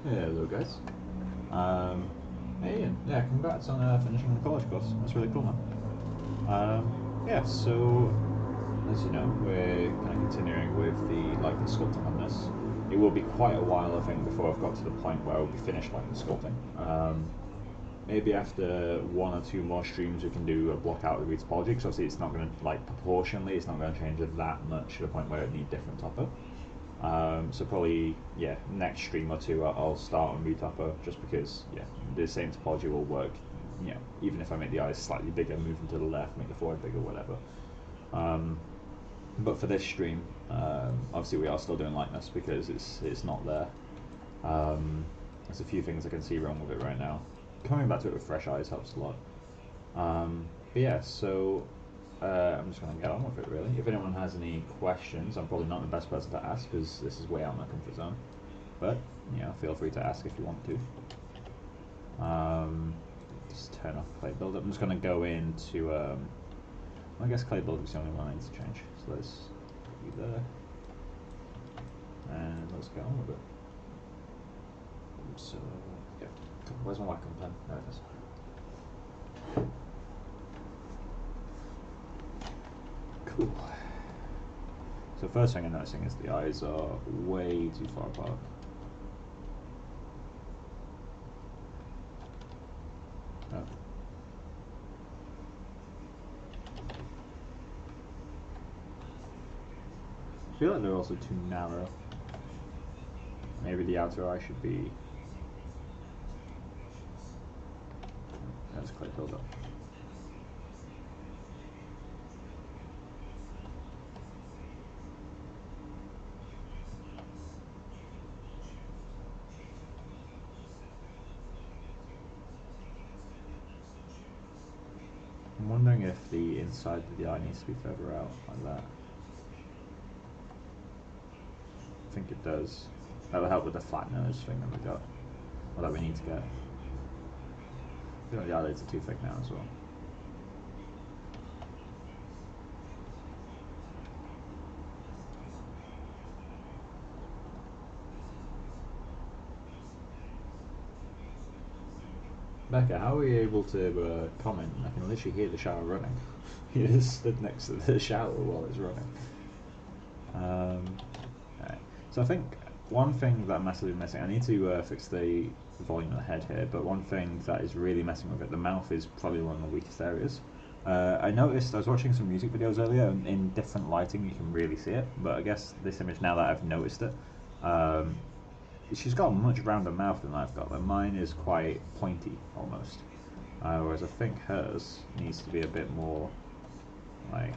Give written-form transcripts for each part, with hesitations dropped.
Hello guys. Hey, and yeah, congrats on finishing the college course. That's really cool, man. Yeah, so as you know, we're kind of continuing with the sculpting on this. It will be quite a while, I think, before I've got to the point where I'll be finished the sculpting. Maybe after one or two more streams, we can do a block out of the topology, because obviously it's not going to, proportionally, it's not going to change it that much to the point where it need different topo. So probably, yeah, next stream or two I'll start on Retopper, just because, yeah, the same topology will work, even if I make the eyes slightly bigger, move them to the left, make the forehead bigger, whatever. But for this stream, obviously we are still doing likeness because it's not there. There's a few things I can see wrong with it right now. Coming back to it with fresh eyes helps a lot. But yeah, so I'm just going to get on with it, really. If anyone has any questions, I'm probably not the best person to ask because this is way out of my comfort zone. But, feel free to ask if you want to. Just turn off clay buildup. I'm just going to go into, I guess clay buildup is the only one I need to change. So let's be there. And let's get on with it. So, yeah. Where's my Wacom pen? There it is. Cool. So first thing I'm noticing is the eyes are way too far apart. Oh. I feel like they're also too narrow. Maybe the outer eye should be... That's quite filled up. I'm wondering if the inside of the eye needs to be further out, like that. I think it does. That will help with the flat nose thing that we got, or that we need to get. I feel like the eyelids are too thick now as well. Becca, how are you able to comment? I can literally hear the shower running. He just stood next to the shower while it's running. Right. So I think one thing that I'm massively missing, I need to fix the volume of the head here, but one thing that is really messing with it, the mouth is probably one of the weakest areas. I noticed, I was watching some music videos earlier, and in different lighting you can really see it, but I guess this image, now that I've noticed it, she's got a much rounder mouth than I've got. Like mine is quite pointy almost, whereas I think hers needs to be a bit more like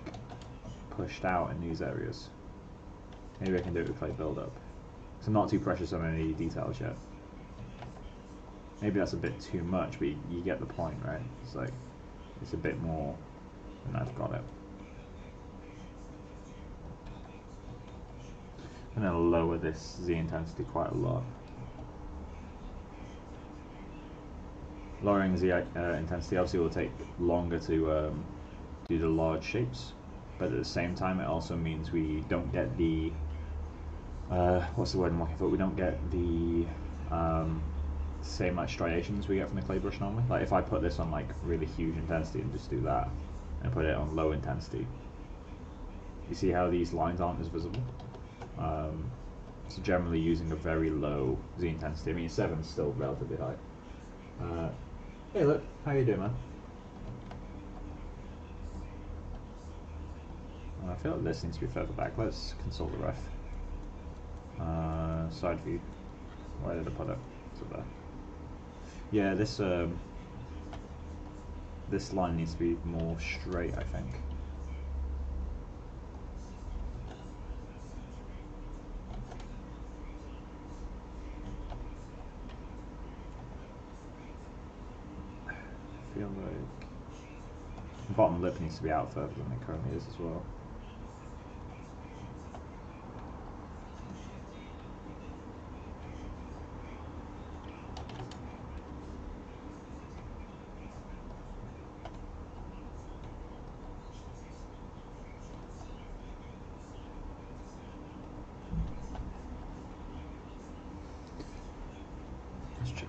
pushed out in these areas. Maybe I can do it with clay build-up. So I'm not too precious on any details yet. Maybe that's a bit too much, but you get the point, right? It's like it's a bit more than I've got it. I'm going to lower this Z intensity quite a lot. Lowering Z intensity obviously will take longer to do the large shapes, but at the same time it also means we don't get the what's the word I'm looking for? We don't get the same like striations we get from the clay brush normally. Like if I put this on like really huge intensity and just do that, and put it on low intensity, you see how these lines aren't as visible? So generally using a very low Z intensity. I mean 7 is still relatively high. Hey look, how you doing, man? I feel like this needs to be further back. Let's consult the ref. Side view. Where did I put it? So there. Yeah, this line needs to be more straight, I think. I feel like the bottom lip needs to be out further than it currently is as well.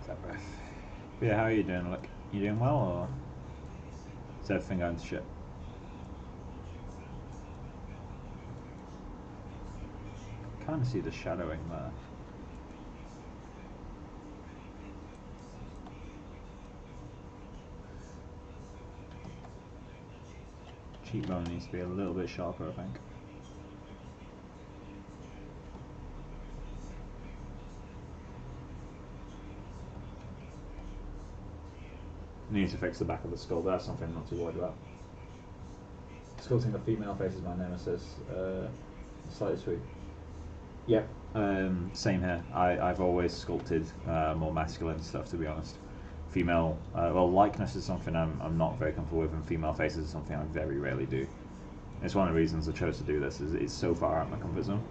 That breath. But yeah, how are you doing? Look, you doing well, or is everything going to shit? Kind of see the shadowing there. Cheekbone needs to be a little bit sharper, I think. Need to fix the back of the skull. That's something I'm not too worried about. Sculpting the female face is my nemesis. Slightly sweet. Yep. Same here. I've always sculpted more masculine stuff, to be honest. Female, well, likeness is something I'm not very comfortable with, and female faces is something I very rarely do. It's one of the reasons I chose to do this. Is it's so far out of my comfort zone.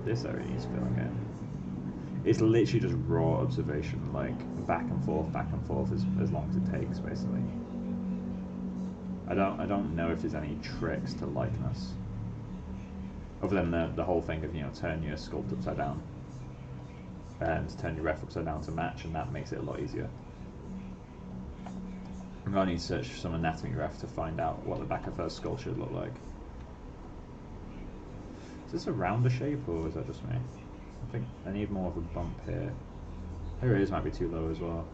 This area needs filling in. It's literally just raw observation, like back and forth as long as it takes, basically. I don't know if there's any tricks to likeness, other than the whole thing of, you know, turn your sculpt upside down and turn your ref upside down to match, and that makes it a lot easier. I'm going to need to search some anatomy ref to find out what the back of her skull should look like. Is this a rounder shape, or is that just me? I think I need more of a bump here. Here it is, might be too low as well.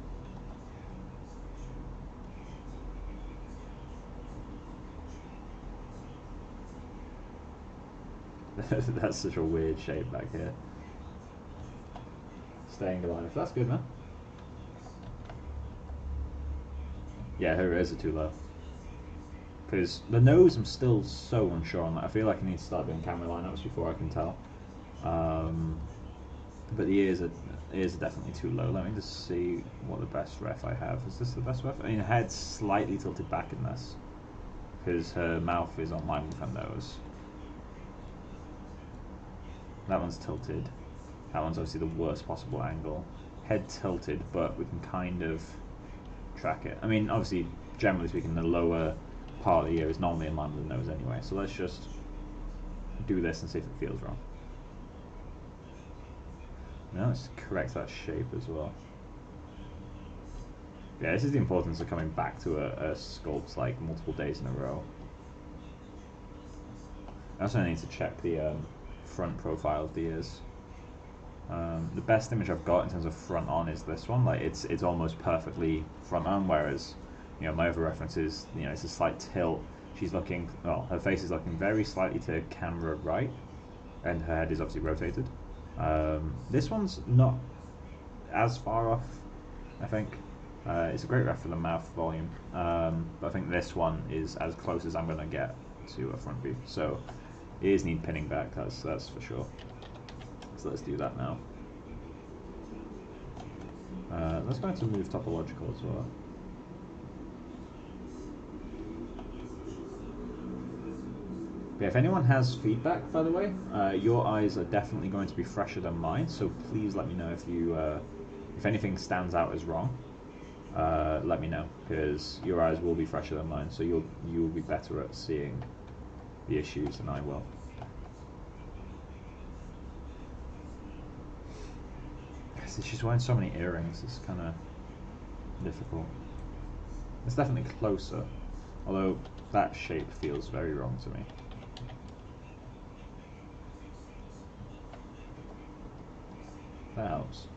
That's such a weird shape back here. Staying alive. That's good, man. Yeah, her ears are too low. Because the nose, I'm still so unsure on that. I feel like I need to start doing camera lineups before I can tell. But the ears are definitely too low. Let me just see what the best ref I have. Is this the best ref? I mean, her head's slightly tilted back in this, because her mouth is on line with her nose. That one's tilted. That one's obviously the worst possible angle. Head tilted, but we can kind of track it. I mean, obviously, generally speaking, the lower part of the ear is normally in line with the nose anyway. So let's just do this and see if it feels wrong. Now let's correct that shape as well. Yeah, this is the importance of coming back to a sculpt like multiple days in a row. I also need to check the front profile of the ears. The best image I've got in terms of front on is this one. Like it's almost perfectly front on, whereas, you know, my other reference is, you know, it's a slight tilt. She's looking, well, her face is looking very slightly to camera right, and her head is obviously rotated. This one's not as far off, I think. It's a great ref for the mouth volume, but I think this one is as close as I'm going to get to a front view. So ears need pinning back, that's for sure. So let's do that now. Let's go into move topological as well. But if anyone has feedback, by the way, your eyes are definitely going to be fresher than mine, so please let me know if you, if anything stands out as wrong. Let me know, because your eyes will be fresher than mine, so you'll be better at seeing the issues than I will. She's wearing so many earrings, it's kind of difficult. It's definitely closer, although that shape feels very wrong to me. That helps.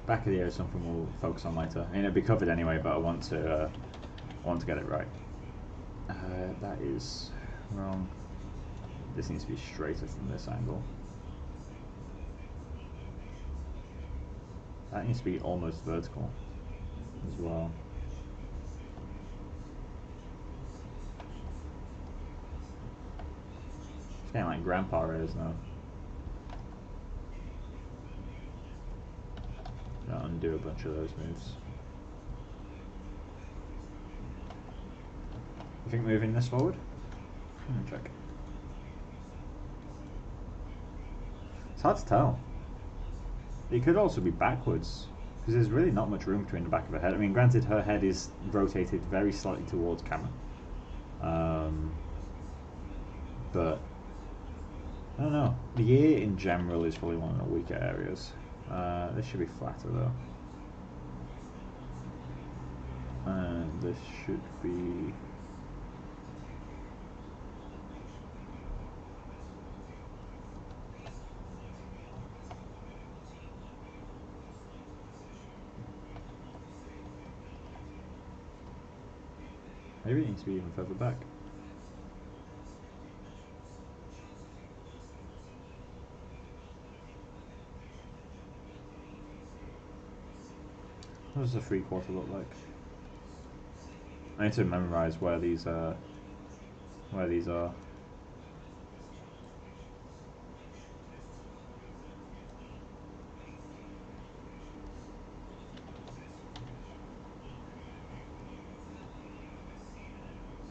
Back of the ear is something we'll focus on later. I mean, it'll be covered anyway, but I want to get it right. That is wrong. This needs to be straighter from this angle. That needs to be almost vertical as well. Getting like grandpa ears now. I'll undo a bunch of those moves. You think moving this forward? Check. It's hard to tell. It could also be backwards, because there's really not much room between the back of her head. I mean, granted, her head is rotated very slightly towards camera. But I don't know. The ear in general is probably one of the weaker areas. This should be flatter though. And this should be... maybe it needs to be even further back. What does the 3/4 look like? I need to memorize where these are.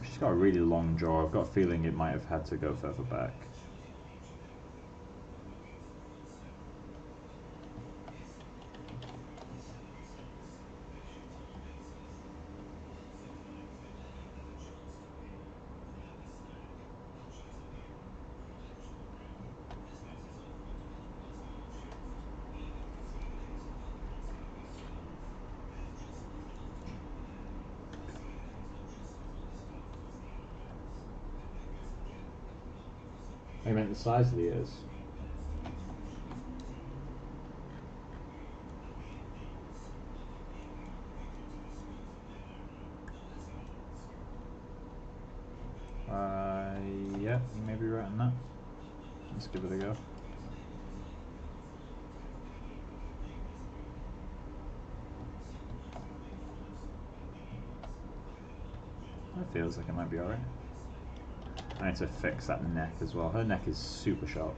She's got a really long jaw. I've got a feeling it might have had to go further back. I meant the size of the ears. Yeah, you may be right on that. Let's give it a go. That feels like it might be alright. I need to fix that neck as well. Her neck is super sharp.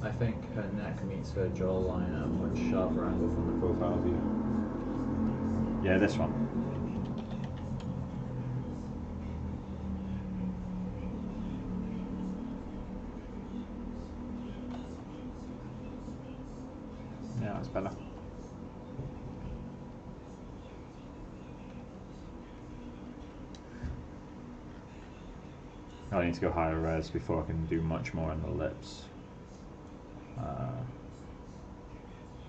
I think her neck meets her jawline at a much sharper angle from the profile view. Yeah, this one. Yeah, that's better. I need to go higher res before I can do much more on the lips.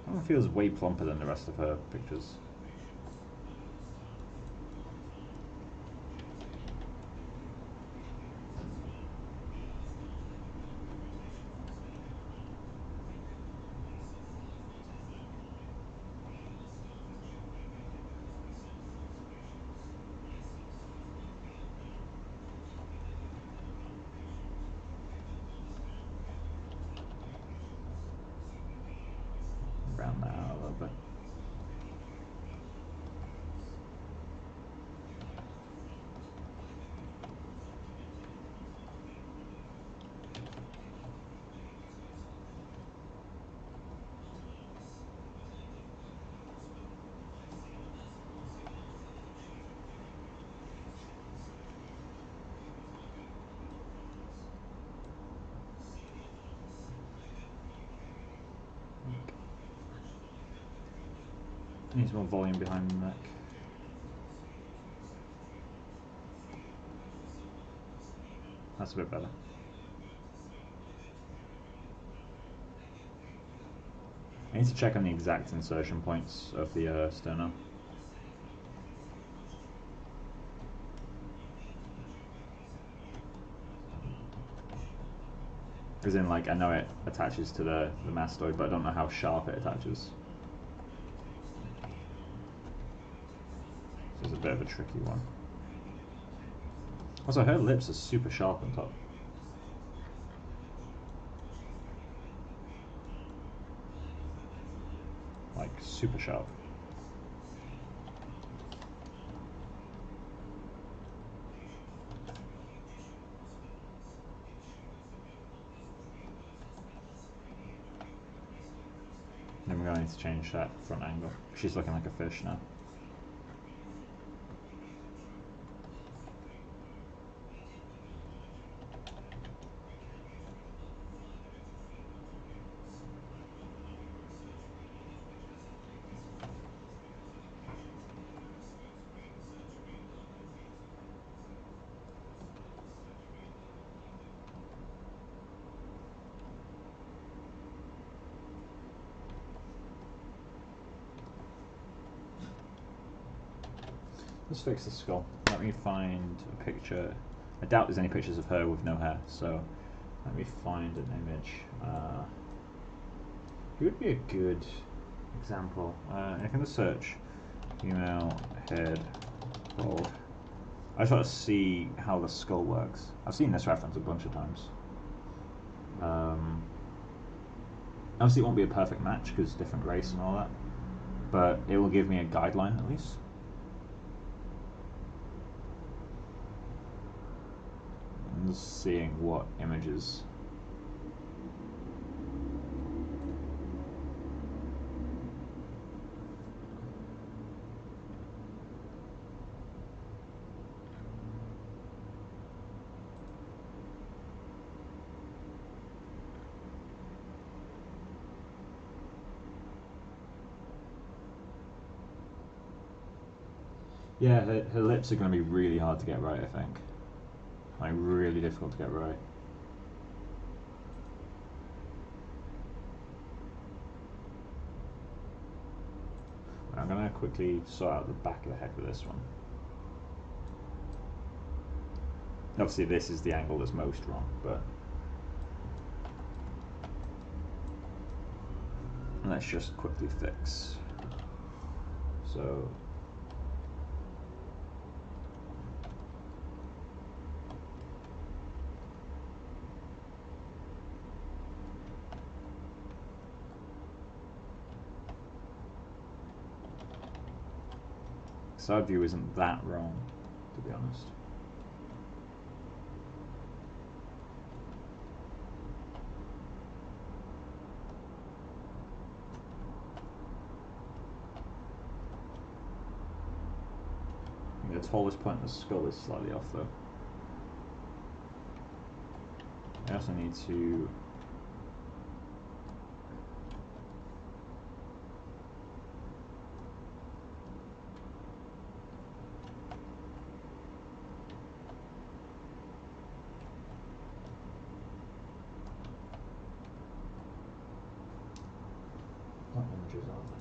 That one feels way plumper than the rest of her pictures. Round that out a little bit. Needs more volume behind the neck. That's a bit better. I need to check on the exact insertion points of the sterno. As in, like, I know it attaches to the mastoid, but I don't know how sharp it attaches. So it's a bit of a tricky one. Also, her lips are super sharp on top. Like, super sharp. Then we're going to need to change that front angle. She's looking like a fish now. Let's fix the skull. Let me find a picture. I doubt there's any pictures of her with no hair, so let me find an image. Who would be a good example? I can just search female head bald. I just want to see how the skull works. I've seen this reference a bunch of times. Obviously it won't be a perfect match because different race and all that, but it will give me a guideline at least. I'm just seeing what images. Yeah, her lips are going to be really hard to get right, I think. Like, really difficult to get right. I'm going to quickly sort out the back of the head with this one. Obviously this is the angle that's most wrong, but let's just quickly fix. So side view isn't that wrong, to be honest. I think the tallest point in the skull is slightly off though. I also need to what images are there?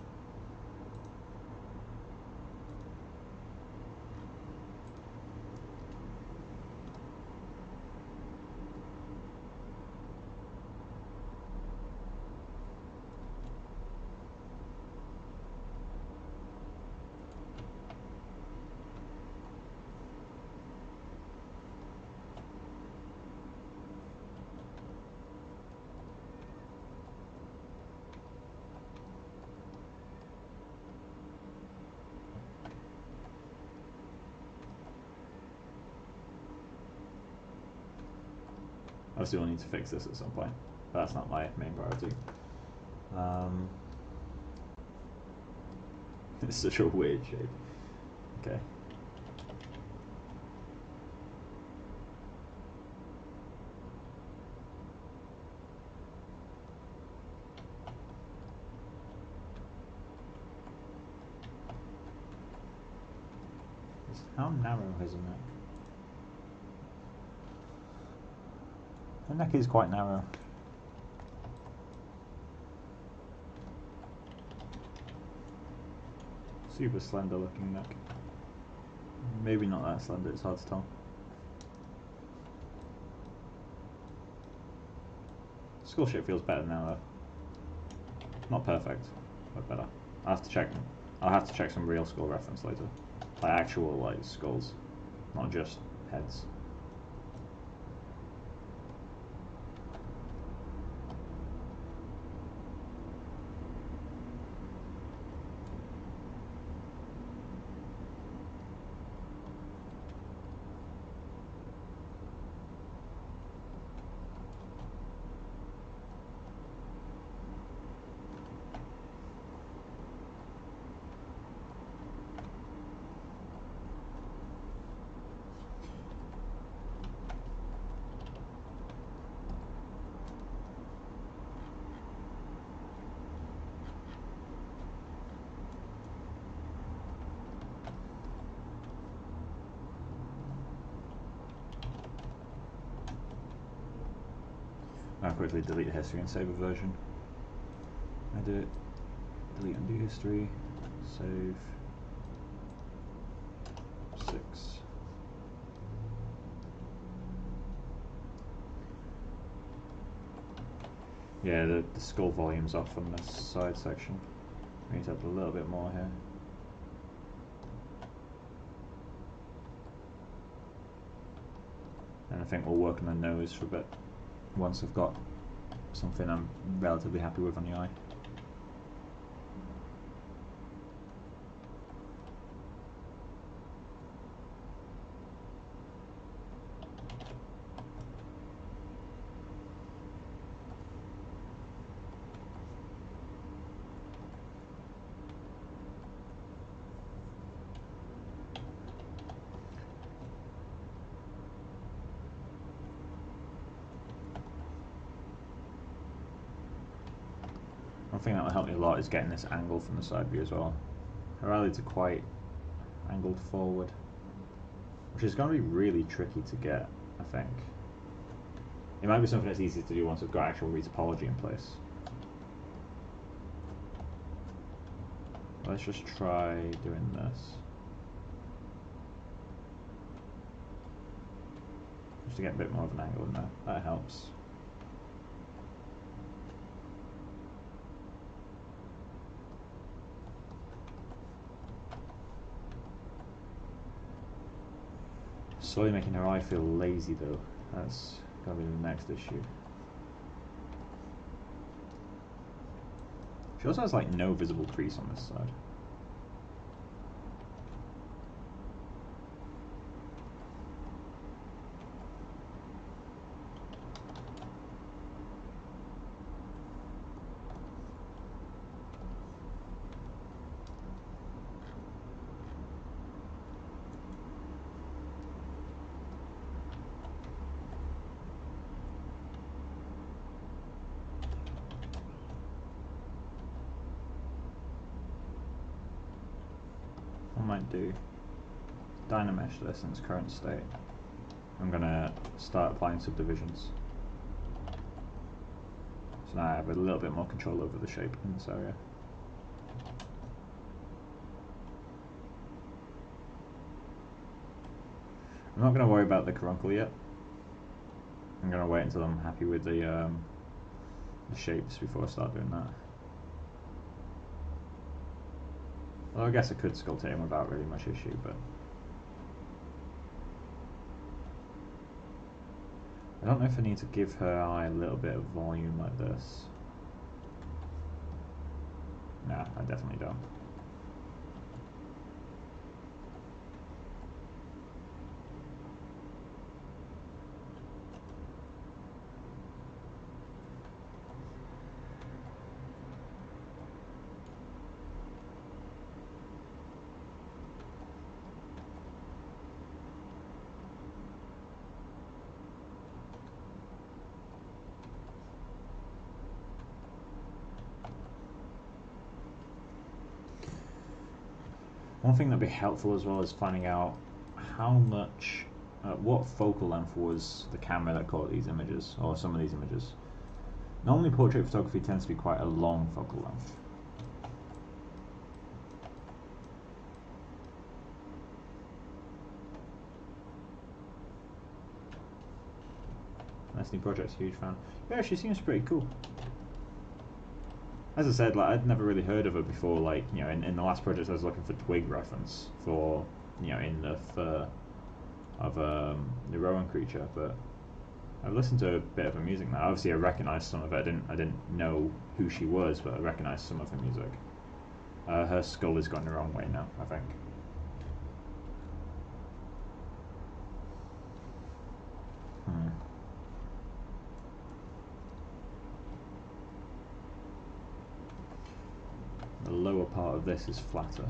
Obviously we'll need to fix this at some point, but that's not my main priority. It's such a weird shape. Okay. How narrow is a neck? The neck is quite narrow. Super slender looking neck. Maybe not that slender, it's hard to tell. Skull shape feels better now though. Not perfect, but better. I'll have to check some real skull reference later. Like actual like skulls, not just heads. I'll quickly delete the history and save a version. Edit, delete undo history, save 6. Yeah, the skull volume's off on this side section. We need to have a little bit more here. And I think we'll work on the nose for a bit once I've got something I'm relatively happy with on the eye. One thing that will help me a lot is getting this angle from the side view as well. Her eyelids are quite angled forward, which is going to be really tricky to get, I think. It might be something that's easy to do once I've got actual retopology in place. Let's just try doing this. Just to get a bit more of an angle in there. That helps. Slowly making her eye feel lazy though. That's gonna be the next issue. She also has like no visible crease on this side. Might do dynamesh this in its current state. I'm gonna start applying subdivisions. So now I have a little bit more control over the shape in this area. I'm not gonna worry about the caruncle yet. I'm gonna wait until I'm happy with the shapes before I start doing that. Well, I guess I could sculpt it in without really much issue, but I don't know if I need to give her eye a little bit of volume like this. Nah, I definitely don't. One thing that'd be helpful as well is finding out how much what focal length was the camera that caught these images, or some of these images. Normally portrait photography tends to be quite a long focal length. Nice new project, huge fan. Yeah, she seems pretty cool. As I said, like I'd never really heard of her before. Like, you know, in the last project I was looking for twig reference for, you know, in the fur of the Rowan creature, but I've listened to a bit of her music now. Obviously, I recognised some of it. I didn't know who she was, but I recognised some of her music. Her skull is going the wrong way now, I think. The lower part of this is flatter.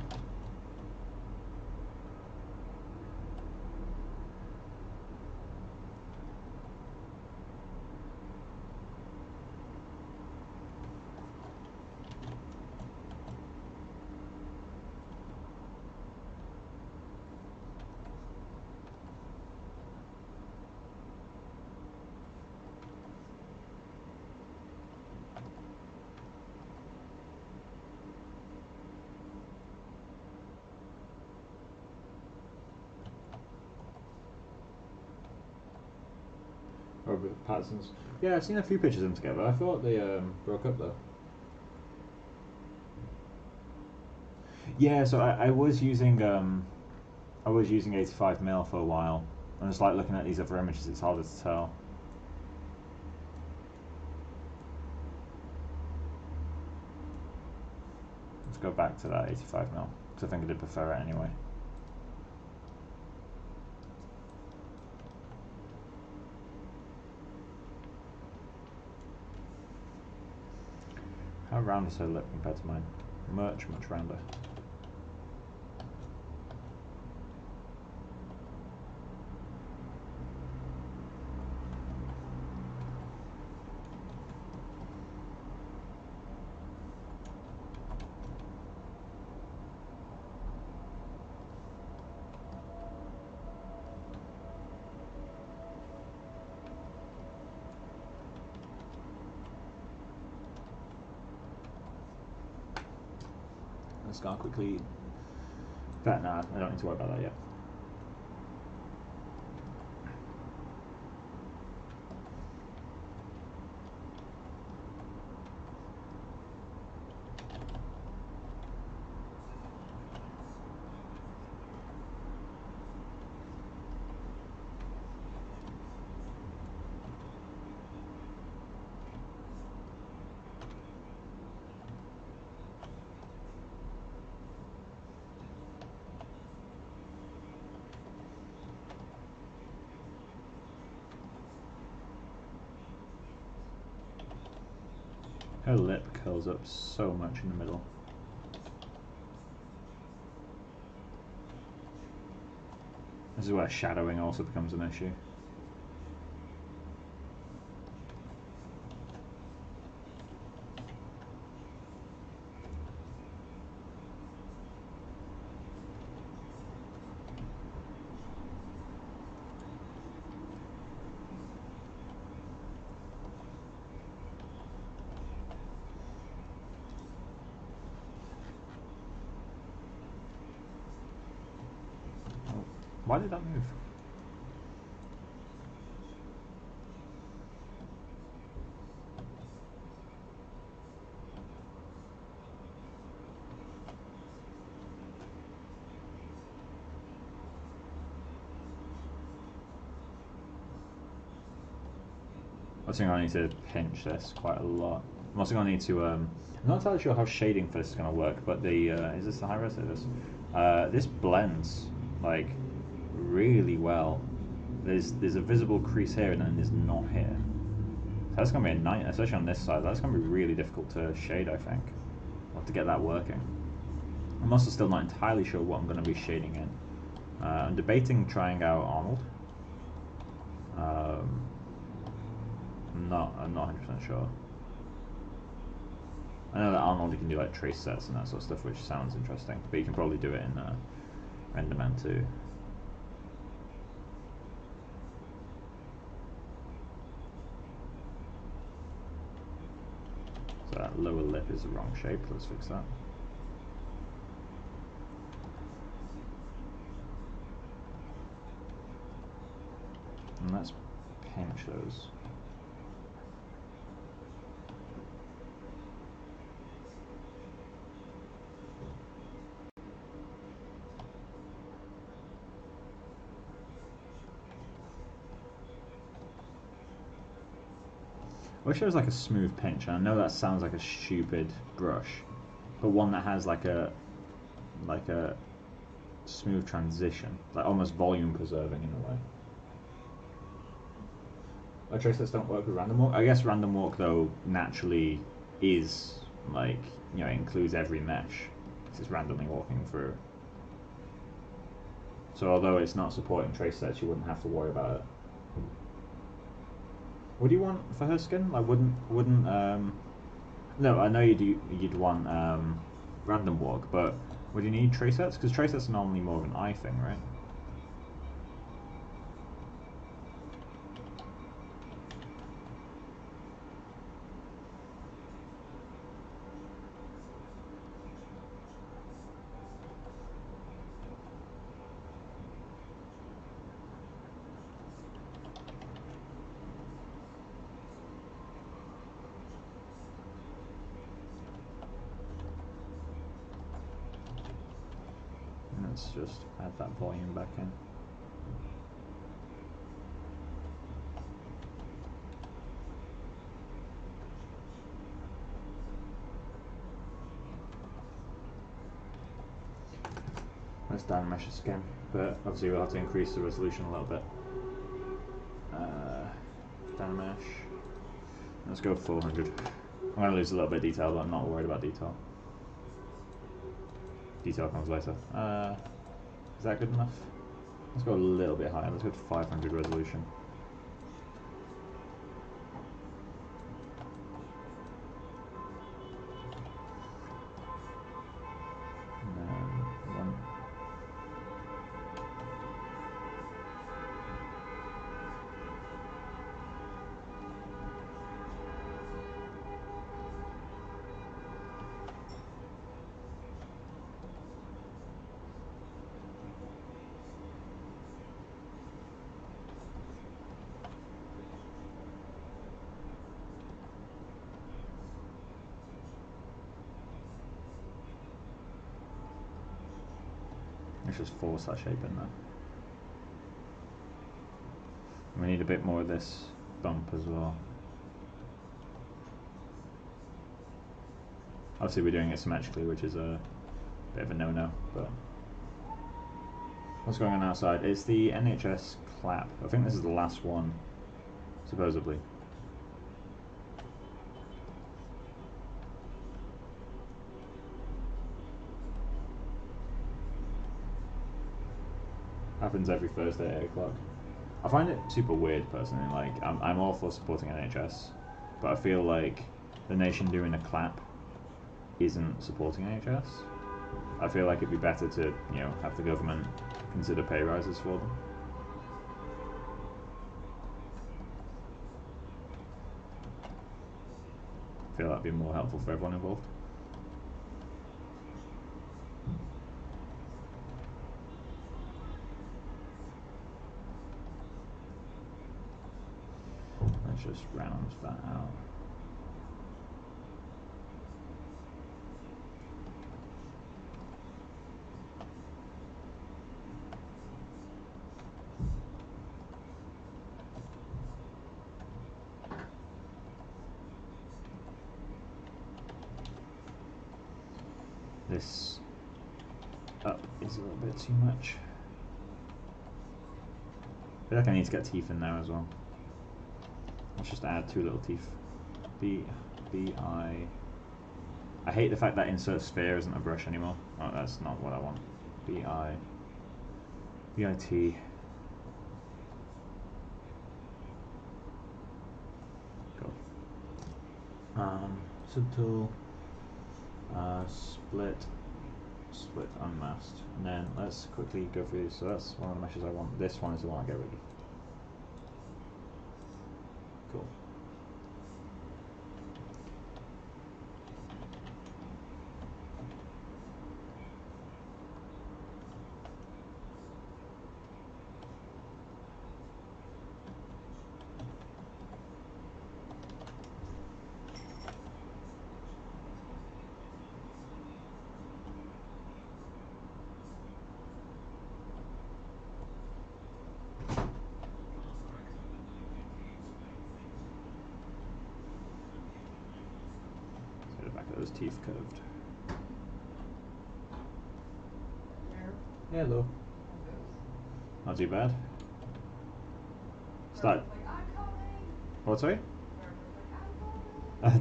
Robert Pattinson's. Yeah, I've seen a few pictures of them together. I thought they broke up though. Yeah, so I was using 85mm for a while. And just like looking at these other images, it's harder to tell. Let's go back to that 85mm because I think I did prefer it anyway. How round is her lip compared to mine? Much rounder. Scar quickly. That nah, I don't need to worry about that yet. Her lip curls up so much in the middle. This is where shadowing also becomes an issue. Why did that move? I think I need to pinch this quite a lot. I'm also going to need to, I'm not entirely sure how shading for this is going to work, but the, is this the high res of this? This blends, like, really well. There's a visible crease here and then there's not here. So that's going to be a nightmare, especially on this side. That's going to be really difficult to shade, I think. I'll have to get that working. I'm also still not entirely sure what I'm going to be shading in. I'm debating trying out Arnold. I'm not 100% sure. I know that Arnold you can do like trace sets and that sort of stuff, which sounds interesting, but you can probably do it in RenderMan too. that lower lip is the wrong shape. Let's fix that. And let's pinch those. I wish there was like a smooth pinch, and I know that sounds like a stupid brush, but one that has like a smooth transition, like almost volume preserving in a way. Like trace sets don't work with random walk. I guess random walk though naturally is like, you know, it includes every mesh. It's randomly walking through. So although it's not supporting trace sets, you wouldn't have to worry about it. What do you want for her skin? I wouldn't no, I know you'd want random walk, but would you need trace sets? Because trace sets are normally more of an eye thing, right? Let's just add that volume back in. Let's down mesh again, but obviously we'll have to increase the resolution a little bit. Down mesh. Let's go 400. I'm going to lose a little bit of detail, but I'm not worried about detail. Detail comes later. Is that good enough? Let's go a little bit higher. Let's go to 500 resolution. And then one. Let's just force that shape in there. We need a bit more of this bump as well. Obviously we're doing it symmetrically, which is a bit of a no-no, but what's going on outside? It's the NHS clap. I think this is the last one, supposedly. Happens every Thursday at 8 o'clock. I find it super weird personally, like I'm all for supporting NHS, but I feel like the nation doing a clap isn't supporting NHS. I feel like it'd be better to, you know, have the government consider pay rises for them. I feel that'd be more helpful for everyone involved. Let's just round that out. This up is a little bit too much. I feel like I need to get teeth in there as well. Let's just add 2 little teeth. I hate the fact that insert sphere isn't a brush anymore. Oh, that's not what I want. BIT. Cool. Subtool. Split unmasked. And then let's quickly go through these. So that's one of the meshes I want. This one is the one I get rid of. Cool. those teeth curved. Hello. Not too bad. Start. What, sorry?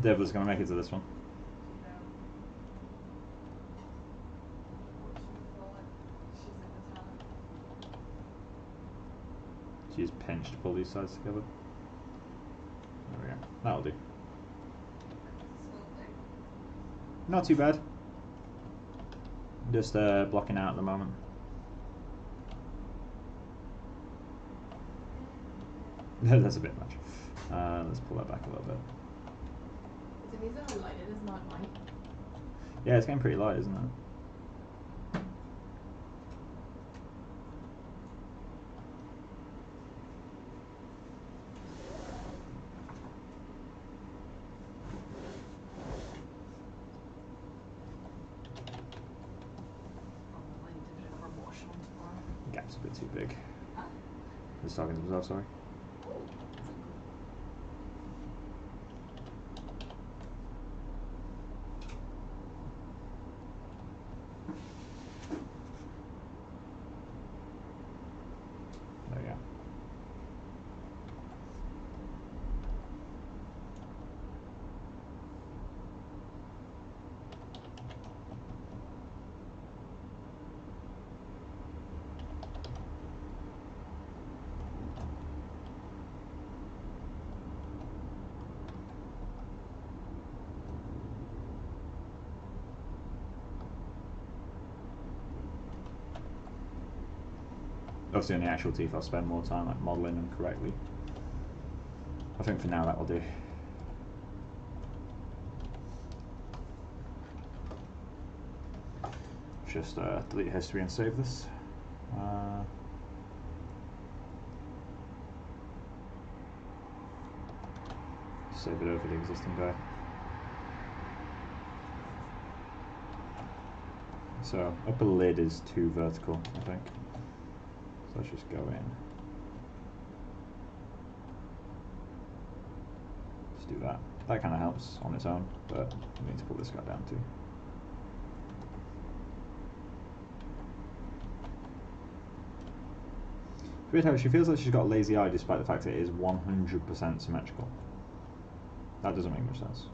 Dev was going to make it to this one. She's pinched to pull these sides together. There we go. That'll do. Not too bad. Just blocking out at the moment. That's a bit much. Let's pull that back a little bit. Is it means how light it is, not light? Yeah, it's getting pretty light, isn't it? Gap's a bit too big. Huh? He's talking to himself, sorry. There we go. Obviously on the actual teeth I'll spend more time like modelling them correctly. I think for now that will do. Just delete history and save this. Save it over the existing guy. So upper lid is too vertical, I think. So let's just go in. Just do that. That kind of helps on its own, but we need to pull this guy down too. It's weird how she feels like she's got a lazy eye despite the fact that it is 100% symmetrical. That doesn't make much sense.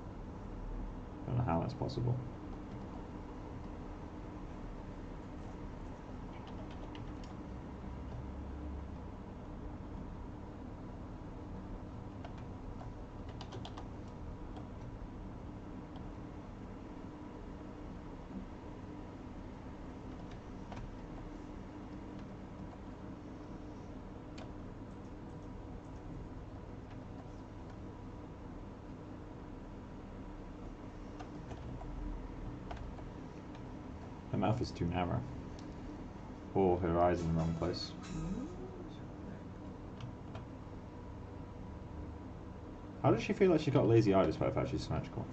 I don't know how that's possible. Her mouth is too narrow. Or her eyes in the wrong place. How does she feel like she's got a lazy eye despite the fact she's symmetrical?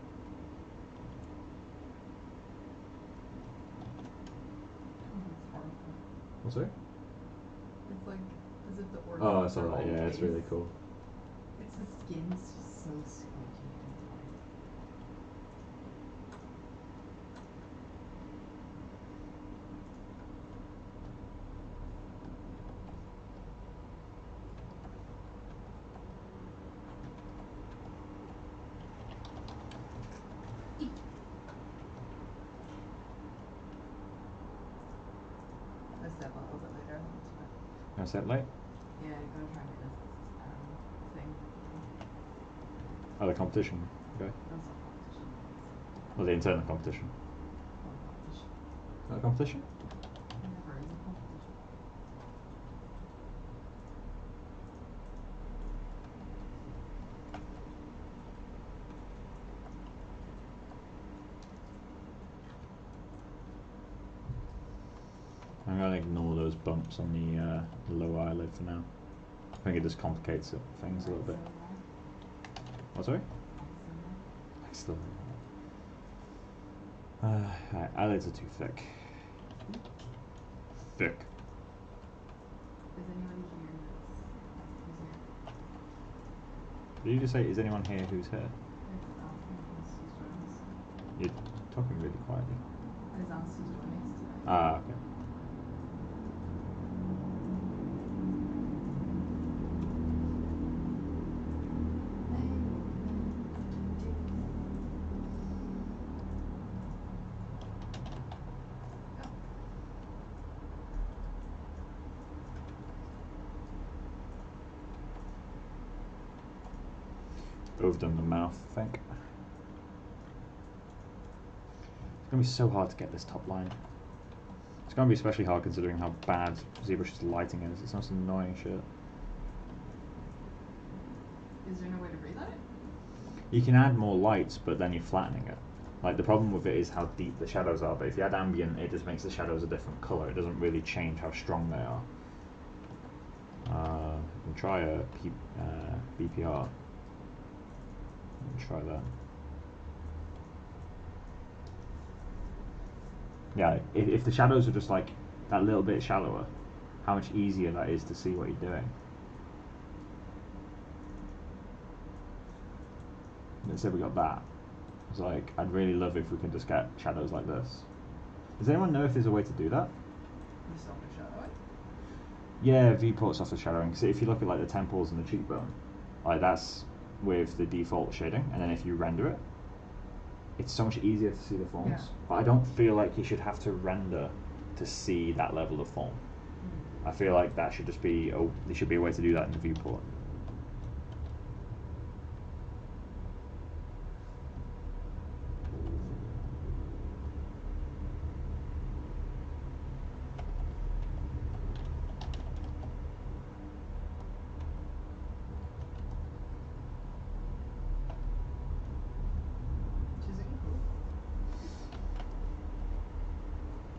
What's it? It's like as if the organs Oh, I saw are that, all yeah, it's place. really cool. It's the skin's just so squishy. I step a little bit later. Can I step late? Yeah, I'm gonna try and get this thing. Oh, the competition. Okay. That's not competition. Or the internal competition. Competition. Is that a competition? Never is a competition. I'm going to ignore those bumps on the lower eyelid for now. I think it just complicates things a little bit. What, sorry? Still. Right, eyelids are too thick. Thick. Is anyone here who's here? Did you just say, is anyone here who's here? It's Alfie, he's joining us. talking really quietly? Because I'm still doing this today. Ah, okay. Overdone the mouth, I think. It's going to be so hard to get this top line. It's going to be especially hard considering how bad ZBrush's lighting is. It's the most annoying shit. Is there no way to relight it? You can add more lights, but then you're flattening it. Like, the problem with it is how deep the shadows are, but if you add ambient, it just makes the shadows a different colour. It doesn't really change how strong they are. You can try a BPR. Try that. Yeah, if the shadows are just like that little bit shallower, how much easier that is to see what you're doing. Let's say we got that. It's like, I'd really love if we could just get shadows like this. Does anyone know if there's a way to do that? The soft shadowing? Yeah, viewport soft shadowing. So if you look at like the temples and the cheekbone, like that's with the default shading, and then if you render it, it's so much easier to see the forms. Yeah. But I don't feel like you should have to render to see that level of form. I feel like that should just be, there should be a way to do that in the viewport.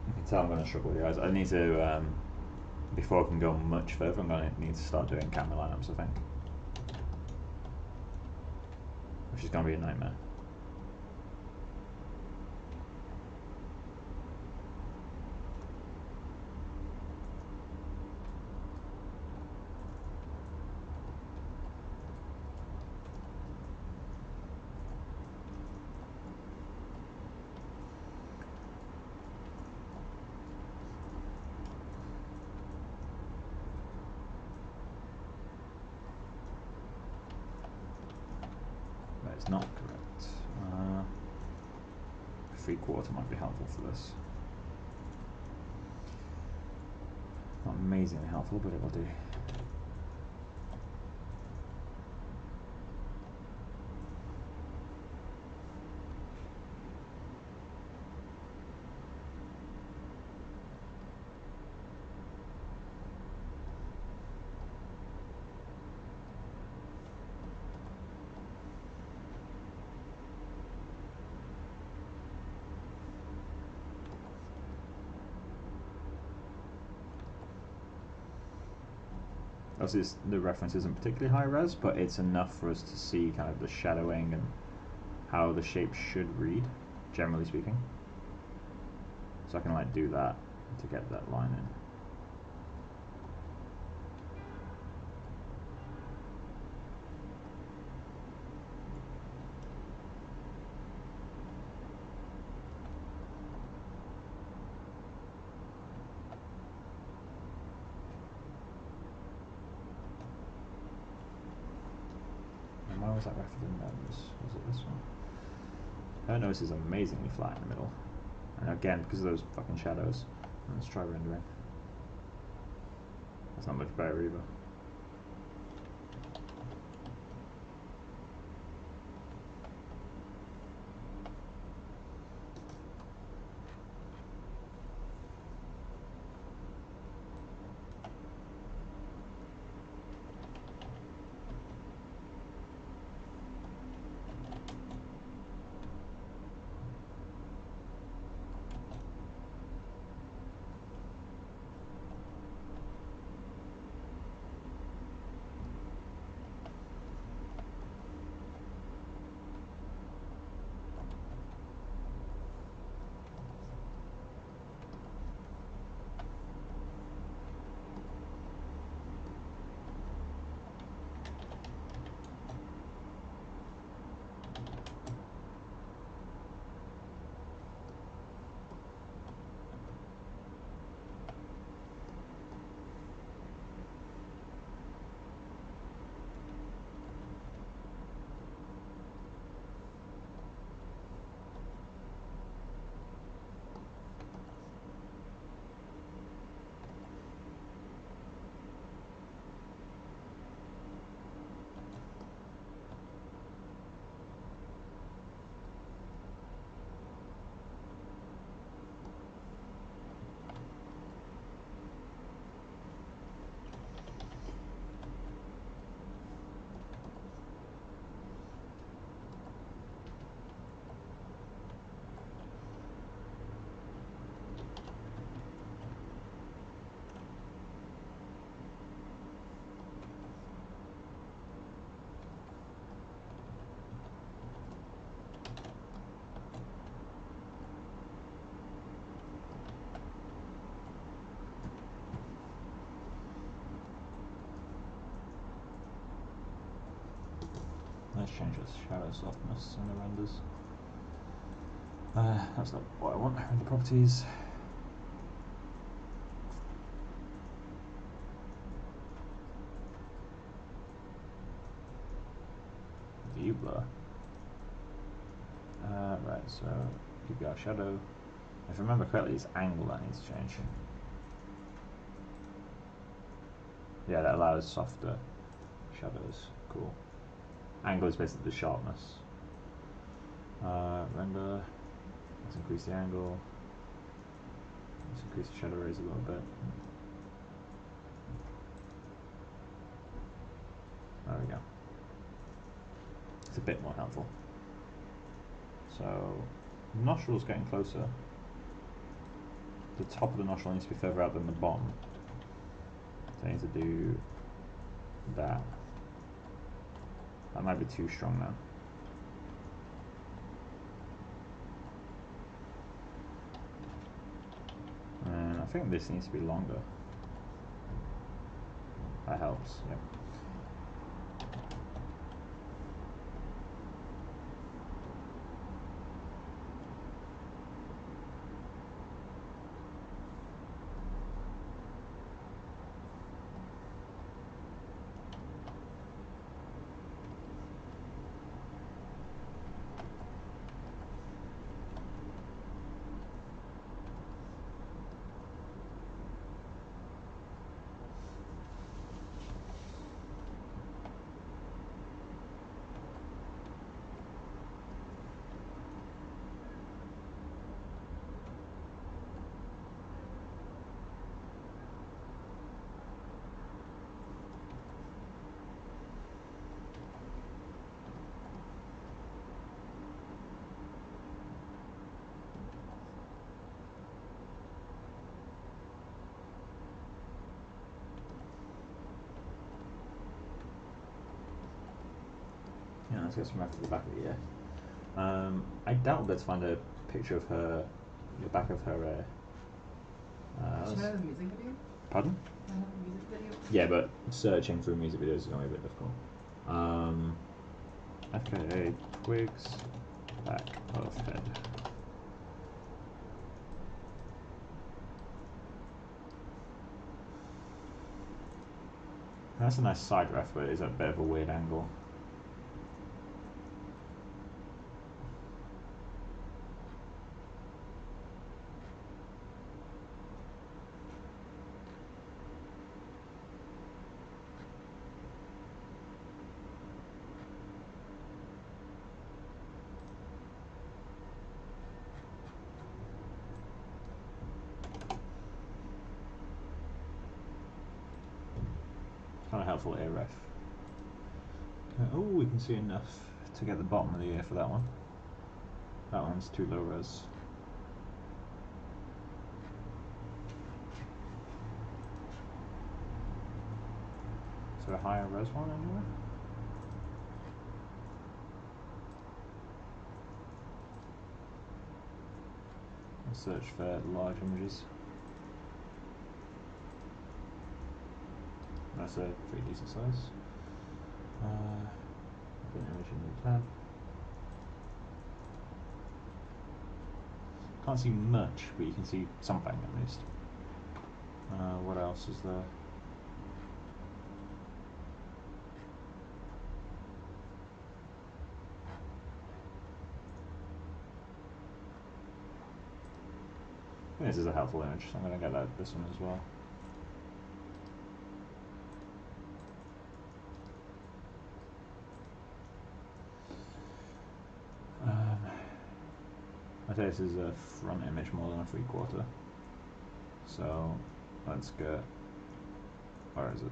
You can tell I'm going to struggle with the eyes. I need to, before I can go much further, I'm going to need to start doing camera lineups, I think. Which is going to be a nightmare. That is not correct. 3/4 might be helpful for this. Not amazingly helpful, but it will do. Obviously, the reference isn't particularly high res, but it's enough for us to see kind of the shadowing and how the shape should read, generally speaking. So I can like do that to get that line in. And why was that reference in nose? Was it this one? Her nose is amazingly flat in the middle. And again, because of those fucking shadows. Let's try rendering. That's not much better either. Let's change the shadow softness in the renders. That's not what I want. Render properties. View blur. Right, so PBR shadow. If I remember correctly, it's angle that needs to change. Yeah, that allows softer shadows. Cool. Angle is basically the sharpness. Render. Let's increase the angle. Let's increase the shadow rays a little bit. There we go. It's a bit more helpful. So, nostril's getting closer. The top of the nostril needs to be further out than the bottom. So I need to do that. That might be too strong now. And I think this needs to be longer. That helps, yep. Yeah, let's get some back to the back of the ear. I doubt we'll be able to find a picture of her, the back of her ear. Should I have a music video? Pardon? I have a music video. Yeah, but searching through music videos is going to be a bit difficult. FKA twigs, back of head. That's a nice side ref, but it's a bit of a weird angle. Kind of helpful ear ref. Oh, we can see enough to get the bottom of the ear for that one. That one's too low res. Is there a higher res one anywhere? Let's search for large images. That's a pretty decent size. Open image in the tab. Can't see much, but you can see something at least. What else is there? I think this is a helpful image, so I'm going to get this one as well. I'd say this is a front image more than a 3/4. So let's get, where is it?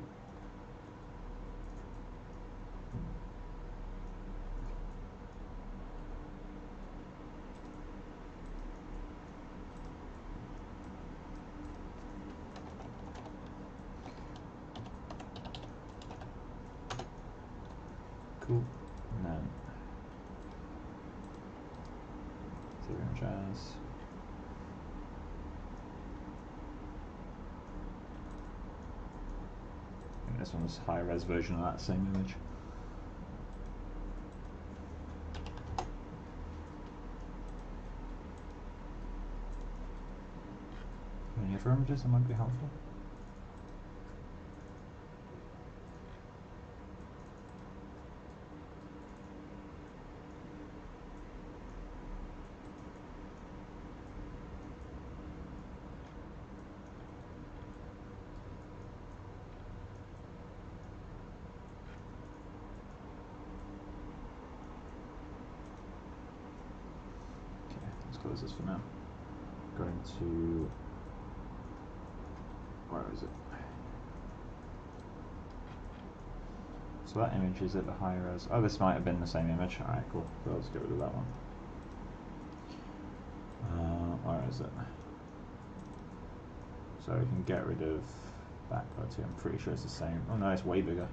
Cool. And then image as. I think this one's high res version of that same image. for images that might be helpful. Close this for now. Going to, where is it? So that image is at the high res. Oh, this might have been the same image. Alright, cool. So let's get rid of that one. Where is it? So we can get rid of background too. I'm pretty sure it's the same. Oh no, it's way bigger.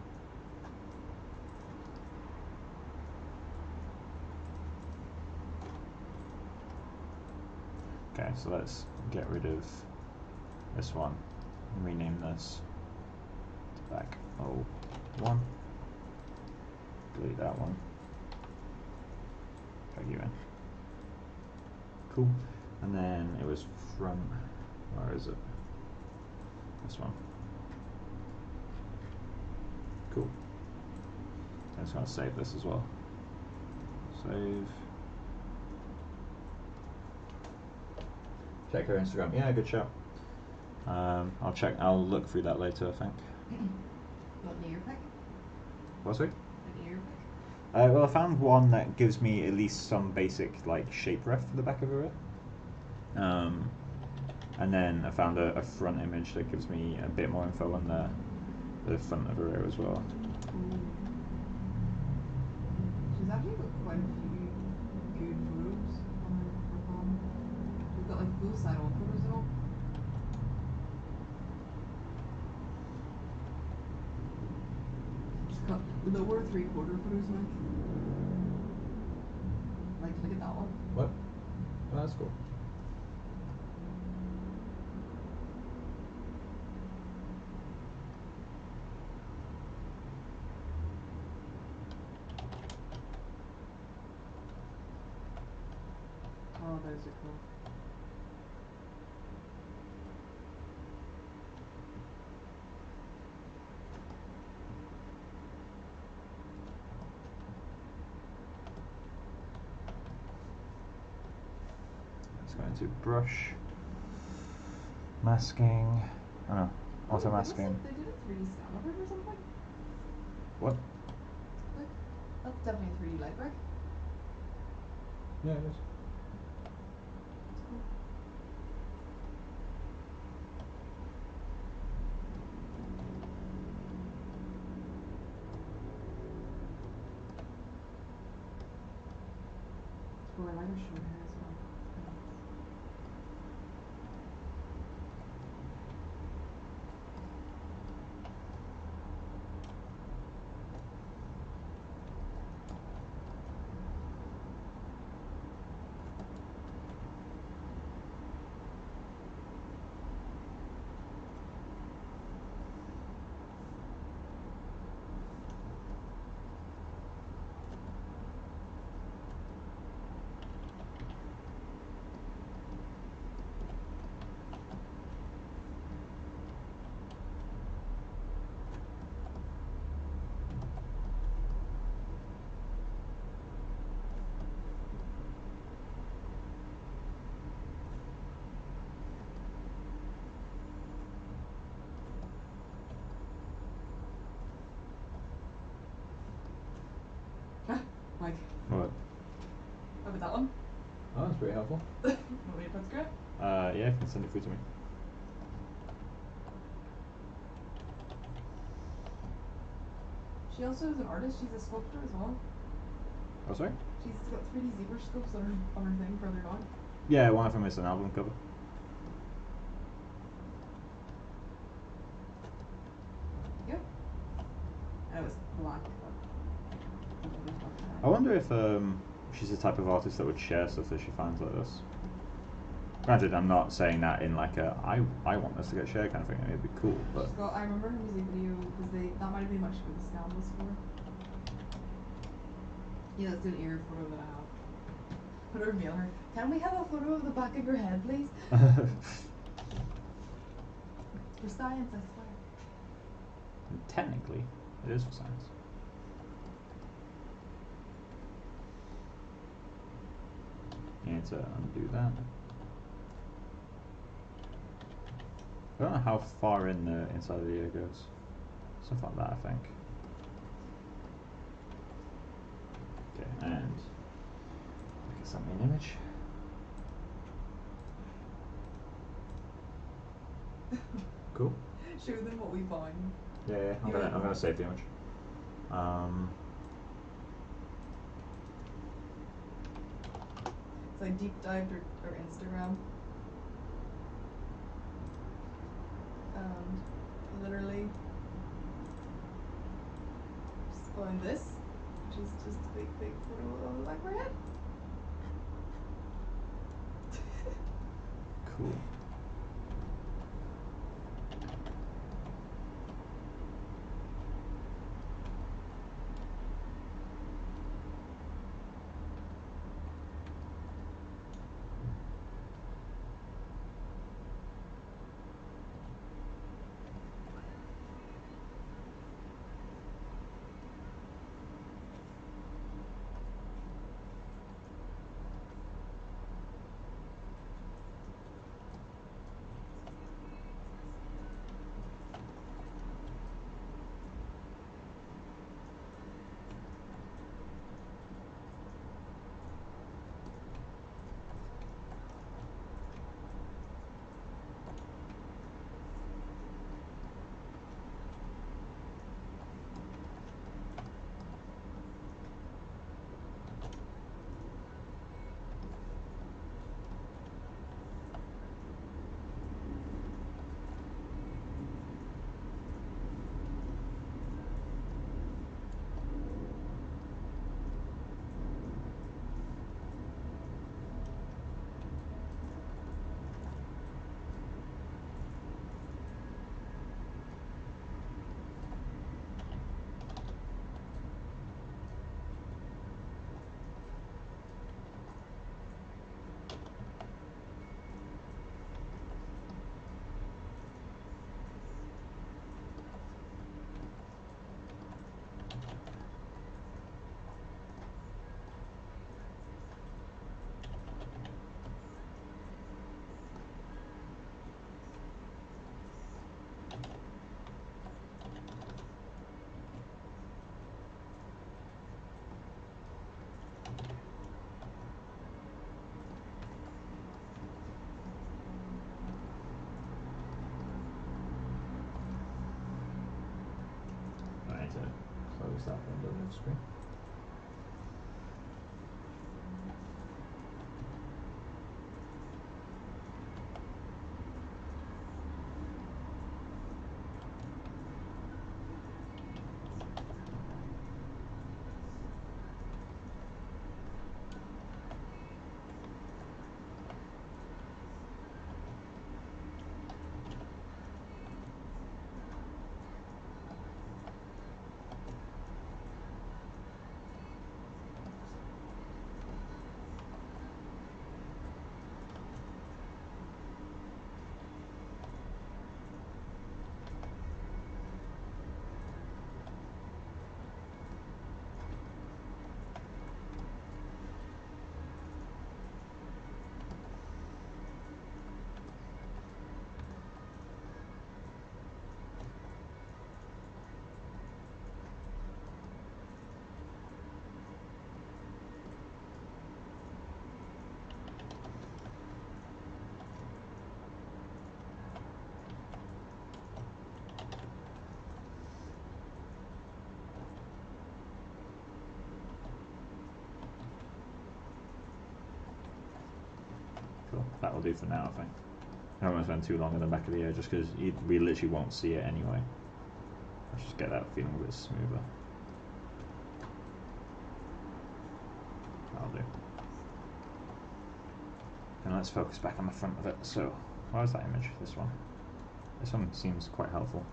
Okay, so let's get rid of this one and rename this to back 01. Delete that one. Drag you in. Cool. And then it was front. Where is it? This one. Cool. I'm just going to save this as well. Save. Check her Instagram. Yeah, good shout. I'll look through that later, I think. What an ear pick? What's it? An ear pick? Well, I found one that gives me at least some basic like shape ref for the back of her ear. And then I found a front image that gives me a bit more info on the front of her ear as well. Ooh. She's actually got quite a few good photos on her phone. She's got like full side-on photos and all. She's got lower 3/4 photos now. Like, look at that one. What? Oh, that's cool. Oh, those are cool. Let's go into brush, masking. Oh no, auto masking. They did a 3D scan of it or something? What? Look, that's definitely a 3D light work. Yeah, it is. Cool. Oh, I like her short hair as well. Like, What? how about that one? Oh, that's pretty helpful. Want me to put screen? Yeah, you can send it through to me. She also is an artist. She's a sculptor as well. Oh, sorry? She's got 3D zebra sculpts on her thing further down. Yeah, one of them is an album cover. Yep. And it was black. I wonder if she's the type of artist that would share stuff that she finds like this. Granted, I'm not saying that in like a I want this to get shared kind of thing. It'd be cool, but She's got, I remember her music video because that might have been what the scan was for. Yeah, that's an ear photo that I have. Put her mail her. Can we have a photo of the back of your head, please? For science, I swear. And technically, it is for science. You need to undo that. I don't know how far in the inside of the ear goes. Something like that, I think. Okay, and I can send me an image. Cool. Show them what we find. Yeah, I'm gonna save the image. So I deep dived her Instagram. Literally just find this, which is just a big photo of the back of her head. Cool. To close that window on the screen. Cool. That will do for now, I think. I don't want to spend too long in the back of the ear just because we literally won't see it anyway. Let's just get that feeling a bit smoother. That'll do. And let's focus back on the front of it. So, where's that image? This one. This one seems quite helpful.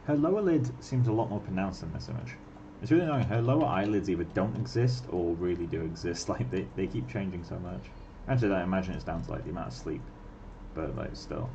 Her lower lid seems a lot more pronounced in this image. It's really annoying. Her lower eyelids either don't exist or really do exist. Like they keep changing so much. Actually, I imagine it's down to like the amount of sleep, but like still.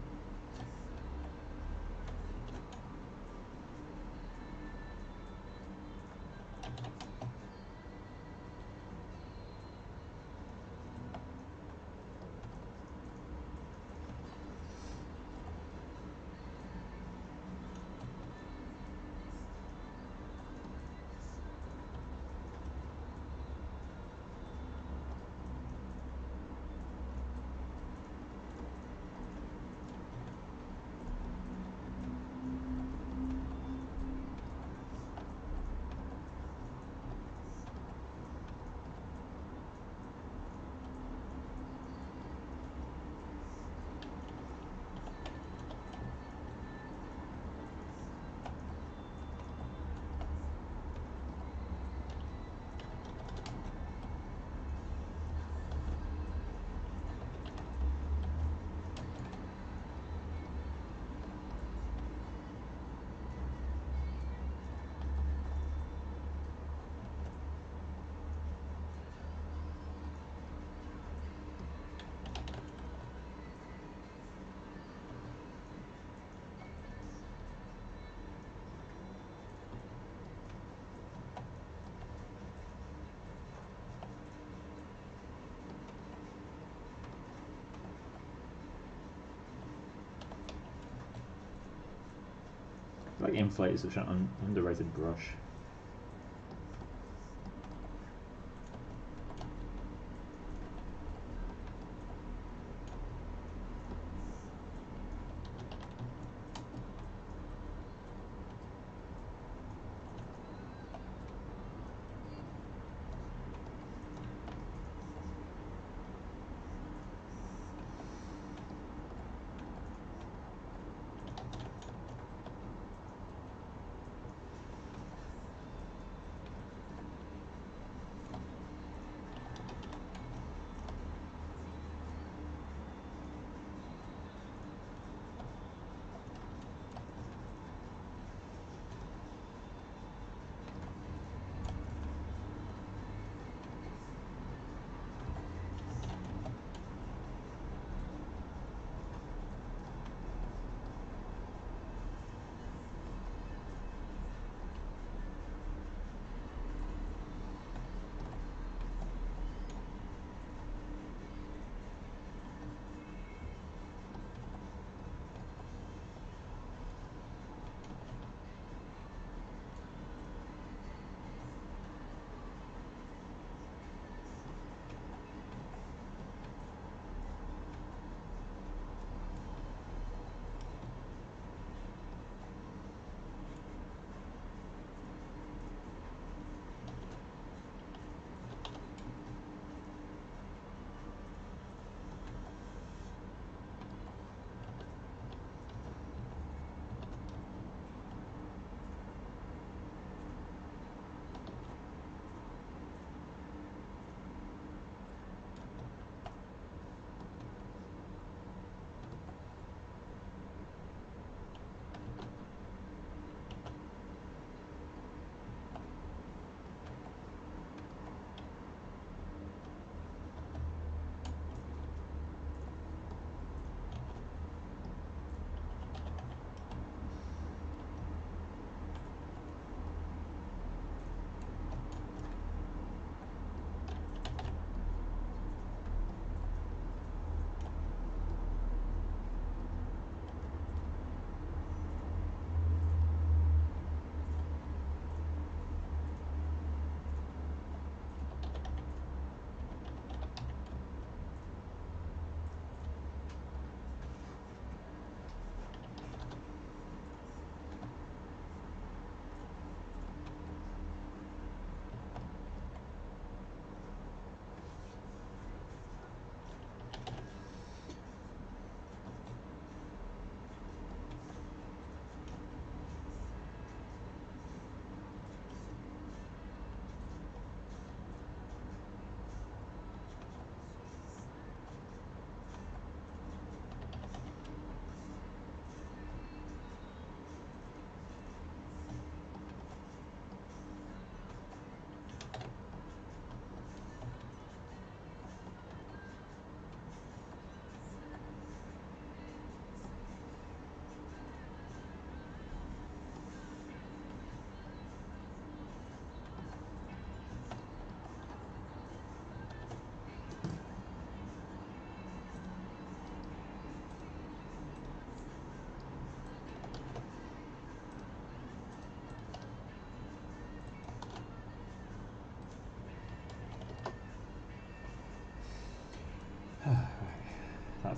I feel like inflate is such an underrated brush.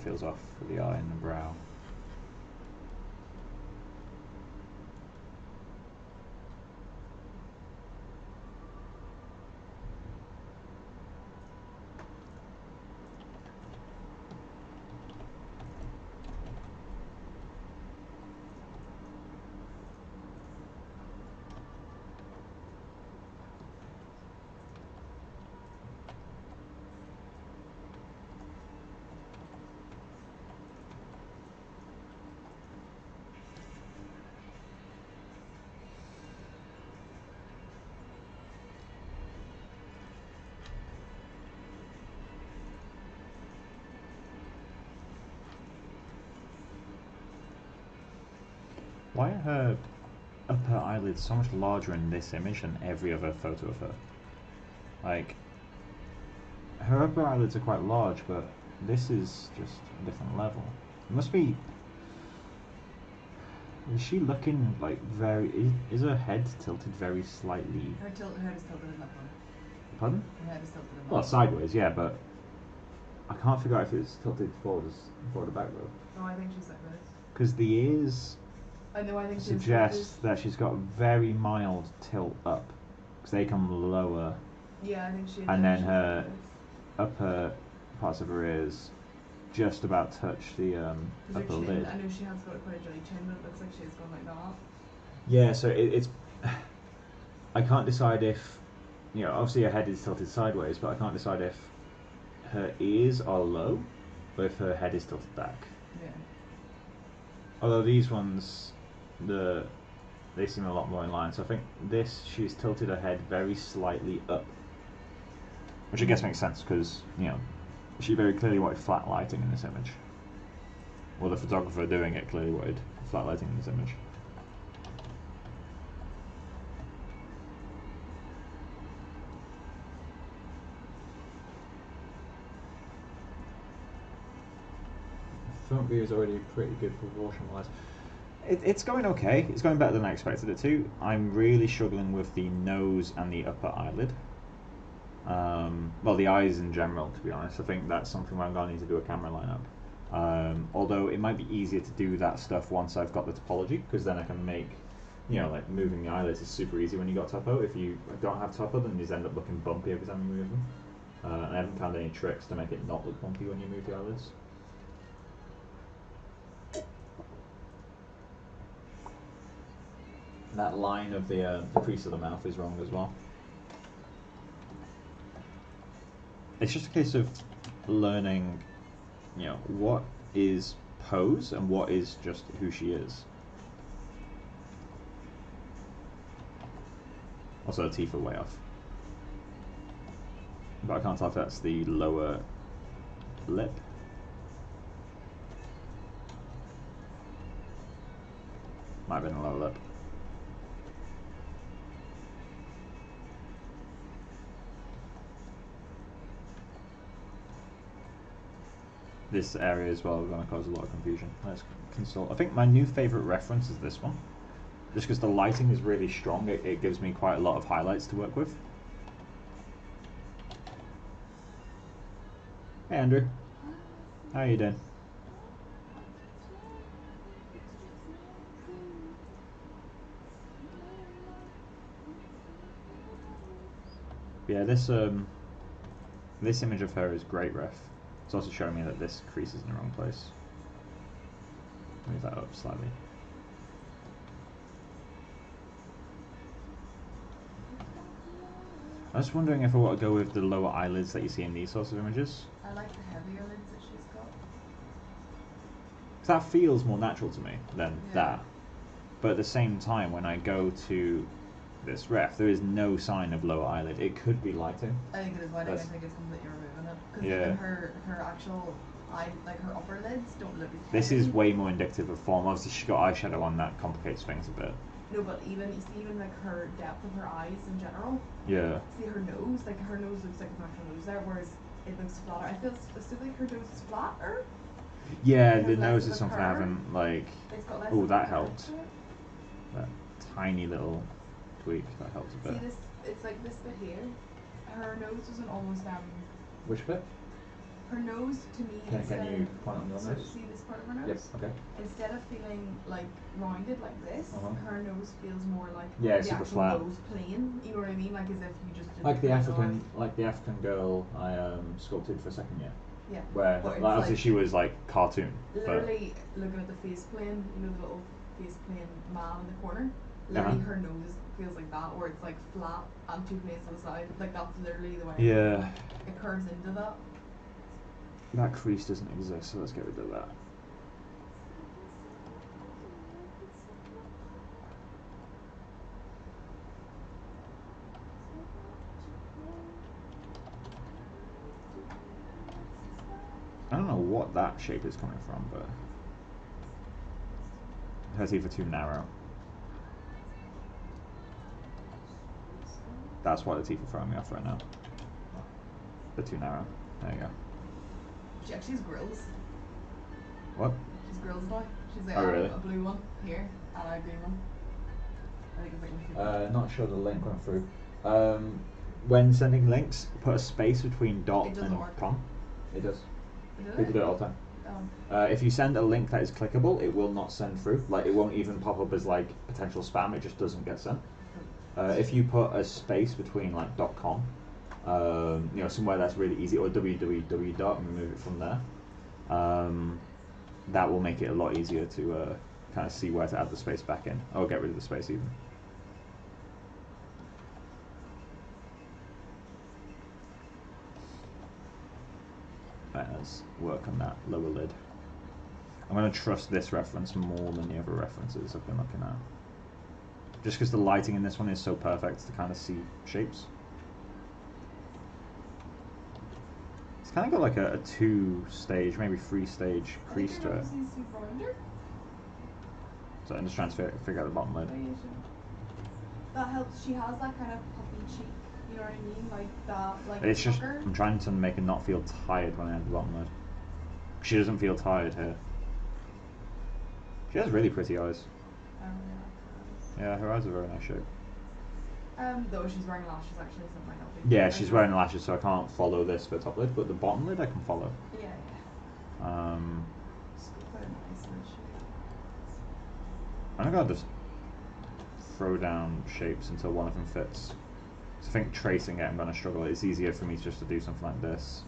feels off with the eye and the brow. Why are her upper eyelids so much larger in this image than every other photo of her? Like, her upper eyelids are quite large, but this is just a different level. It must be... Is she looking like very... Is her head tilted very slightly... Her head is tilted in that one. Pardon? Her head is tilted in that Well, one. sideways, yeah, but... I can't figure out if it's tilted forward or back, though. No, I think she's like this. Because the ears... I know, I think suggests that she's got very mild tilt up, because they come lower, yeah, I think she. and then her upper parts of her ears just about touch the upper lid. I know she has got quite a jelly chin, but it looks like she's gone like that. Yeah, so it's. I can't decide if, obviously her head is tilted sideways, but I can't decide if her ears are low, or if her head is tilted back. Yeah. Although these ones, they seem a lot more in line. So I think she's tilted her head very slightly up, which I guess makes sense because she very clearly wanted flat lighting in this image. Well, the photographer doing it clearly wanted flat lighting in this image. Front view is already pretty good proportion-wise. It's going okay. It's going better than I expected it to. I'm really struggling with the nose and the upper eyelid. Well, the eyes in general, to be honest. I think that's something where I'm going to need to do a camera lineup. Although it might be easier to do that stuff once I've got the topology, because then I can make, like moving the eyelids is super easy when you got topo. If you don't have topo, then these end up looking bumpy every time you move them. And I haven't found any tricks to make it not look bumpy when you move the eyelids. That line of the crease of the mouth is wrong as well. It's just a case of learning, what is pose and what is just who she is. Also, the teeth are way off. But I can't tell if that's the lower lip. Might have been the lower lip. This area as well is going to cause a lot of confusion. Let's consult. I think my new favourite reference is this one. Just because the lighting is really strong, it gives me quite a lot of highlights to work with. Hey Andrew. How are you doing? Yeah, this image of her is great ref. It's also showing me that this crease is in the wrong place. Move that up slightly. I was wondering if I want to go with the lower eyelids that you see in these sorts of images. I like the heavier lids that she's got. That feels more natural to me than that. But at the same time, when I go to this ref, there is no sign of lower eyelid. It could be lighting. I think it is lighting. I think it's completely removing it. Because Yeah. her actual eye, like her upper lids, don't look as This heavy. is way more indicative of form. Obviously, she's got eyeshadow on, that complicates things a bit. No, but even like her depth of her eyes in general. Yeah. See her nose, like her nose looks like an actual nose there, whereas it looks flatter. I still think her nose is flatter. Yeah, the Because nose less is of a something I curve. haven't like. It's got less Oh, of a that curve helped. to it. That tiny little tweak that helps a bit. See this? It's like this bit here. Her nose doesn't almost Which bit? her nose to me. Can you point on your so nose? see this part of her nose? Yep. Okay. Instead of feeling like rounded like this, her nose feels more like yeah, the super actual flat. nose plane. You know what I mean? Like as if you just did Like the African, eye. like the African girl I sculpted for second year. Yeah. Where like, obviously she was like cartoon. Literally looking at the face plane, you know the little face plane man in the corner. Literally her nose feels like that, where it's like flat and two planes to the side. Like that's literally the way. Yeah. It curves into that. That crease doesn't exist, so let's get rid of that. I don't know what that shape is coming from, but her teeth are too narrow. That's why the teeth are throwing me off right now. They're too narrow. There you go. She actually has grills. What? She's grills now. She's like, oh, really? A blue one here and a green one. I think it's like not sure the link went through. When sending links, put a space between dot and com. It does. People do it all the time. If you send a link that is clickable, it will not send through. Like it won't even pop up as like potential spam. It just doesn't get sent. If you put a space between like .com, you know, somewhere that's really easy, or www dot and remove it from there, that will make it a lot easier to kind of see where to add the space back in, or get rid of the space even. Let's work on that lower lid. I'm going to trust this reference more than the other references I've been looking at. Just because the lighting in this one is so perfect to kind of see shapes. It's kind of got like a 2-stage, maybe 3-stage crease to it. So I'm just trying to figure out the bottom lid. That helps. She has that kind of puffy cheek. You know what I mean? Like that, like it's just, I'm trying to make her not feel tired when I add the bottom lid. She doesn't feel tired here. She has really pretty eyes. Yeah, her eyes are very nice shape. Though she's wearing lashes actually, so it might not be. Yeah, she's wearing lashes, so I can't follow this for top lid, but the bottom lid I can follow. Yeah, yeah. I'm gonna just throw down shapes until one of them fits. So I think tracing it I'm gonna struggle. It's easier for me just to do something like this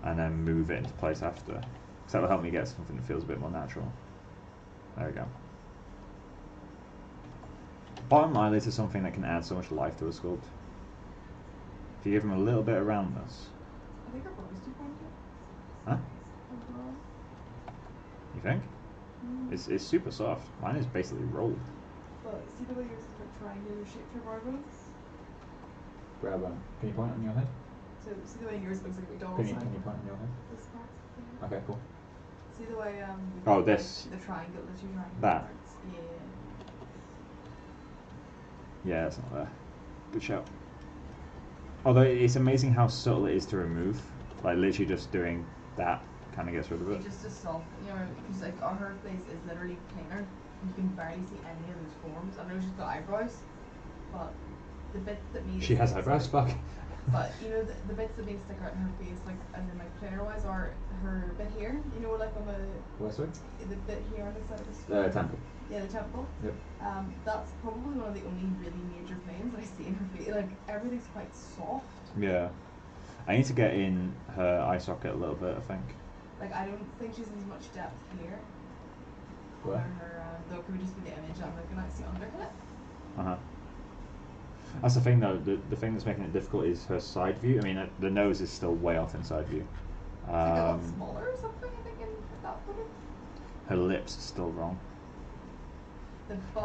and then move it into place after. So that will help me get something that feels a bit more natural. There we go. Bottom eyelids is something that can add so much life to a sculpt. If you give them a little bit around this. I think her body's too pointed. Huh? Overall. You think? It's super soft. Mine is basically rolled. But see the way yours is like triangular shaped your eyebrows? Grab one. Can you point on your head? So see the way yours looks like Can McDonald's. you point on your head? This part. Okay, cool. See the way oh, this. The triangle, the two triangle that. parts. Yeah. Yeah, that's not there. Good shout. Although it's amazing how subtle it is to remove. Like literally just doing that kind of gets rid of it. It's just a soft, you know, because like her face is literally plainer. You can barely see any of those forms. I know she's got eyebrows, but the bit that means she has eyebrows, fuck. But you know the bits that may stick out in her face, like as in like plainer wise, are her bit here. You know, like on the where, sorry? The bit here on the side of the screen. Temple. Yeah, the temple. Yep. That's probably one of the only really major planes that I see in her face. Like everything's quite soft. Yeah. I need to get in her eye socket a little bit, I think. Like I don't think she's as much depth here. Where? Her, though it could just be the image I'm looking at. See under it. That's the thing though, the thing that's making it difficult is her side view. I mean, the nose is still way off in side view. It's like a lot smaller or something, I think, in that photo. Her lips are still wrong.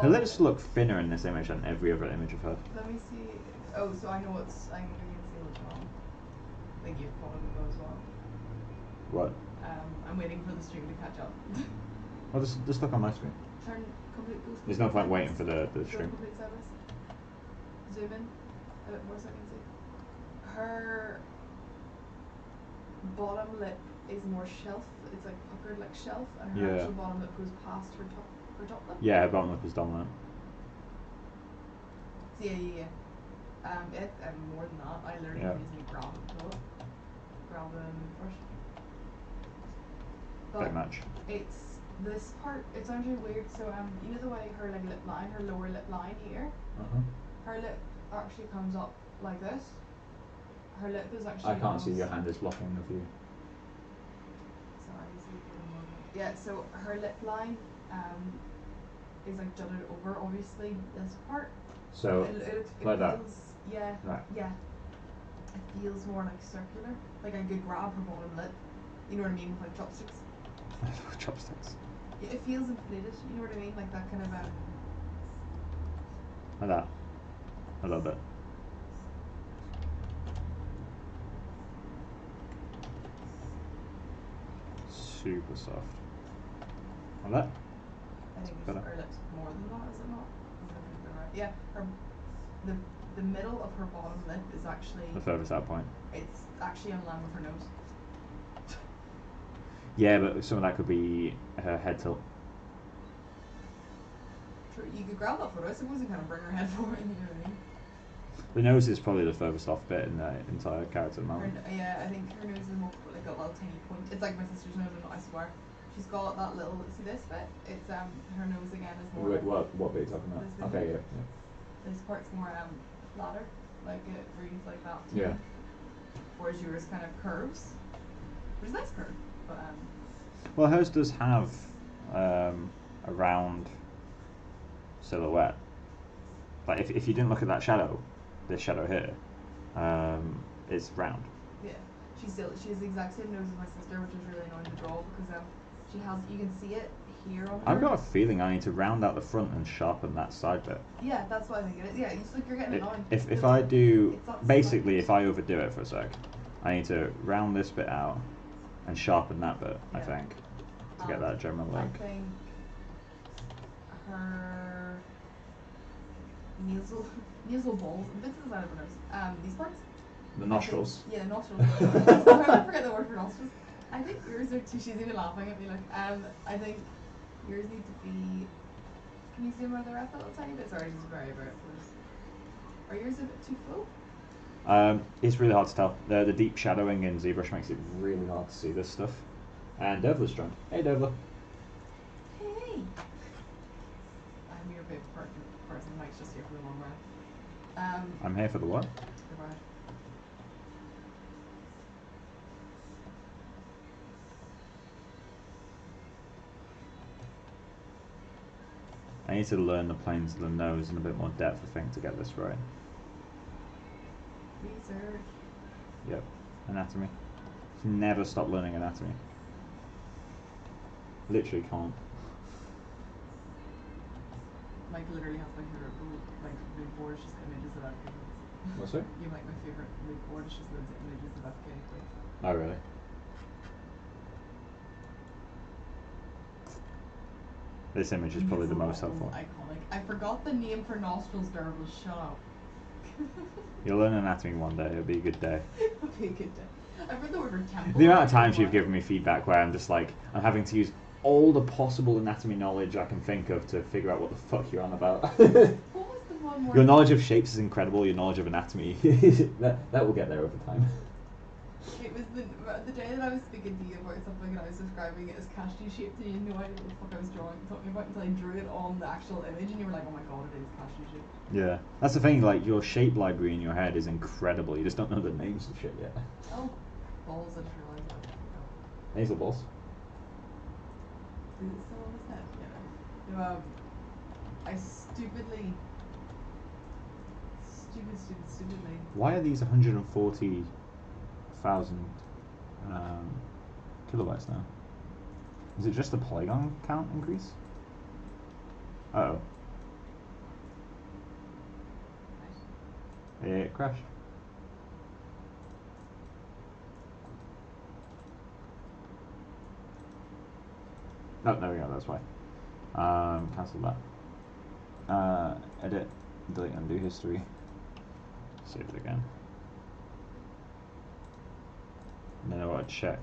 Her lips look thinner in this image than every other image of her. Let me see. Oh, so I know what's, I can see what's wrong. Thank you for following me as well. What? I'm waiting for the stream to catch up. Well, just look on my screen. Turn complete. There's no point waiting for the stream. Complete service. Zoom in a bit more so I can see. Her bottom lip is more shelf. It's like puckered like shelf, and her actual bottom lip goes past her top lip. Yeah, her bottom lip is dominant. So yeah. More than that. I literally usually grab it. grab the move first. Bit But much. it's this part. It sounds really weird. So you know the way her like lip line, her lower lip line here, her lip actually comes up like this. Her lip is actually. I can't see your hand is blocking the view. Sorry, yeah. So her lip line is like jutted over, obviously this part. So it like feels, that. Yeah. Right. Yeah. It feels more like circular. Like I could grab her bottom lip. You know what I mean? With like chopsticks. Chopsticks. Yeah, it feels inflated. You know what I mean? Like that kind of Like that. A little bit. Super soft. Like that. I think better. her lips more than that, is it not? Yeah, her the middle of her bottom lip is actually The furthest out point. it's actually in line with her nose. Yeah, but some of that could be her head tilt. True, you could grab that photo, I suppose, and kind of bring her head forward, you know what I mean? The nose is probably the furthest off bit in the entire character moment. Yeah, I think her nose is more like a little tiny point. It's like my sister's nose, and I swear. She's got that little, see this bit? It's her nose again is more Wait, like, what bit are you talking about? this Okay, bit. yeah. This part's more flatter, like it reads like that to Yeah. me. Whereas yours kind of curves. Which is a nice curve, but Well, hers does have a round silhouette. Like if you didn't look at that shadow, this shadow here, it's round. yeah. She has the exact same nose as my sister, which is really annoying to draw because she has, you can see it here on her. I've got a feeling I need to round out the front and sharpen that side bit. Yeah, that's what I think it is. Yeah, it's like you're getting annoying. If I do, It's not basically slight. if I overdo it for a sec, I need to round this bit out and sharpen that bit, I Yeah. think, to get that general look. I think her nasal balls, this is out of her nose. These parts. The nostrils. Yeah, nostrils. I forget the word for nostrils. I think yours are too. She's even laughing at me. Like, I think yours need to be. Can you zoom out the rest a little tiny bit? Sorry, just very close. Are yours a bit too full? It's really hard to tell. The deep shadowing in ZBrush makes it really hard to see this stuff. And Devla's joined. Hey, Devla. Hey. I'm your favorite person. Mike's just here for the long ride. I'm here for the what? The ride. I need to learn the planes of the nose and a bit more depth, I think, to get this right. Research. Yep. Anatomy. Never stop learning anatomy. Literally can't. Mike literally has my favorite mood board, it's just images of FKA. What's it? You like my favorite mood board, it's just loads of images of FKA. Oh, really? This image is probably the most helpful. Iconic. I forgot the name for nostrils, Derval. Shut up. You'll learn anatomy one day. It'll be a good day. It'll be a good day. I've read the word for temple. The amount of times you've given me feedback where I'm just like, I'm having to use all the possible anatomy knowledge I can think of to figure out what the fuck you're on about. What was the one where Your knowledge of shapes is incredible. Your knowledge of anatomy, that will get there over time. It was the day that I was speaking to you about something and I was describing it as cashew shaped and you had no idea what the fuck I was talking about until I drew it on the actual image and you were like, oh my god, it is cashew shaped. Yeah, that's the thing. Like your shape library in your head is incredible. You just don't know the names of shit yet. Oh, balls! I just realised that. Nasal balls. Is it still on his head? Yeah. No, I stupidly. Why are these 140,000 kilobytes now? Is it just the polygon count increase? Uh-oh. It crashed. Oh, there we go, that's why. Cancel that. Edit, delete, undo history. Save it again. And then I want to check.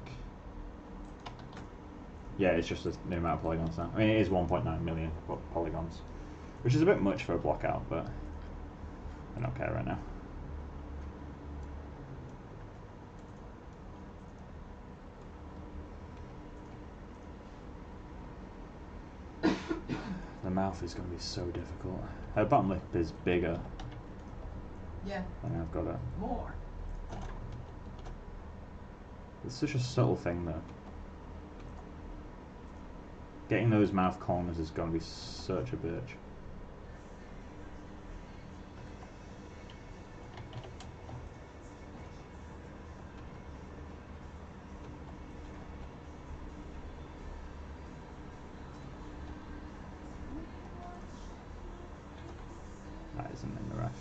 Yeah, it's just the amount of polygons now. I mean, it is 1.9 million polygons, which is a bit much for a block out, but I don't care right now. mouth is going to be so difficult. Her bottom lip is bigger. Yeah. And I've got her. More. It's such a subtle thing though. Getting those mouth corners is going to be such a bitch. That isn't in the ref.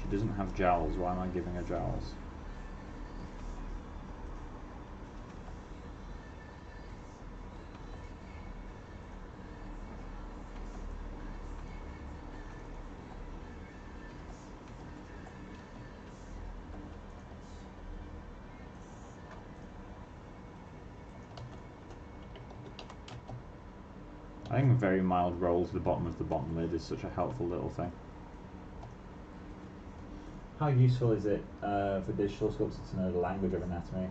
She doesn't have jowls. Why am I giving her jowls? I think a very mild roll to the bottom of the bottom lid is such a helpful little thing. How useful is it for digital sculptors to know the language of anatomy?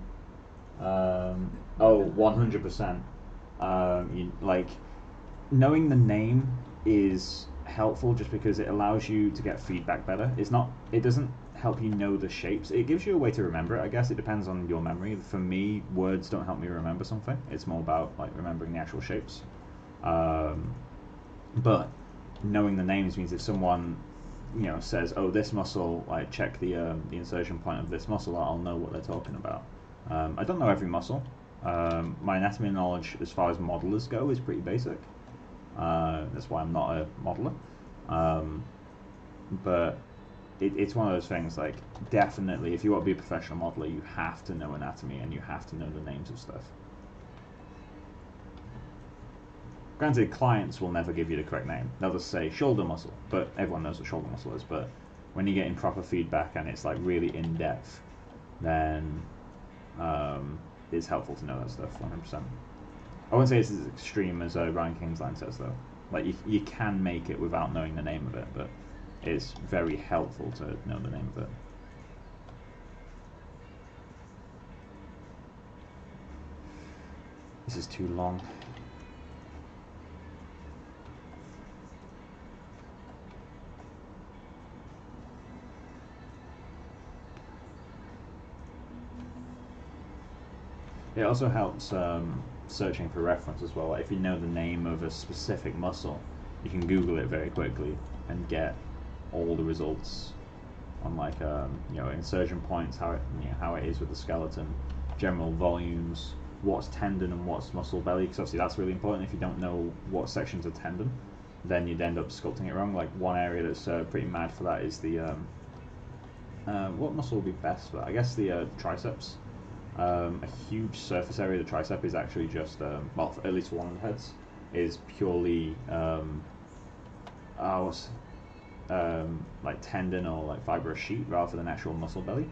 100%. Like, knowing the name is helpful just because it allows you to get feedback better. It doesn't help you know the shapes. It gives you a way to remember it. I guess it depends on your memory. For me, words don't help me remember something. It's more about like remembering the actual shapes. But knowing the names means if someone says, oh, this muscle, like check the insertion point of this muscle, I'll know what they're talking about. I don't know every muscle. My anatomy knowledge as far as modelers go is pretty basic. That's why I'm not a modeler. But it's one of those things, like, definitely if you want to be a professional modeler, you have to know anatomy and you have to know the names of stuff. Granted, clients will never give you the correct name. They'll just say shoulder muscle, but everyone knows what shoulder muscle is. But when you're getting proper feedback and it's like really in depth, then it's helpful to know that stuff 100%. I wouldn't say it's as extreme as Ryan Kingsline says though. Like you can make it without knowing the name of it, but it's very helpful to know the name of it. This is too long. It also helps searching for reference as well. Like if you know the name of a specific muscle, you can Google it very quickly and get all the results on like insertion points, how it is with the skeleton, general volumes, what's tendon and what's muscle belly. Because obviously that's really important. If you don't know what sections are tendon, then you'd end up sculpting it wrong. Like one area that's pretty mad for that is the what muscle would be best for that? I guess the triceps. A huge surface area of the tricep is actually just, well, at least one of the heads is purely like tendon or like fibrous sheet rather than actual muscle belly.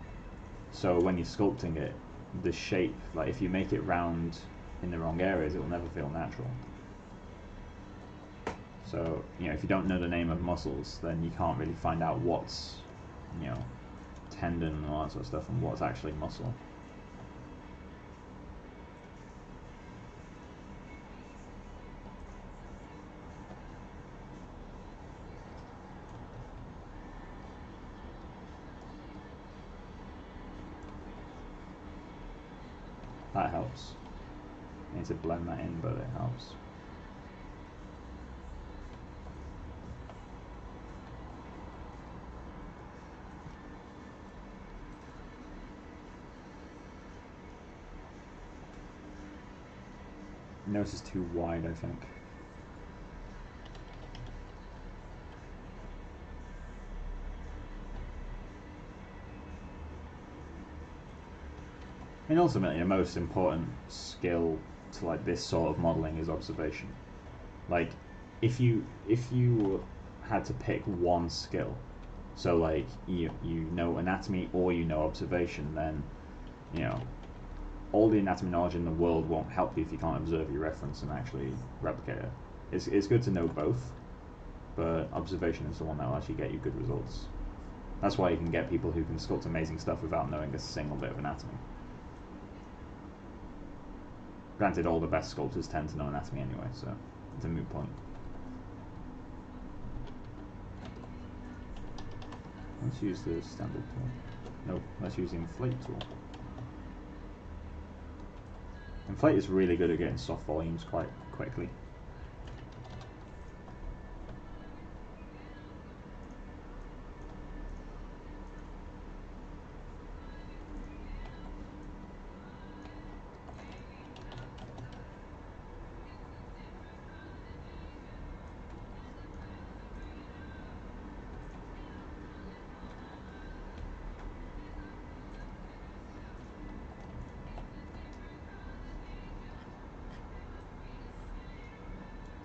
So when you're sculpting it, the shape, like if you make it round in the wrong areas, it will never feel natural. So if you don't know the name of muscles, then you can't really find out what's tendon and all that sort of stuff and what's actually muscle. That helps. I need to blend that in, but it helps. Nose is too wide, I think. And ultimately, the most important skill to like this sort of modeling is observation. Like, if you had to pick one skill, so like you know anatomy or you know observation, then all the anatomy knowledge in the world won't help you if you can't observe your reference and actually replicate it. It's good to know both, but observation is the one that will actually get you good results. That's why you can get people who can sculpt amazing stuff without knowing a single bit of anatomy. Granted, all the best sculptors tend to know anatomy anyway, so it's a moot point. Let's use the standard tool. Nope, let's use the inflate tool. Inflate is really good at getting soft volumes quite quickly.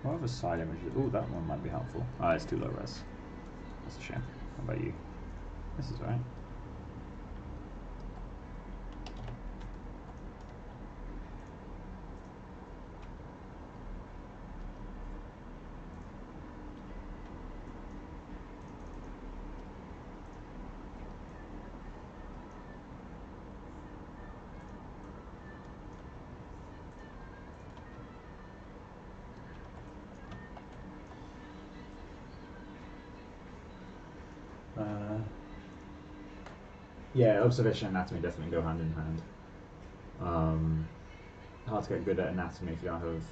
What other side images? Oh, that one might be helpful. Ah, it's too low res. That's a shame. How about you? This is alright. Yeah, observation and anatomy definitely go hand in hand. Hard to get good at anatomy if you don't have.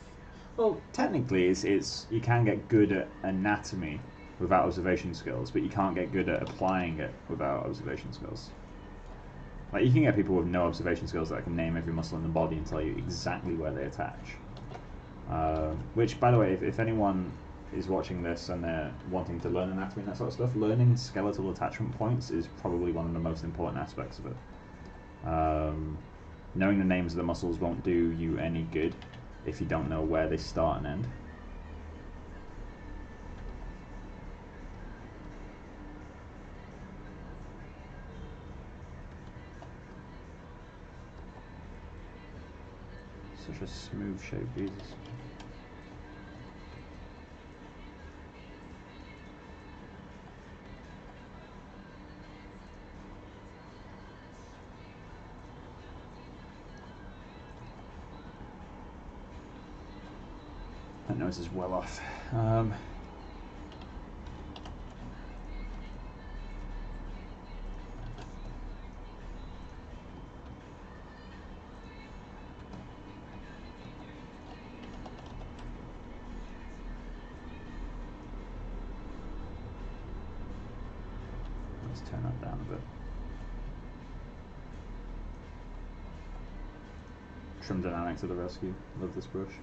Well, technically, it's you can get good at anatomy without observation skills, but you can't get good at applying it without observation skills. Like you can get people with no observation skills that can name every muscle in the body and tell you exactly where they attach. Which, by the way, if anyone is watching this and they're wanting to learn anatomy and that sort of stuff, learning skeletal attachment points is probably one of the most important aspects of it. Knowing the names of the muscles won't do you any good if you don't know where they start and end. Such a smooth shape, Jesus. That nose is well off. Let's turn that down a bit. Trim dynamics to the rescue. Love this brush.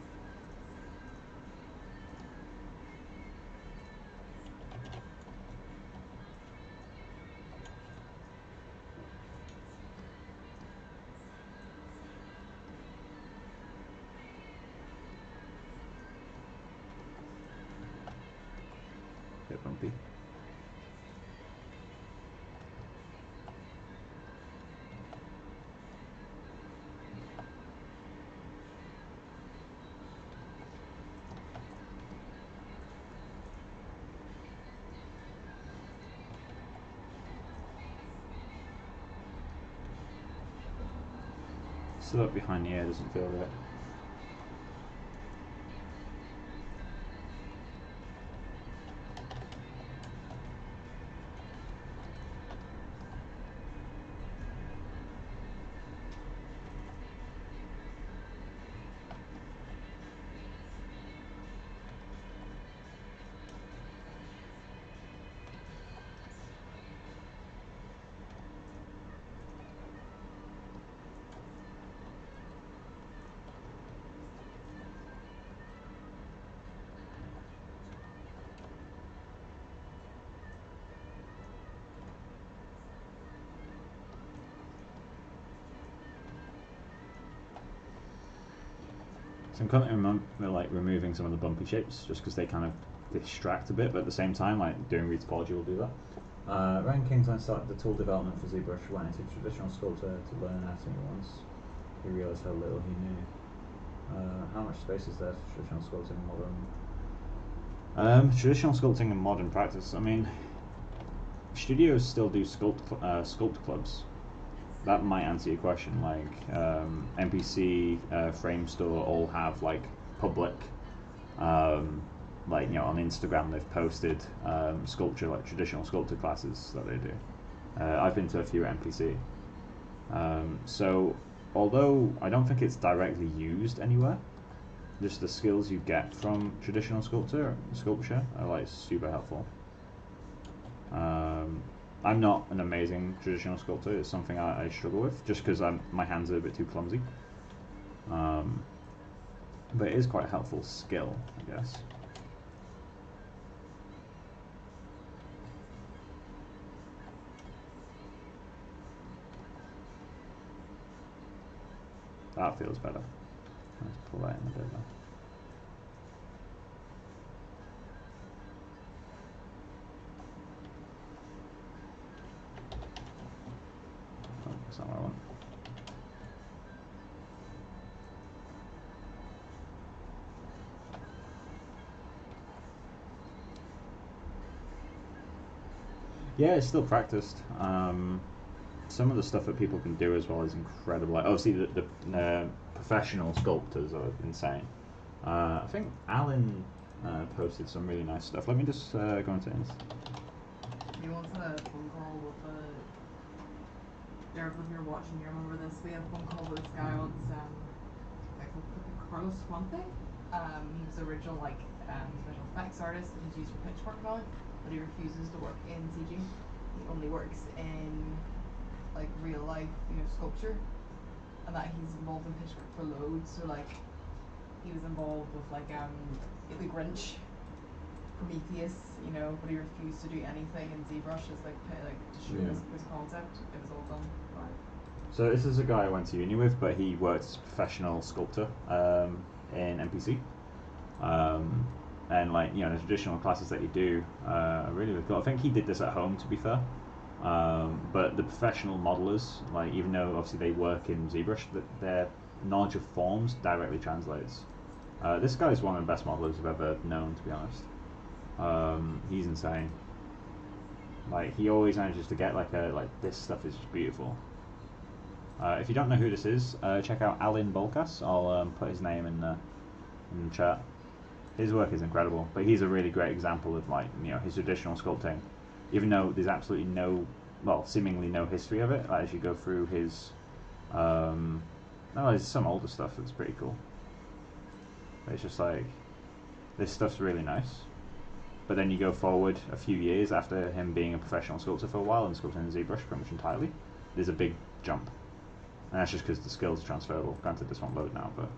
Bit bumpy. Still up behind the ear doesn't feel right. So I'm currently removing some of the bumpy shapes just because they kind of distract a bit, but at the same time, like doing retopology will do that. Rankings, I started the tool development for ZBrush, went into traditional sculptor to learn anatomy once. He realised how little he knew. How much space is there for traditional sculpting and modern? Traditional sculpting and modern practice, I mean, studios still do sculpt clubs. That might answer your question. Like NPC, Frame Store, all have like public, like on Instagram they've posted sculpture, like traditional sculptor classes that they do. I've been to a few at NPC. So although I don't think it's directly used anywhere, just the skills you get from traditional sculpture are like super helpful. I'm not an amazing traditional sculptor. It's something I struggle with, just because my hands are a bit too clumsy. But it is quite a helpful skill, I guess. That feels better. Let's pull that in a bit now. Oh, that's not what I want. Yeah, it's still practiced. Some of the stuff that people can do as well is incredible. Like, obviously, the professional sculptors are insane. I think Alan posted some really nice stuff. Let me just go into this. We once had a phone call with Derek, if you're watching, you remember this? We had a phone call with this guy once, Carlos Fuente. He was the original special effects artist and he's used for pitch work and all, but he refuses to work in CG. He only works in like real life, sculpture, and that he's involved in pitch work for loads. So like, he was involved with the Grinch, Prometheus, but he refused to do anything in ZBrush as to show his concept. It was all done live. So this is a guy I went to uni with, but he worked as a professional sculptor in NPC. And the traditional classes that you do are really cool. I think he did this at home, to be fair. But the professional modelers, even though obviously they work in ZBrush, their knowledge of forms directly translates. This guy is one of the best modelers I've ever known, to be honest. He's insane. He always manages to get this stuff is just beautiful. If you don't know who this is, check out Alan Bolkas. I'll put his name in the chat. His work is incredible, but he's a really great example of his traditional sculpting. Even though there's absolutely seemingly no history of it, as you go through his, there's some older stuff that's pretty cool. But it's just this stuff's really nice. But then you go forward a few years after him being a professional sculptor for a while and sculpting in ZBrush pretty much entirely, there's a big jump. And that's just because the skills are transferable. Granted, this won't load now, but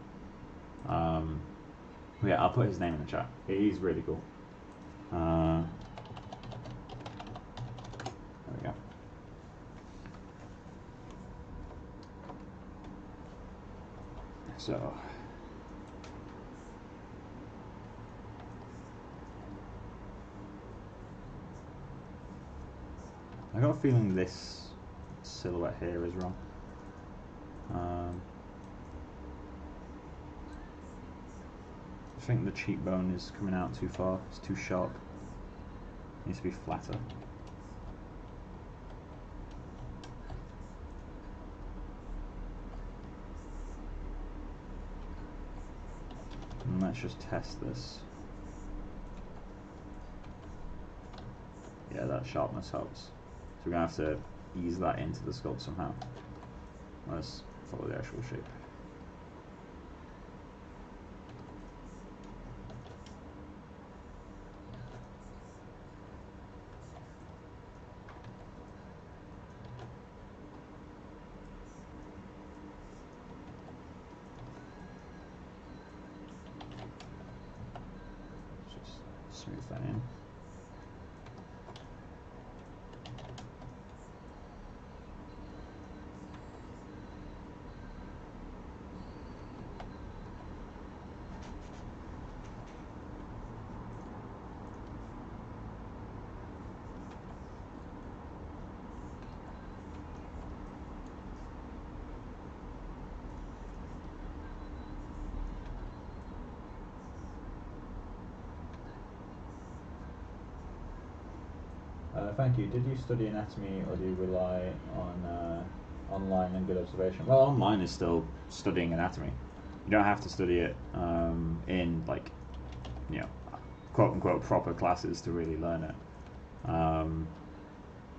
yeah, I'll put his name in the chat. He's really cool. There we go. So I got a feeling this silhouette here is wrong. I think the cheekbone is coming out too far. It's too sharp. It needs to be flatter. And let's just test this. Yeah, that sharpness helps. So we're going to have to ease that into the sculpt somehow. Let's follow the actual shape. Just smooth that in. thank you. Did you study anatomy or do you rely on online and good observation? Well, online is still studying anatomy. You don't have to study it in like, you know, quote unquote proper classes to really learn it.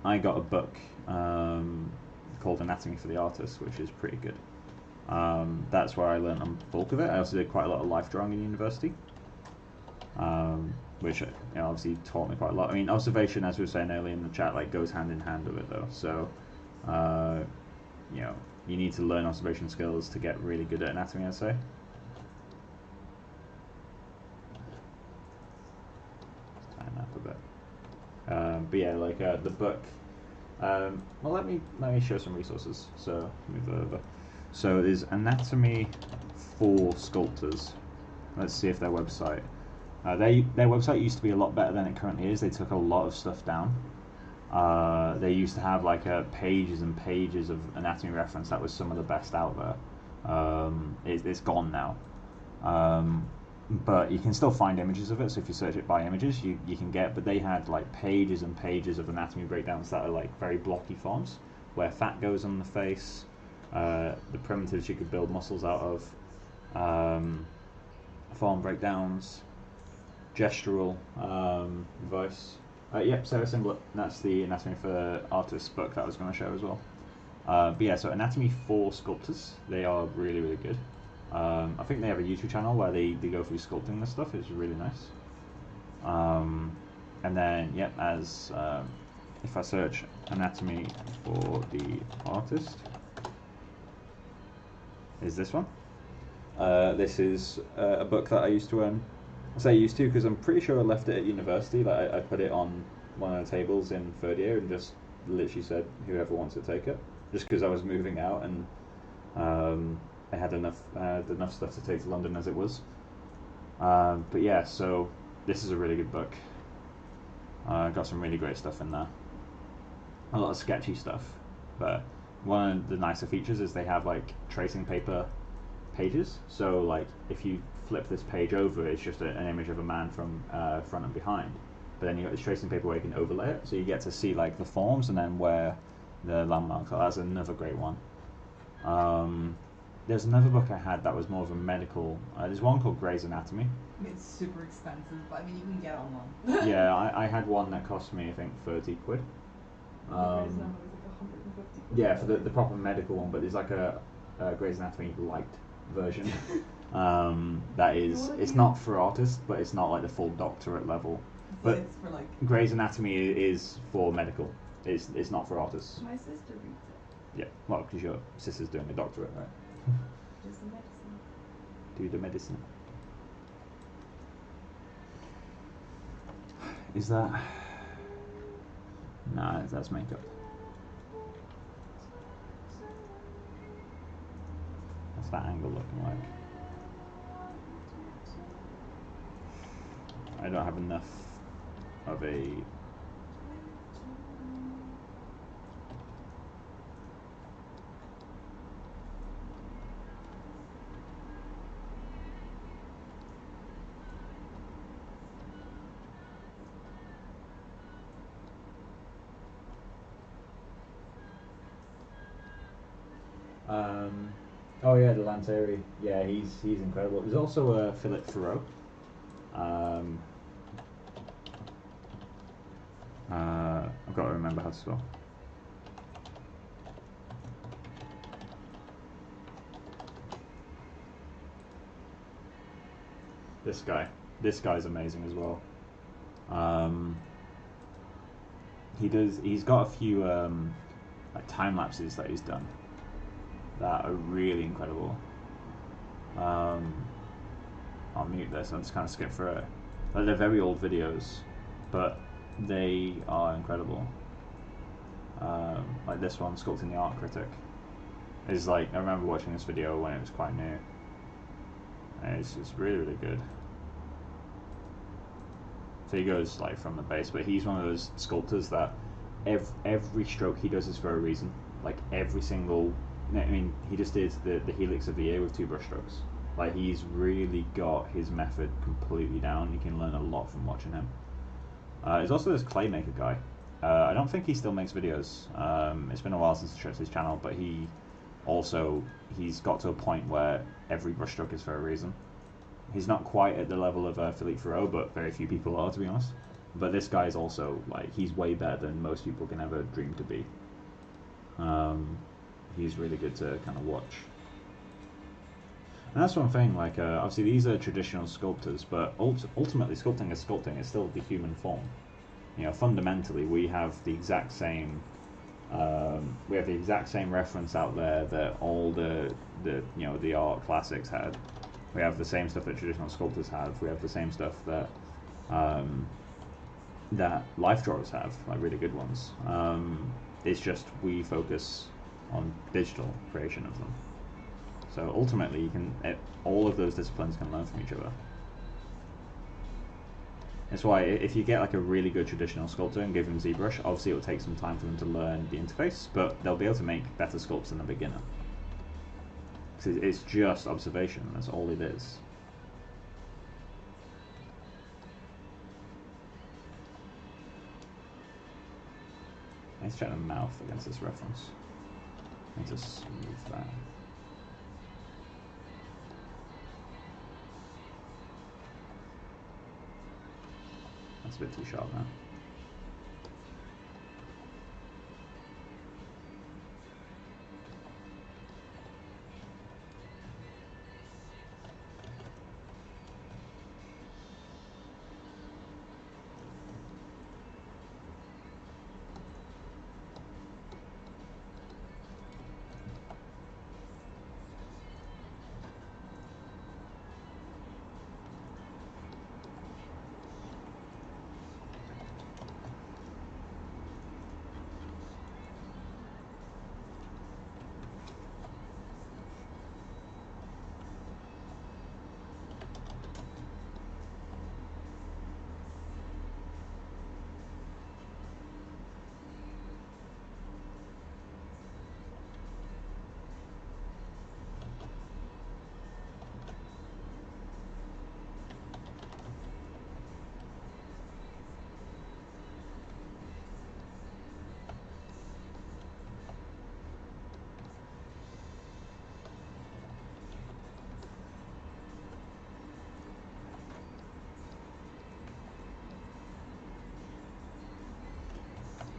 I got a book called Anatomy for the Artist, which is pretty good. That's where I learned a bulk of it. I also did quite a lot of life drawing in university, which obviously taught me quite a lot. I mean, observation, as we were saying earlier in the chat, like goes hand in hand with it though. So, you need to learn observation skills to get really good at anatomy, I'd say. Tighten up a bit. But yeah, like the book. Well, let me show some resources. So move over. So there's Anatomy for Sculptors. Let's see if their website. Their website used to be a lot better than it currently is. They took a lot of stuff down. They used to have like pages and pages of anatomy reference. That was some of the best out there. It's gone now. But you can still find images of it, so if you search it by images, you can get, but they had like pages and pages of anatomy breakdowns that are like very blocky forms, where fat goes on the face, the primitives you could build muscles out of, form breakdowns, gestural voice. Yep, Sarah Simblet, that's the Anatomy for Artists book that I was going to show as well. But yeah, so Anatomy for Sculptors, they are really, really good. I think they have a YouTube channel where they go through sculpting this stuff. It's really nice. And then, yep, as if I search Anatomy for the Artist, is this one. This is a book that I used to own. I say used to because I'm pretty sure I left it at university. Like I put it on one of the tables in third year and just literally said whoever wants to take it. Just because I was moving out and I had enough stuff to take to London as it was. But yeah, so this is a really good book. Got some really great stuff in there. A lot of sketchy stuff, but one of the nicer features is they have like tracing paper pages. So like if you flip this page over, it's just an image of a man from front and behind. But then you got this tracing paper where you can overlay it, so you get to see like the forms and then where the landmarks are. That's another great one. There's another book I had that was more of a medical. There's one called Grey's Anatomy. It's super expensive, but I mean you can get on one. Yeah, I had one that cost me I think 30 quid. Grey's Anatomy was like 150 quid. Yeah, for the proper medical one, but there's like a Grey's Anatomy light version. That is, it's not for artists, but it's not like the full doctorate level. But it's for like Grey's Anatomy is for medical. It's not for artists. my sister reads it. Yeah, well, because your sister's doing a doctorate, right? Just the medicine. Do the medicine. Is that? No, that's makeup. What's that angle looking like? I don't have enough of a. Oh yeah, the Lanteri. Yeah, he's incredible. There's also Philip Thoreau. I've got to remember how to spell. This guy's amazing as well. He's got a few like time lapses that he's done that are really incredible. I'll mute this, I'll just kind of skip through it. But they're very old videos, but they are incredible. Like this one, Sculpting the Art Critic, is like, I remember watching this video when it was quite new. And it's really, really good. So he goes like from the base, but he's one of those sculptors that every stroke he does is for a reason. Like every single, I mean, he just did the helix of the ear with 2 brush strokes. Like he's really got his method completely down. You can learn a lot from watching him. There's also this claymaker guy. I don't think he still makes videos. It's been a while since I checked his channel, but he's got to a point where every brushstroke is for a reason. He's not quite at the level of Pt.02, but very few people are, to be honest. But this guy is also, like, he's way better than most people can ever dream to be. He's really good to kind of watch. And that's one thing, like, obviously these are traditional sculptors, but ultimately sculpting is still the human form. You know, fundamentally we have the exact same reference out there that all the art classics had. We have the same stuff that traditional sculptors have. We have the same stuff that that life drawers have, like really good ones. It's just we focus on digital creation of them. So ultimately, all of those disciplines can learn from each other. That's why if you get like a really good traditional sculptor and give them ZBrush, obviously it will take some time for them to learn the interface, but they'll be able to make better sculpts than a beginner. It's just observation, that's all it is. Let's check the mouth against this reference. Let's just move that. That's a bit too sharp now.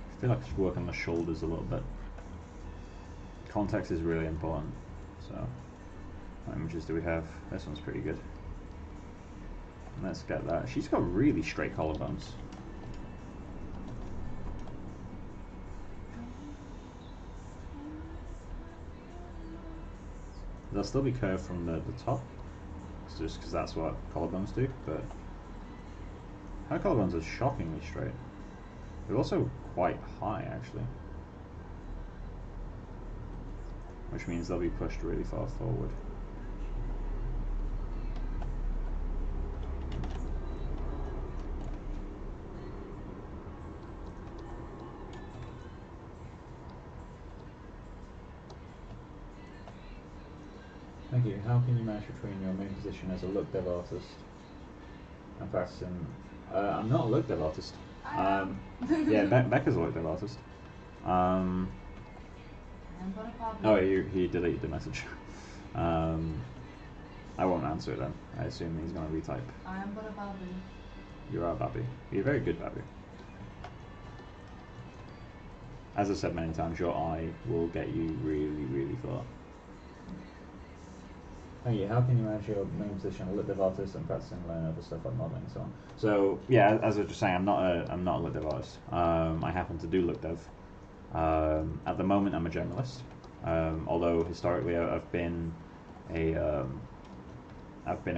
I feel like I should work on the shoulders a little bit. Context is really important. So, what images do we have? This one's pretty good. Let's get that. She's got really straight collarbones. They'll still be curved from the top, just because that's what collarbones do, but her collarbones are shockingly straight. They're also quite high, actually, which means they'll be pushed really far forward. Thank you. How can you match between your main position as a look dev artist and practicing? I'm not a look dev artist. Yeah, Becca's a look dev artist. Oh, he deleted the message. I won't answer it then. I assume he's going to retype. I am but a babu. You are a babu. You're a very good babu. As I've said many times, your eye will get you really, really far. Thank you. How can you manage your main position, a look dev artist, and practicing learn other stuff like modeling and so on? So yeah, as I was just saying, I'm not a look dev artist. I happen to do look dev. At the moment, I'm a generalist. Although historically, I've been a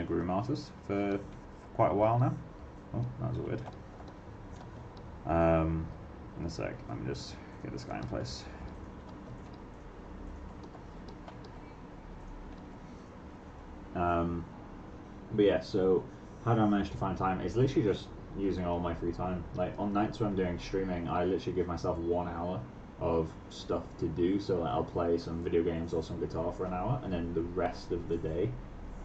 groom artist for quite a while now. Oh, that was weird. In a sec, let me just get this guy in place. But yeah, so how do I manage to find time? It's literally just using all my free time. Like on nights when I'm doing streaming, I literally give myself 1 hour of stuff to do. So like, I'll play some video games or some guitar for an hour, and then the rest of the day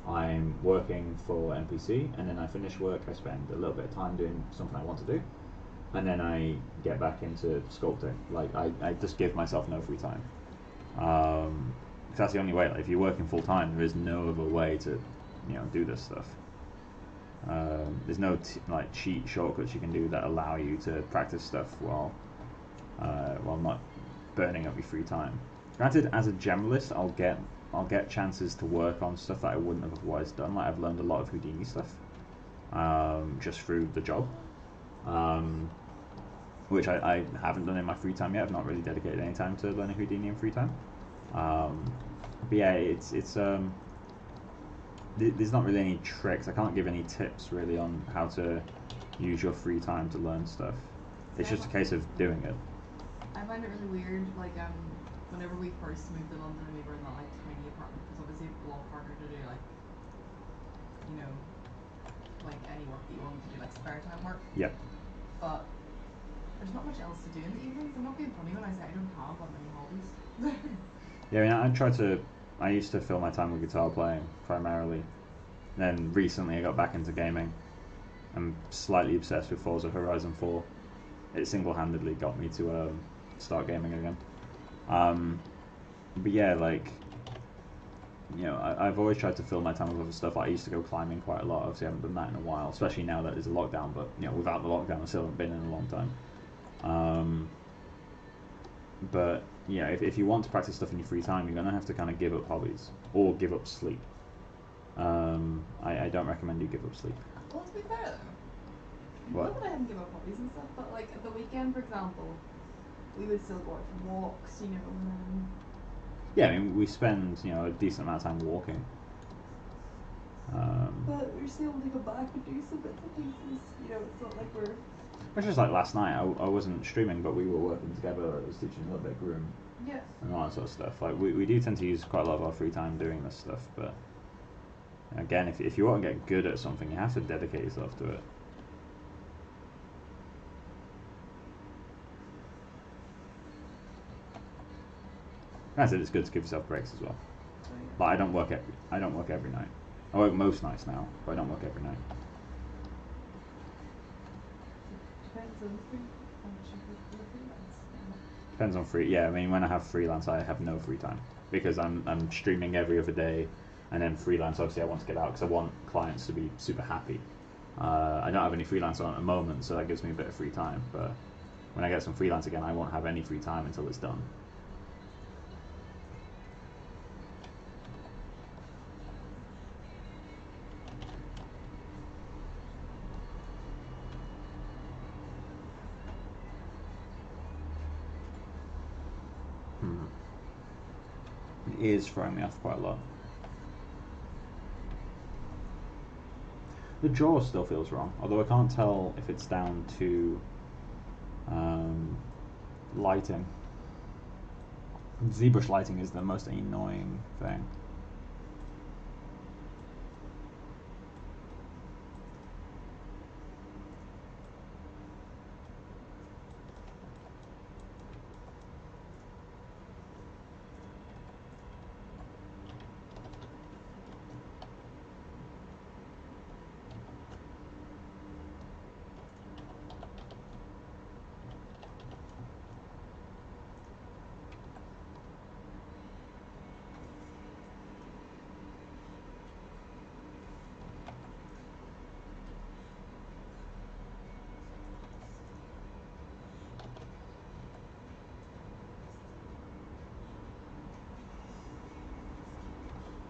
I'm working for NPC, and then I finish work, I spend a little bit of time doing something I want to do, and then I get back into sculpting. Like I just give myself no free time. 'Cause that's the only way. Like if you're working full time, there is no other way to, do this stuff. There's no like cheat shortcuts you can do that allow you to practice stuff while not burning up your free time. Granted, as a generalist, I'll get chances to work on stuff that I wouldn't have otherwise done. Like I've learned a lot of Houdini stuff just through the job, which I haven't done in my free time yet. I've not really dedicated any time to learning Houdini in free time. But yeah, it's there's not really any tricks. I can't give any tips really on how to use your free time to learn stuff. It's just a case of doing it. I find it really weird, like whenever we first moved to London, we were in that like tiny apartment. It's obviously a lot harder to do like, like any work that you want to do, like spare time work. Yep. But there's not much else to do in the evenings. I'm not being funny when I say I don't have that many hobbies. Yeah, I mean, I used to fill my time with guitar playing primarily. Then recently I got back into gaming. I'm slightly obsessed with Forza Horizon 4. It single-handedly got me to start gaming again. But yeah, like, I've always tried to fill my time with other stuff. I used to go climbing quite a lot. Obviously I haven't done that in a while, especially now that there's a lockdown, but without the lockdown I still haven't been in a long time. But yeah, if you want to practice stuff in your free time, you're going to have to kind of give up hobbies or give up sleep. I don't recommend you give up sleep. Well, to be fair though, What? not that I hadn't given up hobbies and stuff, but like at the weekend, for example, we would still go out for walks, and then... Yeah, I mean, we spend, a decent amount of time walking. But we're still able to go back and do some bits and pieces, it's not like we're... Which is like last night, I wasn't streaming, but we were working together. I was teaching a little bit of groom Yeah. and all that sort of stuff. Like, we do tend to use quite a lot of our free time doing this stuff, but again, if you want to get good at something, you have to dedicate yourself to it. Granted, it's good to give yourself breaks as well. But I don't work every night. I work most nights now, but I don't work every night. Depends on how much you put for the freelance. Depends on free. Yeah, I mean, when I have freelance, I have no free time because I'm streaming every other day, and then freelance. Obviously, I want to get out because I want clients to be super happy. I don't have any freelance on at the moment, so that gives me a bit of free time. But when I get some freelance again, I won't have any free time until it's done. It is throwing me off quite a lot. The jaw still feels wrong, although I can't tell if it's down to lighting. ZBrush lighting is the most annoying thing.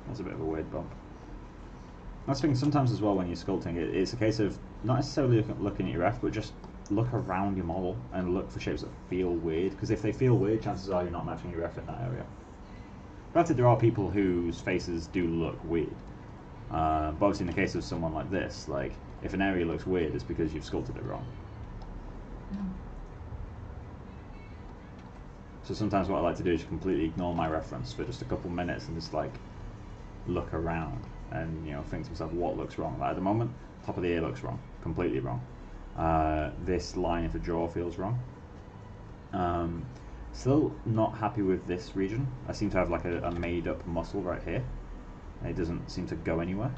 That's a bit of a weird bump. That's the thing sometimes as well when you're sculpting, it's a case of not necessarily looking at your ref, but just look around your model and look for shapes that feel weird, because if they feel weird, chances are you're not matching your ref in that area. Granted, there are people whose faces do look weird, but obviously in the case of someone like this, like, if an area looks weird, it's because you've sculpted it wrong. So sometimes what I like to do is completely ignore my reference for just a couple minutes and just like look around and think to myself, what looks wrong? Like at the moment, top of the ear looks wrong, completely wrong. This line of the jaw feels wrong. Still not happy with this region. I seem to have like a made up muscle right here. It doesn't seem to go anywhere.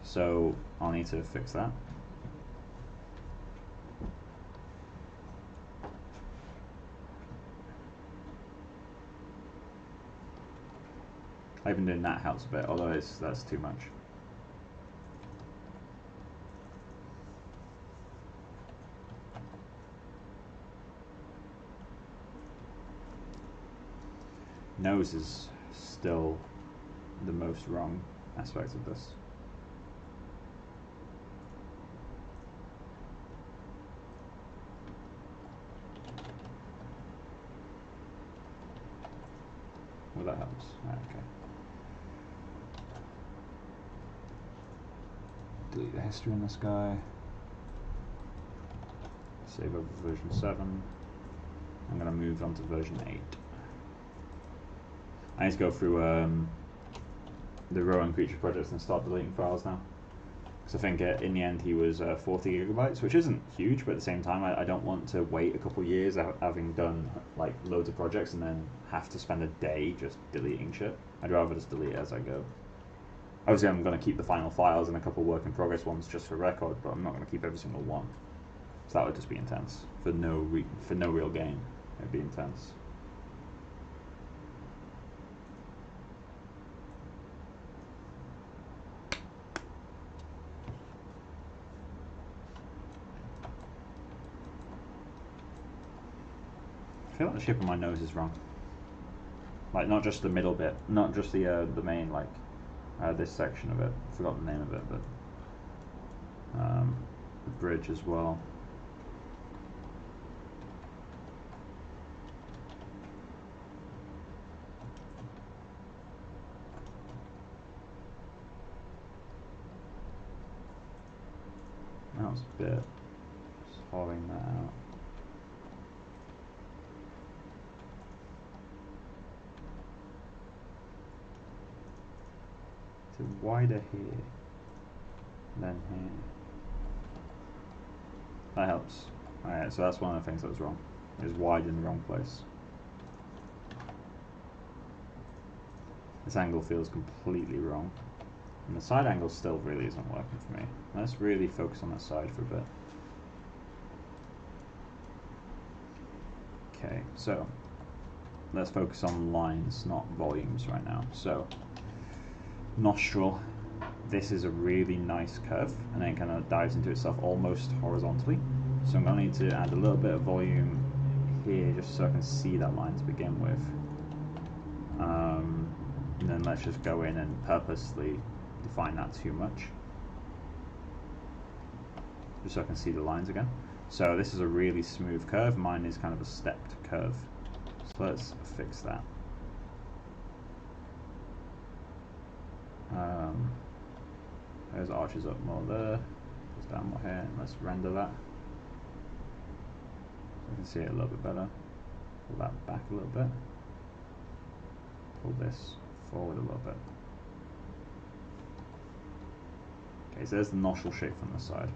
So I'll need to fix that. Even doing that helps a bit, although that's too much. Nose is still the most wrong aspect of this. Well, that helps. Okay. Delete the history in this guy. Save over version 7. I'm going to move on to version 8. I need to go through the Rowan Creature projects and start deleting files now. Because I think in the end he was 40 gigabytes, which isn't huge, but at the same time I don't want to wait a couple years having done like loads of projects and then have to spend a day just deleting shit. I'd rather just delete it as I go. Obviously I'm going to keep the final files and a couple work in progress ones just for record, but I'm not going to keep every single one. So that would just be intense. For no real gain. It'd be intense. I feel like the shape of my nose is wrong. Like not just the middle bit, not just the main like this section of it. I forgot the name of it, but the bridge as well. That was a bit. Just hollowing that out. So wider here than here. That helps. Alright, so that's one of the things that was wrong. It was wide in the wrong place. This angle feels completely wrong. And the side angle still really isn't working for me. Let's really focus on that side for a bit. Okay, so let's focus on lines, not volumes right now. So nostril, this is a really nice curve and then it kind of dives into itself almost horizontally. So I'm going to need to add a little bit of volume here just so I can see that line to begin with. And then let's just go in and purposely define that too much. Just so I can see the lines again. So this is a really smooth curve, mine is kind of a stepped curve. So let's fix that. There's arches up more there, goes down more here, and let's render that. So I can see it a little bit better. Pull that back a little bit. Pull this forward a little bit. Okay, so there's the nostril shape from the side.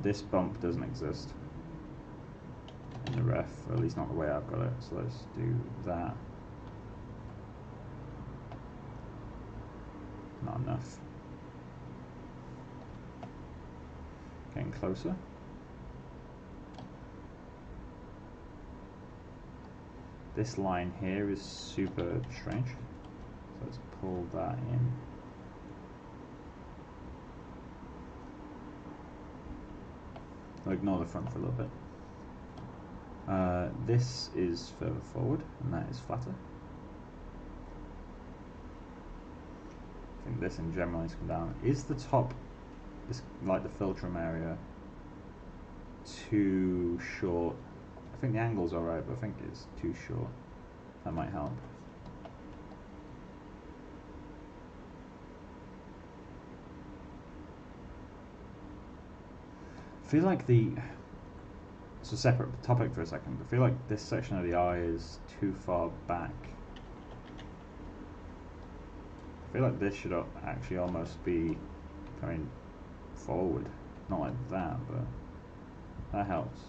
This bump doesn't exist in the ref, or at least not the way I've got it, so let's do that. Not enough. Getting closer. This line here is super strange, so let's pull that in. I'll ignore the front for a little bit. This is further forward, and that is flatter. I think this in general needs to come down. Is the top, this, like the filtrum area, too short? I think the angle's alright, but I think it's too short. That might help. I feel like it's a separate topic for a second, but I feel like this section of the eye is too far back. I feel like this should actually almost be coming forward. Not like that, but that helps.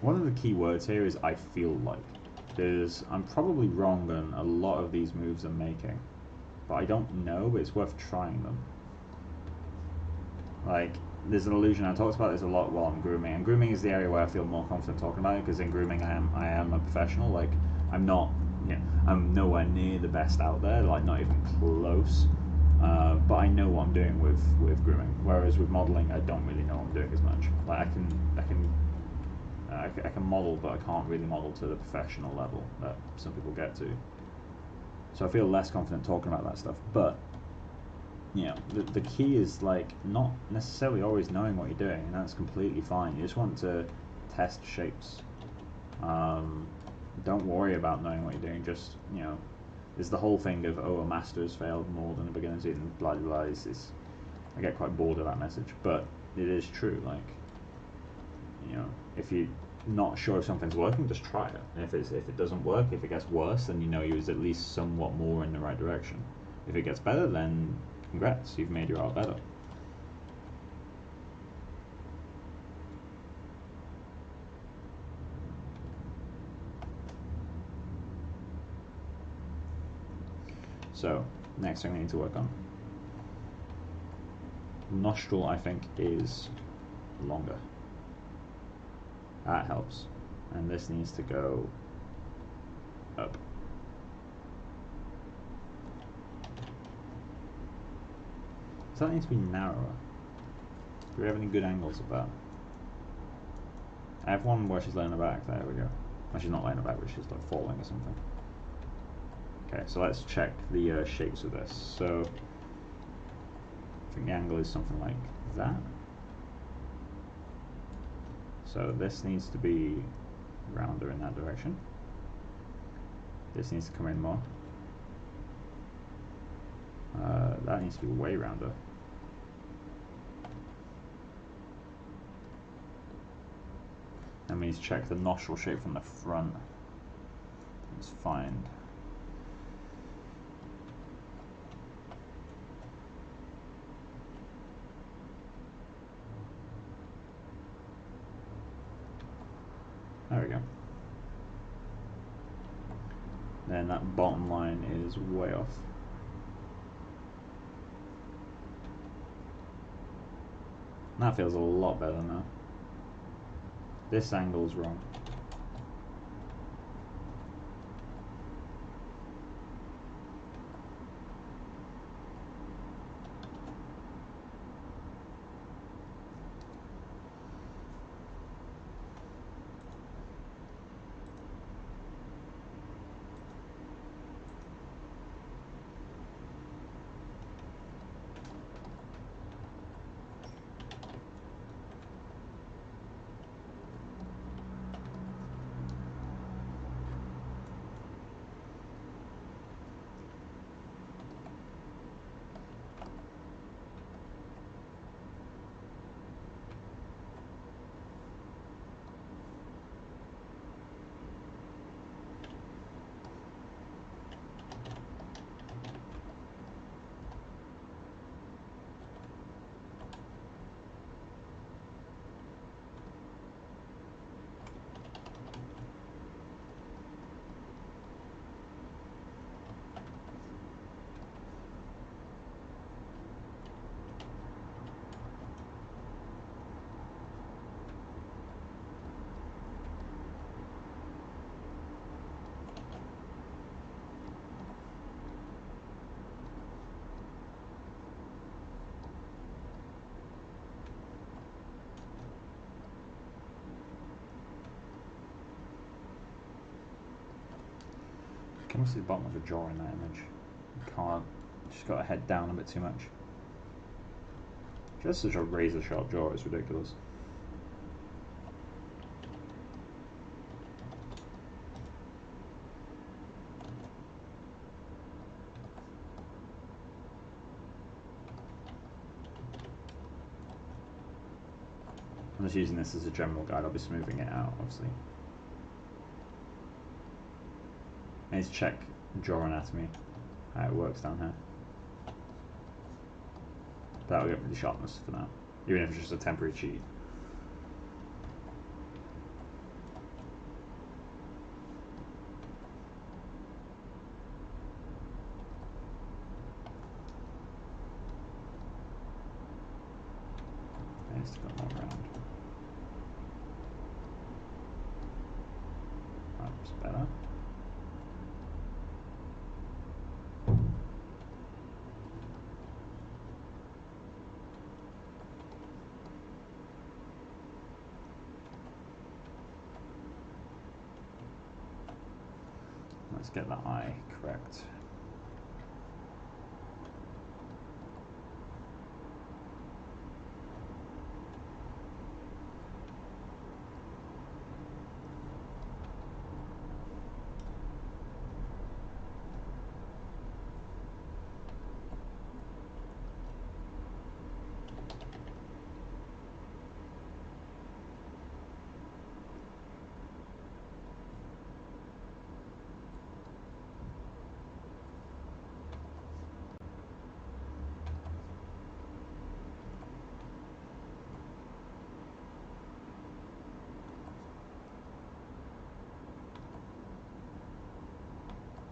One of the key words here is I feel like. Because I'm probably wrong on a lot of these moves I'm making. But I don't know, but it's worth trying them. Like, there's an illusion. I talked about this a lot while I'm grooming, and grooming is the area where I feel more confident talking about it, because in grooming I am a professional. Like, I'm not, I'm nowhere near the best out there, like not even close. But I know what I'm doing with grooming. Whereas with modeling, I don't really know what I'm doing as much. Like I can model, but I can't really model to the professional level that some people get to. So I feel less confident talking about that stuff. But the key is like not necessarily always knowing what you're doing, and that's completely fine. You just want to test shapes. Don't worry about knowing what you're doing. Just there's the whole thing of, oh, a master has failed more than a beginner's, and blah blah blah. I get quite bored of that message, but it is true. Like, if you're not sure if something's working, just try it. And if it doesn't work, if it gets worse, then you was at least somewhat more in the right direction. If it gets better, then congrats, you've made your art better. So, next thing we need to work on. Nostril, I think, is longer. That helps. And this needs to go up. Does that need to be narrower? Do we have any good angles of that? I have one where she's laying her back. There we go. Well, she's not laying her back, but she's like falling or something. Okay, so let's check the shapes of this. So I think the angle is something like that. So this needs to be rounder in that direction. This needs to come in more. That needs to be way rounder. That means check the nostril shape from the front. Let's find. There we go. Then that bottom line is way off. That feels a lot better now. This angle's wrong. Can we see the bottom of the jaw in that image? You can't. She's got her head down a bit too much. She has such a razor sharp jaw, it's ridiculous. I'm just using this as a general guide, I'll be smoothing it out, obviously. I need to check jaw anatomy, how it works down here. That'll get rid of sharpness for now, even if it's just a temporary cheat. It's better. Let's get that eye correct.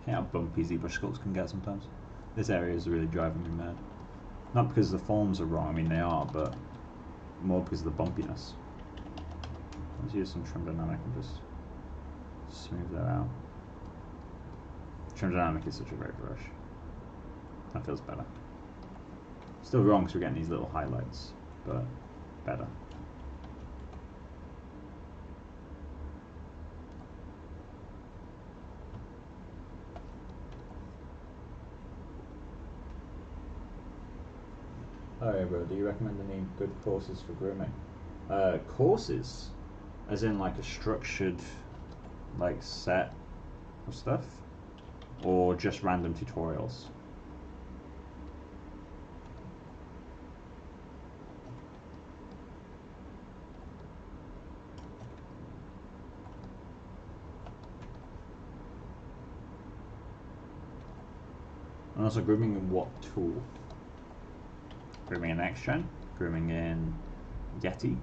How bumpy ZBrush sculpts can get sometimes. This area is really driving me mad. Not because the forms are wrong, I mean they are, but more because of the bumpiness. Let's use some trim dynamic and just smooth that out. Trim dynamic is such a great brush. That feels better. Still wrong because we're getting these little highlights, but better. Alright bro, do you recommend any good courses for grooming? Courses? As in like a structured like set of stuff? Or just random tutorials? And also grooming in what tool? Grooming in Xgen, grooming in Yeti.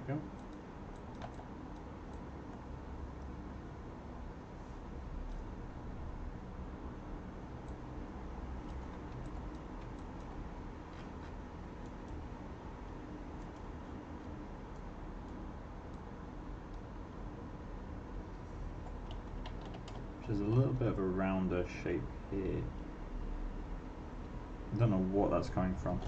There we go. There's a little bit of a rounder shape here. I don't know what that's coming from.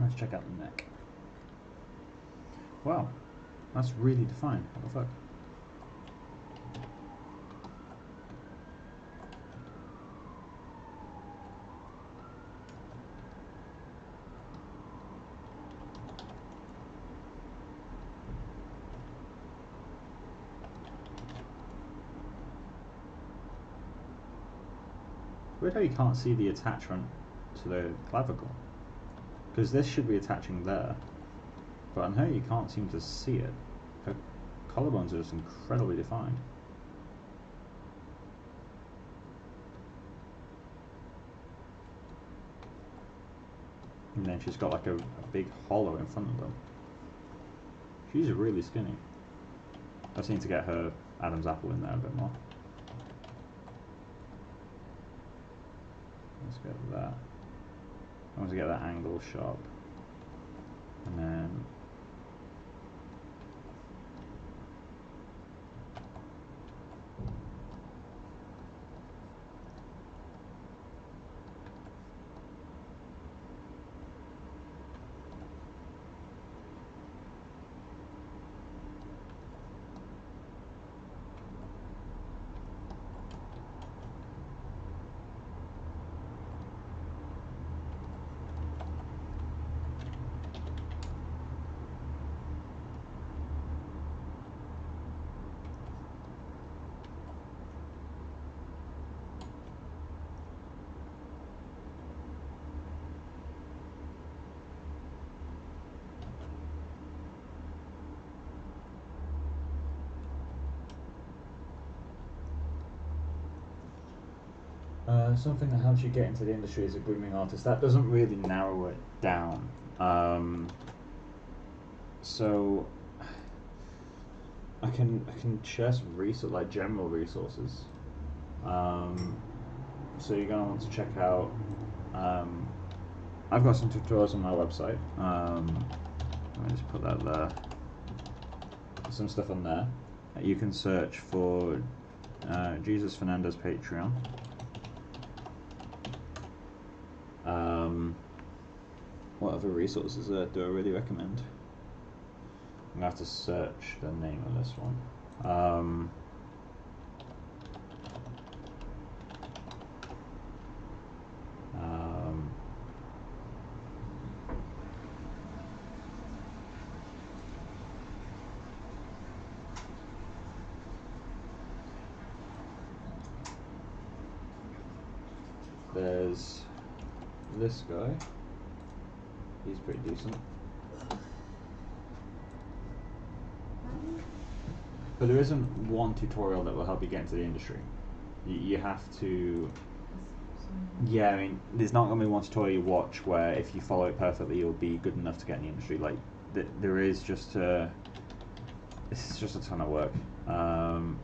Let's check out the neck. Wow, that's really defined. What the fuck? Weird how you can't see the attachment to the clavicle, because this should be attaching there, but on her you can't seem to see it. Her collarbones are just incredibly defined. And then she's got like a big hollow in front of them. She's really skinny. I just need to get her Adam's apple in there a bit more. Let's get that. I want to get that angle sharp. And then something that helps you get into the industry as a grooming artist. That doesn't really narrow it down. So I can share some like general resources. So you're gonna want to check out. I've got some tutorials on my website. Let me just put that there. Some stuff on there. You can search for Jesus Fernandez Patreon. What other resources do I really recommend? I'm gonna have to search the name of this one. There's this guy. He's pretty decent. But there isn't one tutorial that will help you get into the industry. You have to... Yeah, I mean, there's not going to be one tutorial you watch where if you follow it perfectly you'll be good enough to get in the industry. Like, there is just it's just a ton of work.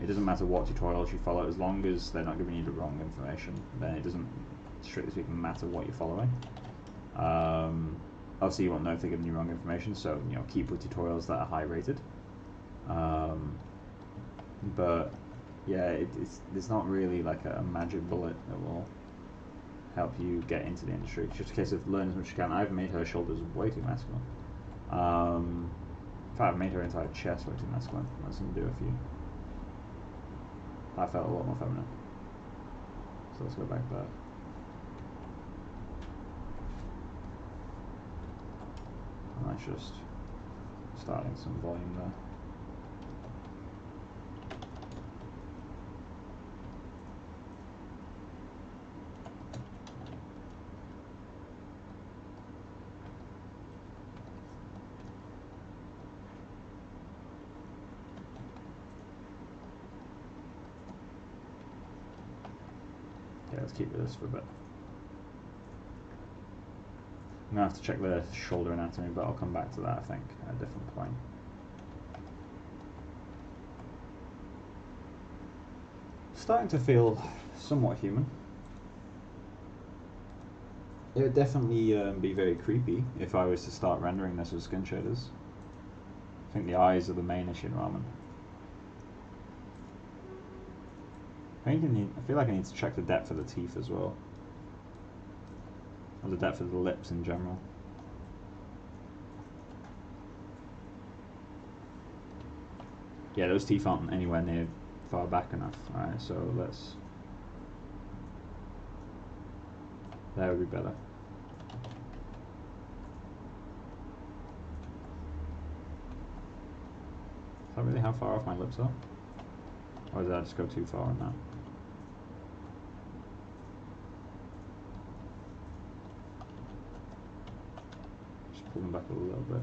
It doesn't matter what tutorials you follow, as long as they're not giving you the wrong information, then it doesn't, strictly speaking, matter what you're following. Obviously you won't know if they're giving you wrong information, so keep with tutorials that are high rated. But yeah, there's not really like a magic bullet that will help you get into the industry. It's just a case of learn as much as you can. I've made her shoulders way too masculine. In fact, I've made her entire chest way too masculine. Let's do a few. I felt a lot more feminine. So let's go back there. And that's just starting some volume there. Yeah, let's keep with this for a bit. I'm going to have to check the shoulder anatomy, but I'll come back to that, I think, at a different point. Starting to feel somewhat human. It would definitely be very creepy if I was to start rendering this with skin shaders. I think the eyes are the main issue in ramen. I feel like I need to check the depth of the teeth as well. Or the depth of the lips in general. yeah, those teeth aren't anywhere near far back enough. Alright, so let's... That would be better. Is that really how far off my lips are? Or did I just go too far on that? Just pull them back a little bit.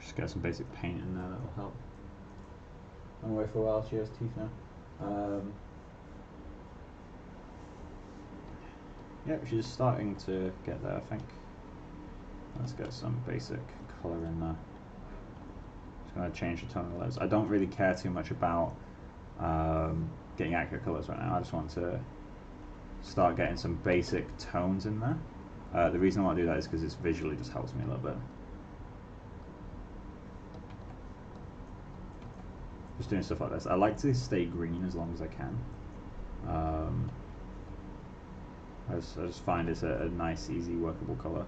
Just get some basic paint in there, that'll help. I'm away for a while, she has teeth now. Yep, she's starting to get there, I think. Let's get some basic colour in there. Just going to change the tone of the letters. I don't really care too much about getting accurate colours right now. I just want to start getting some basic tones in there. The reason I want to do that is because it visually just helps me a little bit. Just doing stuff like this. I like to stay green as long as I can. I just find it's a nice, easy, workable colour.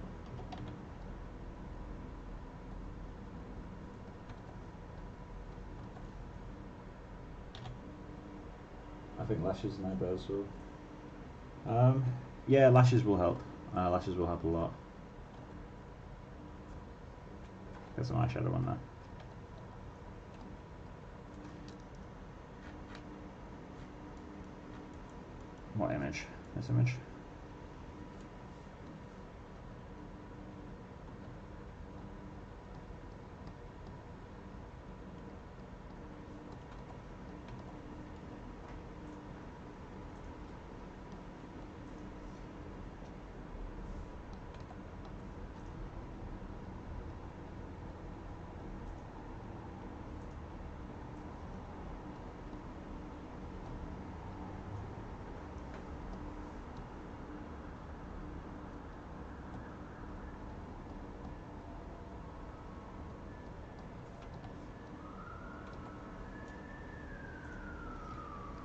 I think lashes and eyebrows will... yeah, lashes will help. Lashes will help a lot. Get some eyeshadow on there. What image? This image?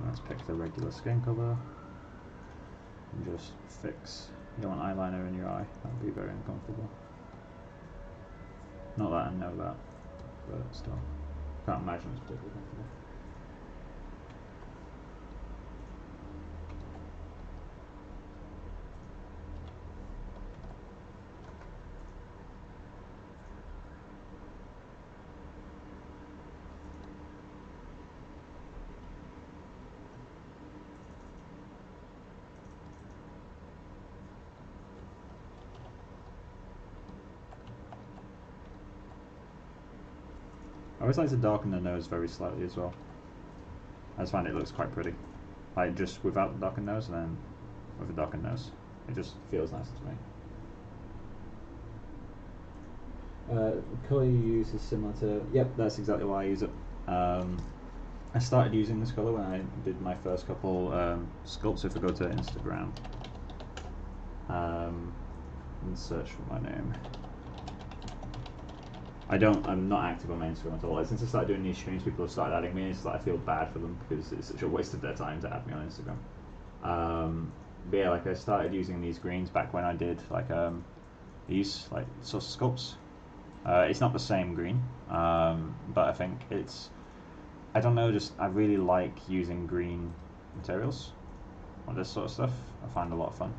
Let's pick the regular skin colour and just fix. You don't want eyeliner in your eye, that would be very uncomfortable. Not that I know that, but still. Can't imagine it's particularly comfortable. I always like to darken the nose very slightly as well. I just find it looks quite pretty. Like just without the darkened nose and then with a darkened nose. It just feels nicer to me. The colour you use is similar to... Yep, that's exactly why I use it. I started using this colour when I did my first couple sculpts. If I go to Instagram and search for my name. I'm not active on my Instagram at all. Like, since I started doing these streams, people have started adding me. It's like I feel bad for them because it's such a waste of their time to add me on Instagram. But yeah, like I started using these greens back when I did like these like sort of sculpts. It's not the same green, but I think it's, I don't know, just I really like using green materials on this sort of stuff. I find a lot of fun.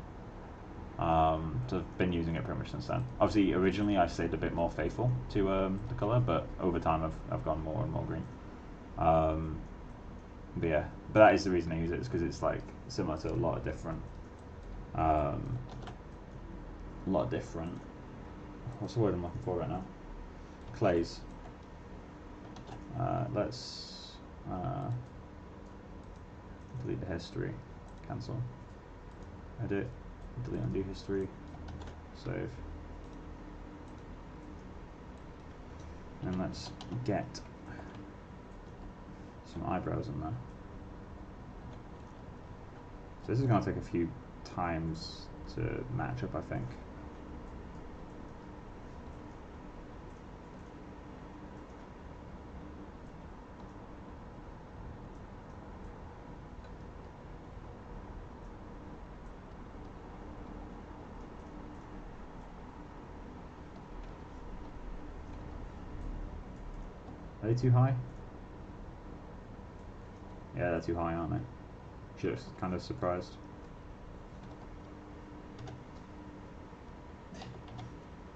So I've been using it pretty much since then. Obviously, originally I stayed a bit more faithful to the color, but over time I've gone more and more green. But yeah, but that is the reason I use it, is because it's like similar to a lot of different, what's the word I'm looking for right now? Clays. Let's delete the history, cancel, edit, delete, undo history, save, and let's get some eyebrows in there. So this is going to take a few times to match up, I think. Are they too high? Yeah, they're too high, aren't they? She looks kind of surprised.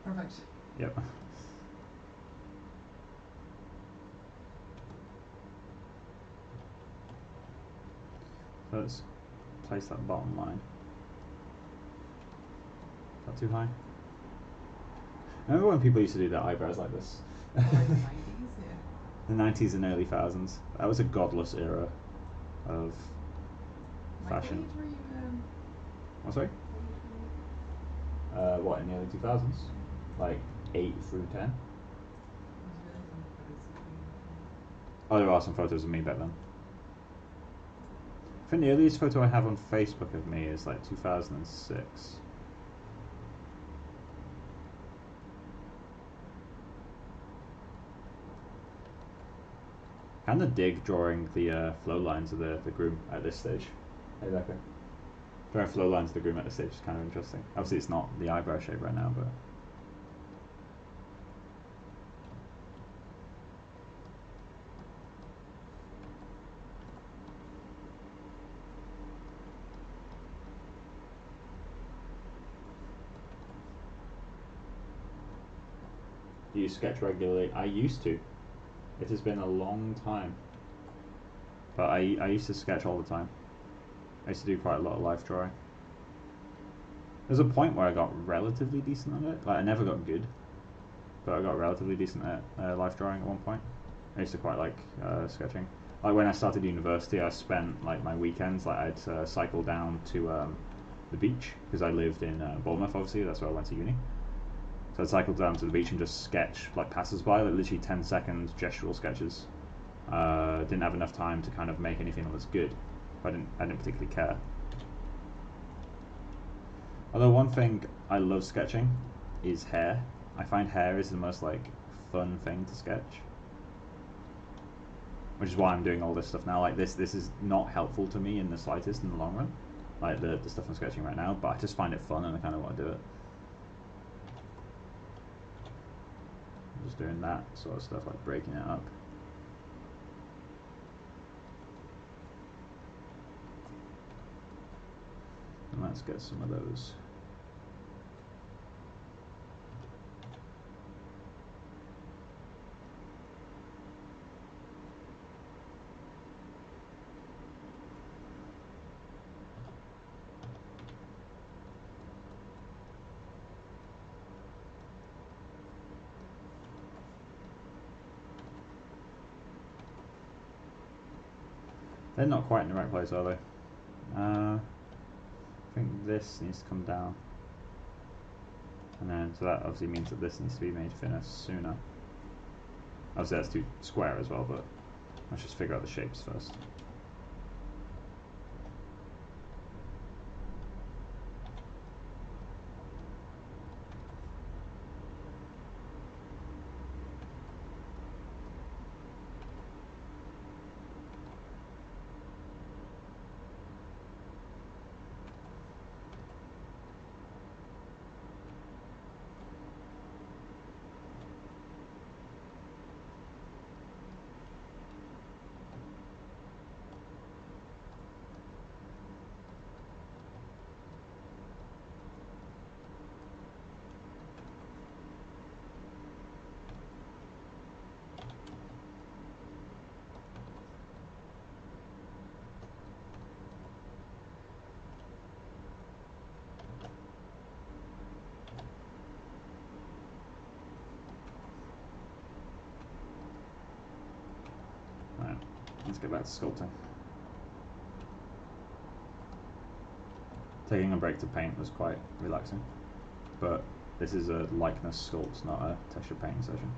Perfect. Yep. So let's place that bottom line. Is that too high? I remember when people used to do their eyebrows like this. Like the 90s, yeah. The 90s and early thousands. That was a godless era of fashion. What age were you, Oh, sorry? What, in the early 2000s? Like 8 through 10? Oh, there are some photos of me back then. I think the earliest photo I have on Facebook of me is like 2006. Kind of dig drawing the flow lines of the groom at this stage. Hey, Becca. Drawing flow lines of the groom at this stage is kind of interesting. Obviously, it's not the eyebrow shape right now, but. Do you sketch regularly? I used to. It has been a long time. But I used to sketch all the time. I used to do quite a lot of life drawing. There's a point where I got relatively decent at it. Like, I never got good, but I got relatively decent at life drawing at one point. I used to quite like sketching. Like, when I started university, I spent like my weekends, like I'd cycle down to the beach, because I lived in Bournemouth, obviously, that's where I went to uni. So I'd cycle down to the beach and just sketch like passers-by, like literally 10-second gestural sketches. Didn't have enough time to kind of make anything that was good. I didn't particularly care. Although one thing I love sketching is hair. I find hair is the most like fun thing to sketch. Which is why I'm doing all this stuff now. Like this is not helpful to me in the slightest in the long run. Like the stuff I'm sketching right now, but I just find it fun and I kind of want to do it. I'm just doing that sort of stuff, like breaking it up. And let's get some of those. They're not quite in the right place, are they? I think this needs to come down. And then, so that obviously means that this needs to be made thinner sooner. Obviously that's too square as well, but let's just figure out the shapes first. let's get back to sculpting. Taking a break to paint was quite relaxing, but this is a likeness sculpt, not a texture painting session.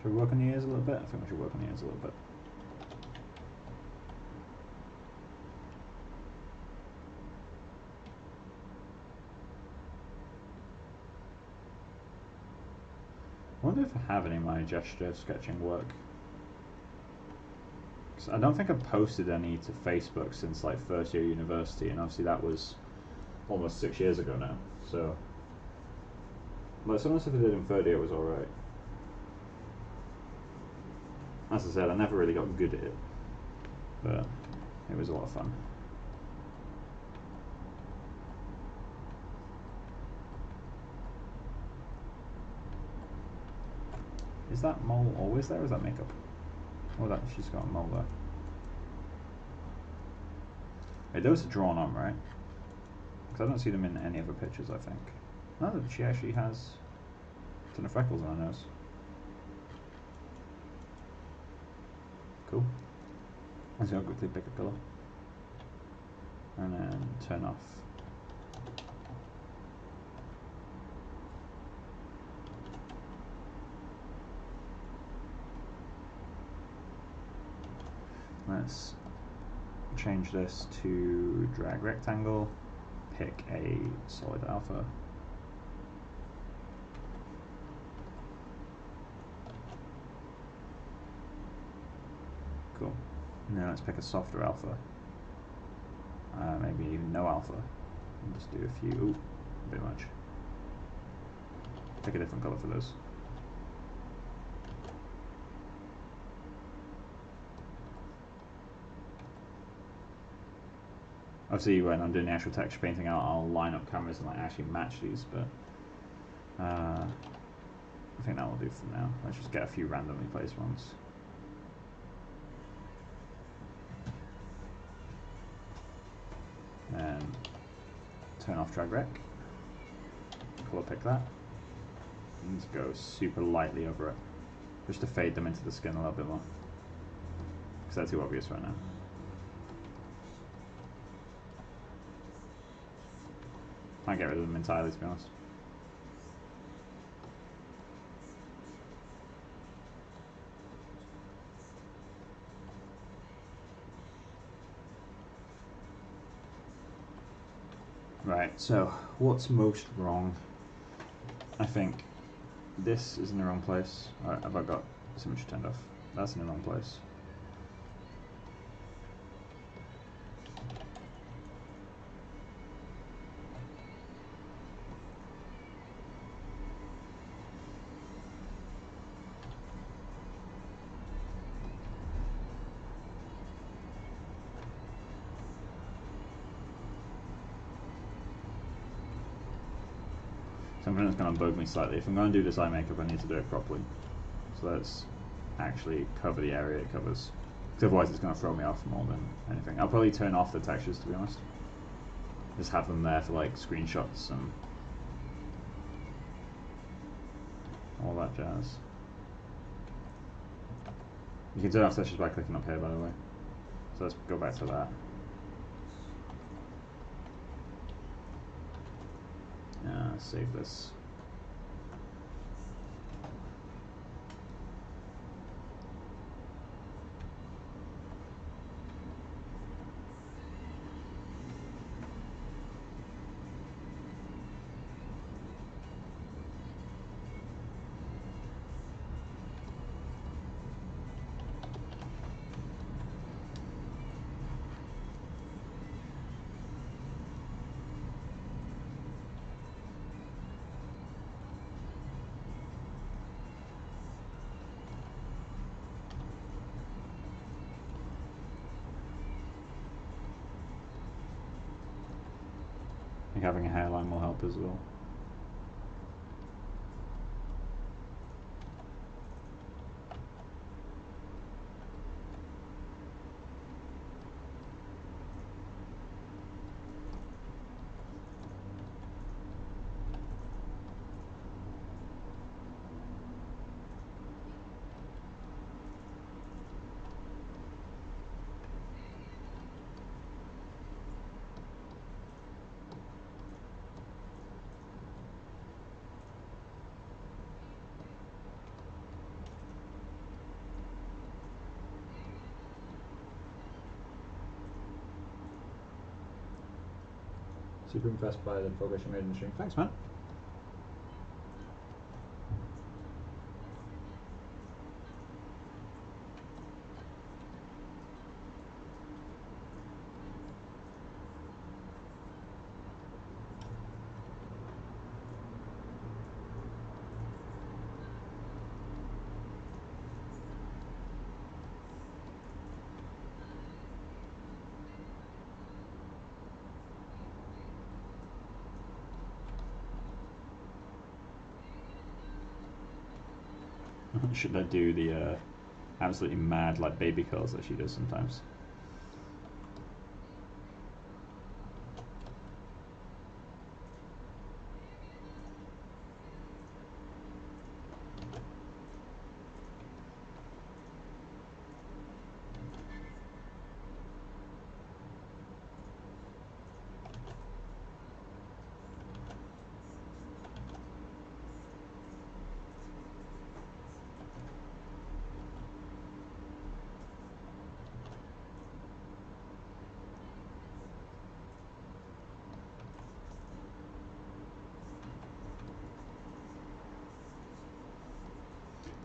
Should we work on the ears a little bit? I think we should work on the ears a little bit. I wonder if I have any of my gesture sketching work. 'Cause I don't think I've posted any to Facebook since like first year university, and obviously that was almost 6 years ago now. So, but some of the stuff I did in third year was alright. As I said, I never really got good at it, but it was a lot of fun. Is that mole always there, or is that makeup? Oh, that she's got a mole there. Hey, those are drawn on, right? Because I don't see them in any other pictures, I think. No, that she actually has a ton of freckles on her nose. Cool. I'm just going to quickly pick a colour. And then turn off. Let's change this to drag rectangle, pick a solid alpha. Cool. And then let's pick a softer alpha. Maybe even no alpha. And just do a few. Ooh, a bit much. Pick a different colour for those. Obviously, when I'm doing the actual texture painting, I'll line up cameras and like actually match these, but I think that will do for now. Let's just get a few randomly placed ones. And turn off drag rec. Color pick that. And just go super lightly over it, just to fade them into the skin a little bit more, because they're too obvious right now. Might get rid of them entirely, to be honest. Right, so what's most wrong? I think this is in the wrong place. Alright, have I got this image turned off? That's in the wrong place. Something that's going to bug me slightly. If I'm going to do this eye makeup, I need to do it properly. So let's actually cover the area it covers. Because otherwise it's going to throw me off more than anything. I'll probably turn off the textures, to be honest. Just have them there for like screenshots and all that jazz. You can turn off textures by clicking up here, by the way. So let's go back to that. Save this. I think having a hairline will help as well. Super impressed by the progress you made in the stream. Thanks, man. Should I do the absolutely mad like baby curls that she does sometimes?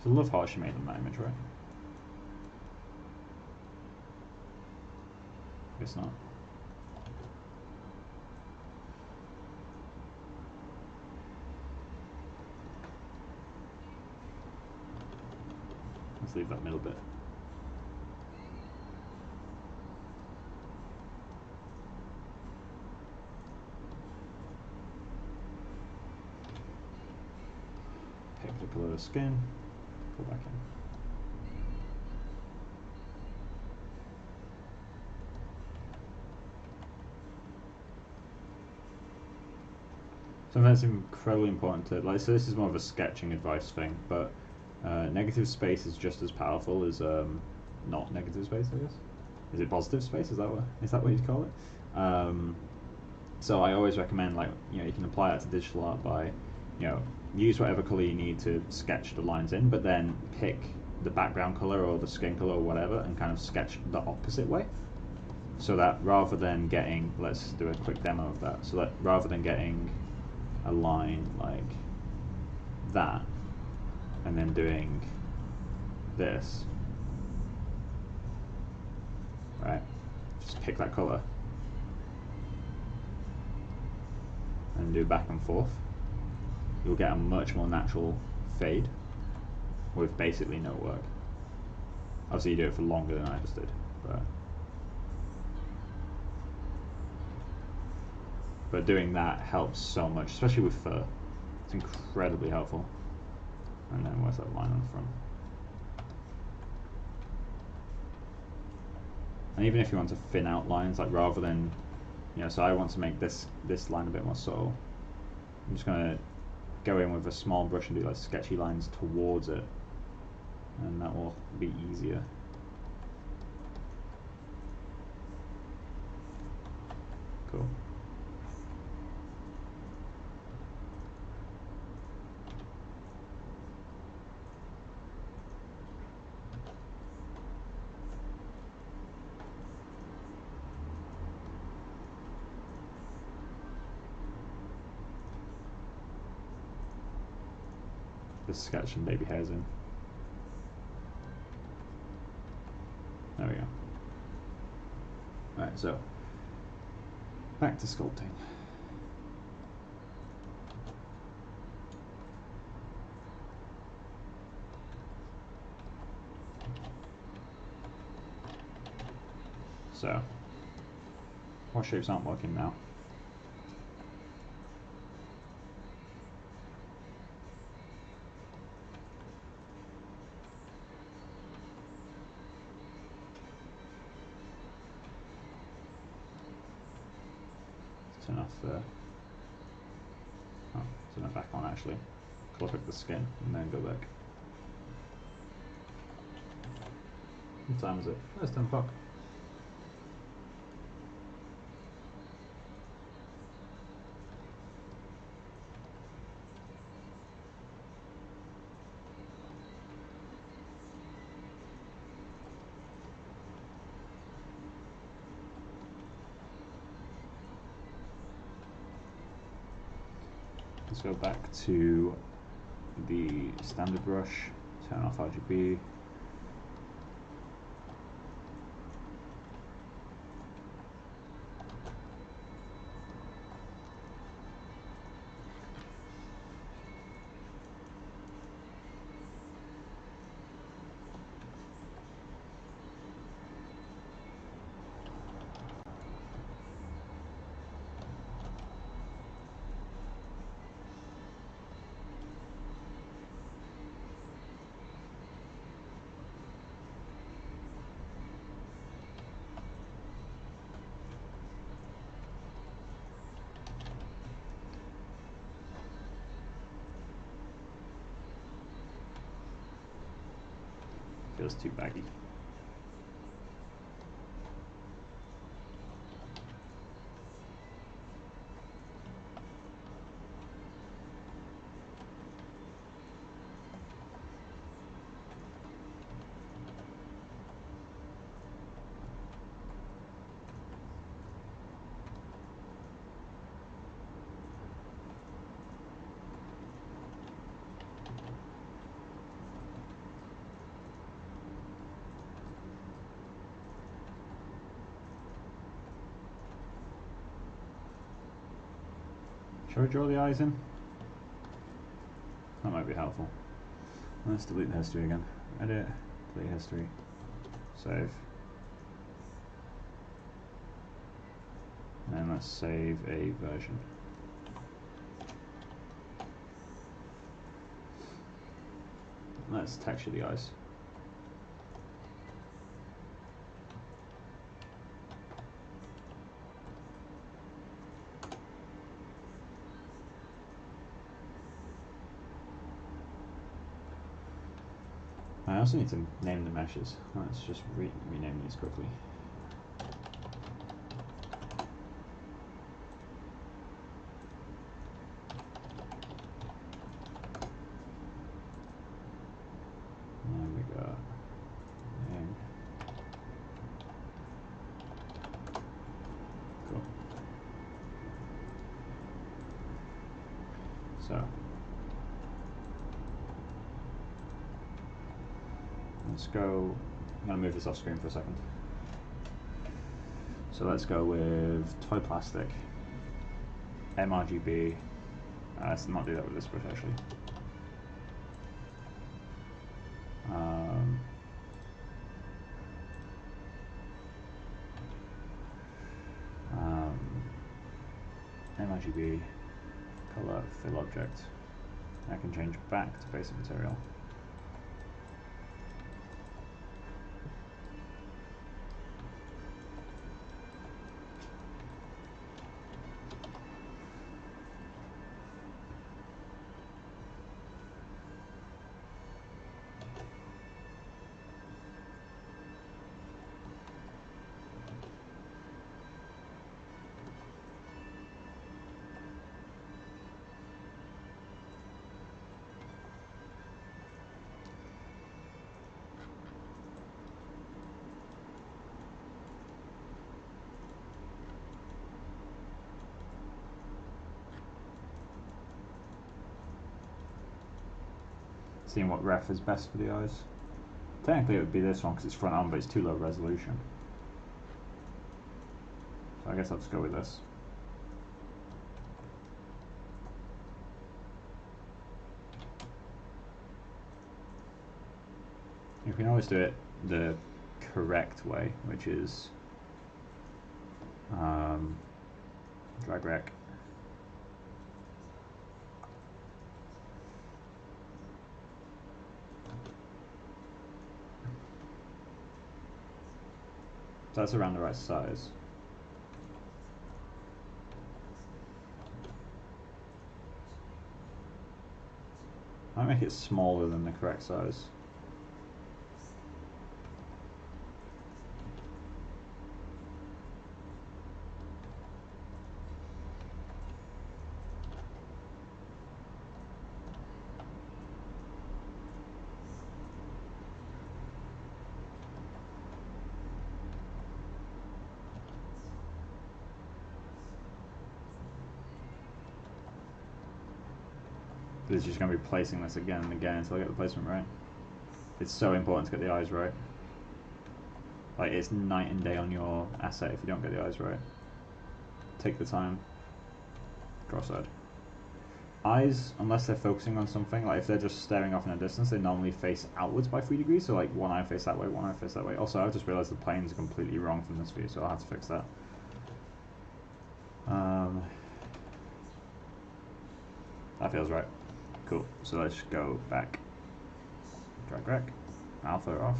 I love how she made on that image, right? Guess not. Let's leave that middle bit. Pick the colour of the skin. Go back in. Something that's incredibly important to, like, so this is more of a sketching advice thing, but negative space is just as powerful as not negative space, I guess. Is it positive space? Is that what you'd call it? So I always recommend, like, you know, you can apply that to digital art by, you know, use whatever color you need to sketch the lines in, but then pick the background color or the skin color or whatever and kind of sketch the opposite way. So that rather than getting, let's do a quick demo of that, so that rather than getting a line like that and then doing this, right, just pick that color and do back and forth, you'll get a much more natural fade with basically no work. Obviously you do it for longer than I just did, but doing that helps so much, especially with fur. It's incredibly helpful. And then where's that line on the front? And even if you want to thin out lines, like rather than, you know, so I want to make this line a bit more subtle, I'm just going to go in with a small brush and do like sketchy lines towards it, and that will be easier. Cool. Just sketch some baby hairs in. There we go. Alright, so back to sculpting. So, what shapes aren't working now? Turn off the, oh, turn it back on actually. Close up the skin and then go back. What time is it? Oh, it's 10 o'clock. let's go back to the standard brush, turn off RGB. Feels too baggy. Shall we draw the eyes in? That might be helpful. Let's delete the history again. Edit, delete history, save. And let's save a version. Let's texture the eyes. I also need to name the meshes. Let's just rename these quickly. And we got name. Cool. So let's go. I'm going to move this off screen for a second. So let's go with toy plastic, mRGB. Let's not do that with this brush actually. mRGB, color, fill object. I can change back to basic material. Seeing what ref is best for the eyes. Technically it would be this one because it's front on, but it's too low resolution. So I guess I'll just go with this. You can always do it the correct way, which is drag rec. So that's around the right size. I make it smaller than the correct size. It's just going to be placing this again and again until I get the placement right. It's so important to get the eyes right. Like, it's night and day on your asset if you don't get the eyes right. Take the time. Cross-eyed. Eyes, unless they're focusing on something, like if they're just staring off in a distance, they normally face outwards by 3 degrees, so like one eye face that way, one eye face that way. Also, I've just realised the planes are completely wrong from this view, so I'll have to fix that. That feels right. Cool. So let's go back. Drag rec. Alpha off.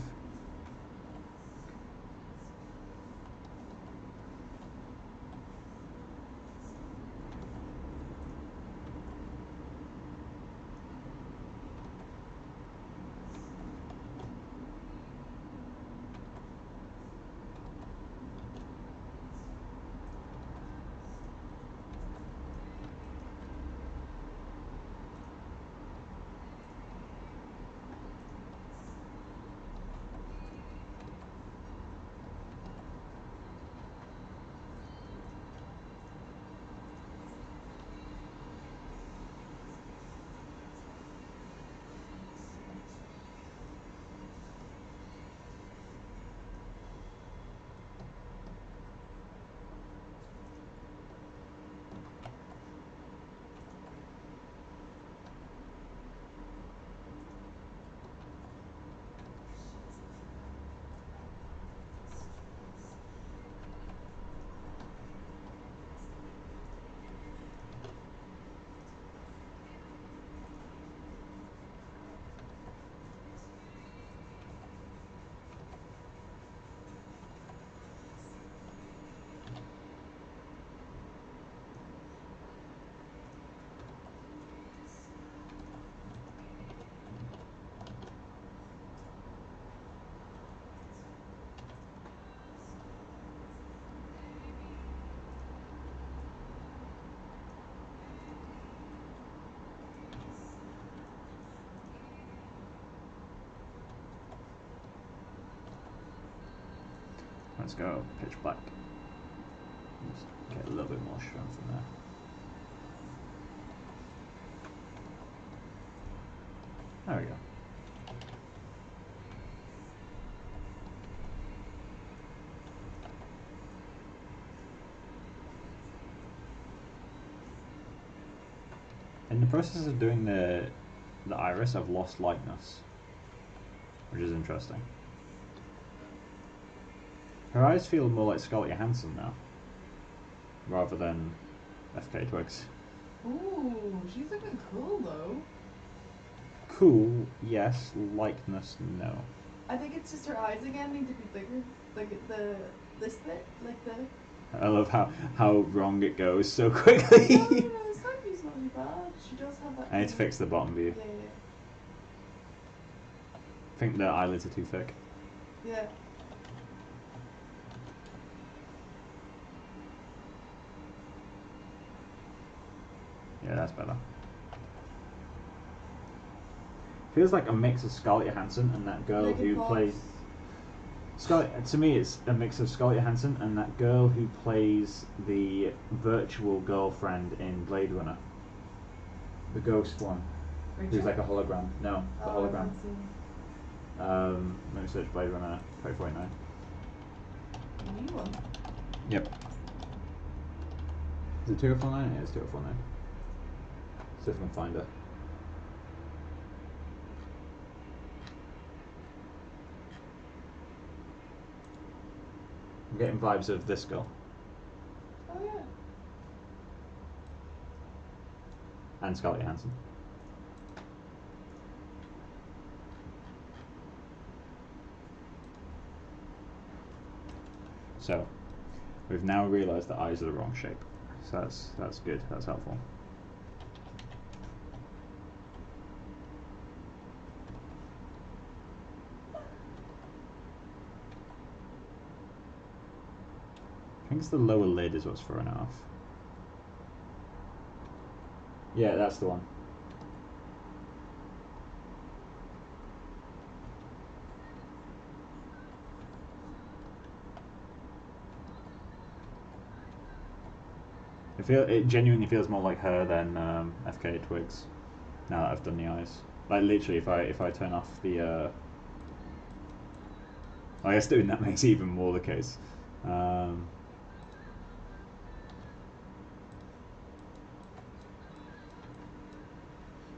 Let's go pitch black. Just get a little bit more strength from there. There we go. In the process of doing the iris, I've lost lightness, which is interesting. Her eyes feel more like Scarlett Johansson now, rather than FKA twigs. Ooh, she's looking cool though. Cool, yes. Likeness, no. I think it's just her eyes again need to be bigger. Like this bit, like the. I love how wrong it goes so quickly. No, the side view's not too bad. She does have that. I need to fix the bottom view. Yeah, I think the eyelids are too thick. yeah. Yeah, that's better. Feels like a mix of Scarlett Johansson and that girl Megan who Fox. plays. Scarlett, to me, it's a mix of Scarlett Johansson and that girl who plays the virtual girlfriend in Blade Runner. The ghost one. Who's like a hologram. No, the hologram. Let me search Blade Runner 2049. New one. Yep. Is it 2049? Yeah, it's 2049. See if I can find her. I'm getting vibes of this girl. Oh yeah. And Scarlett Johansson. So, we've now realised the eyes are the wrong shape. So that's good, that's helpful. I think it's the lower lid is what's throwing it off. Yeah, that's the one. It genuinely feels more like her than FKA twigs. Now that I've done the eyes, like literally, if I turn off the, I guess doing that makes even more the case. I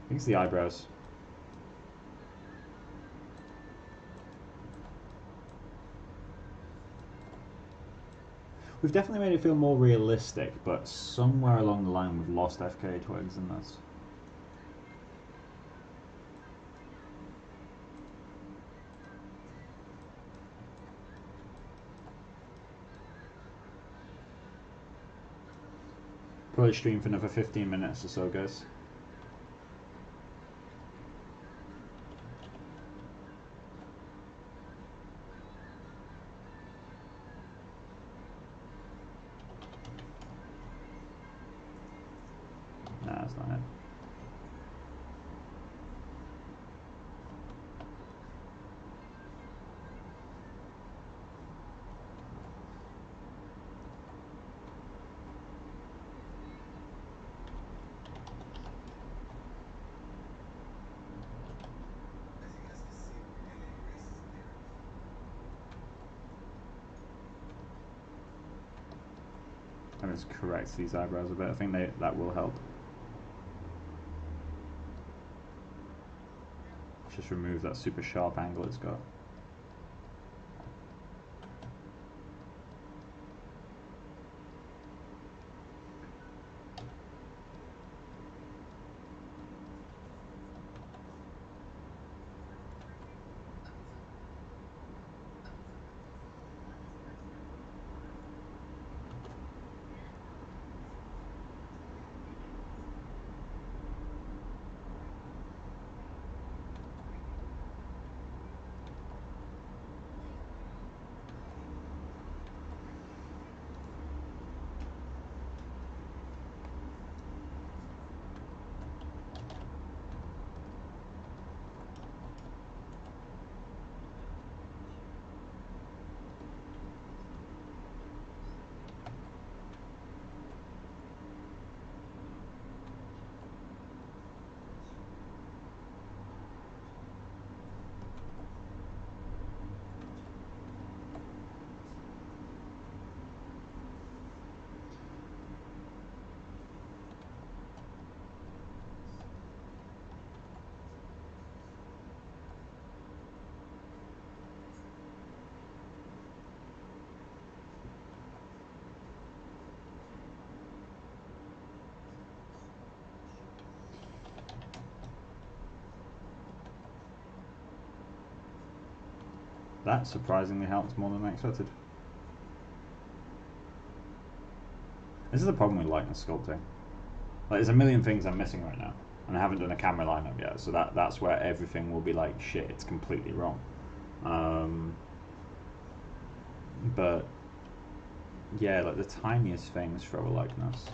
think it's the eyebrows. We've definitely made it feel more realistic, but somewhere along the line we've lost FKA twigs in this. Probably stream for another 15 minutes or so, guys. Nah, that's not it. I'm just correct these eyebrows a bit. I think that will help. Just remove that super sharp angle it's got. That surprisingly helped more than I expected. This is the problem with likeness sculpting. Like, there's a million things I'm missing right now, and I haven't done a camera lineup yet, so that's where everything will be like, shit, it's completely wrong. But yeah, like the tiniest things throw a likeness.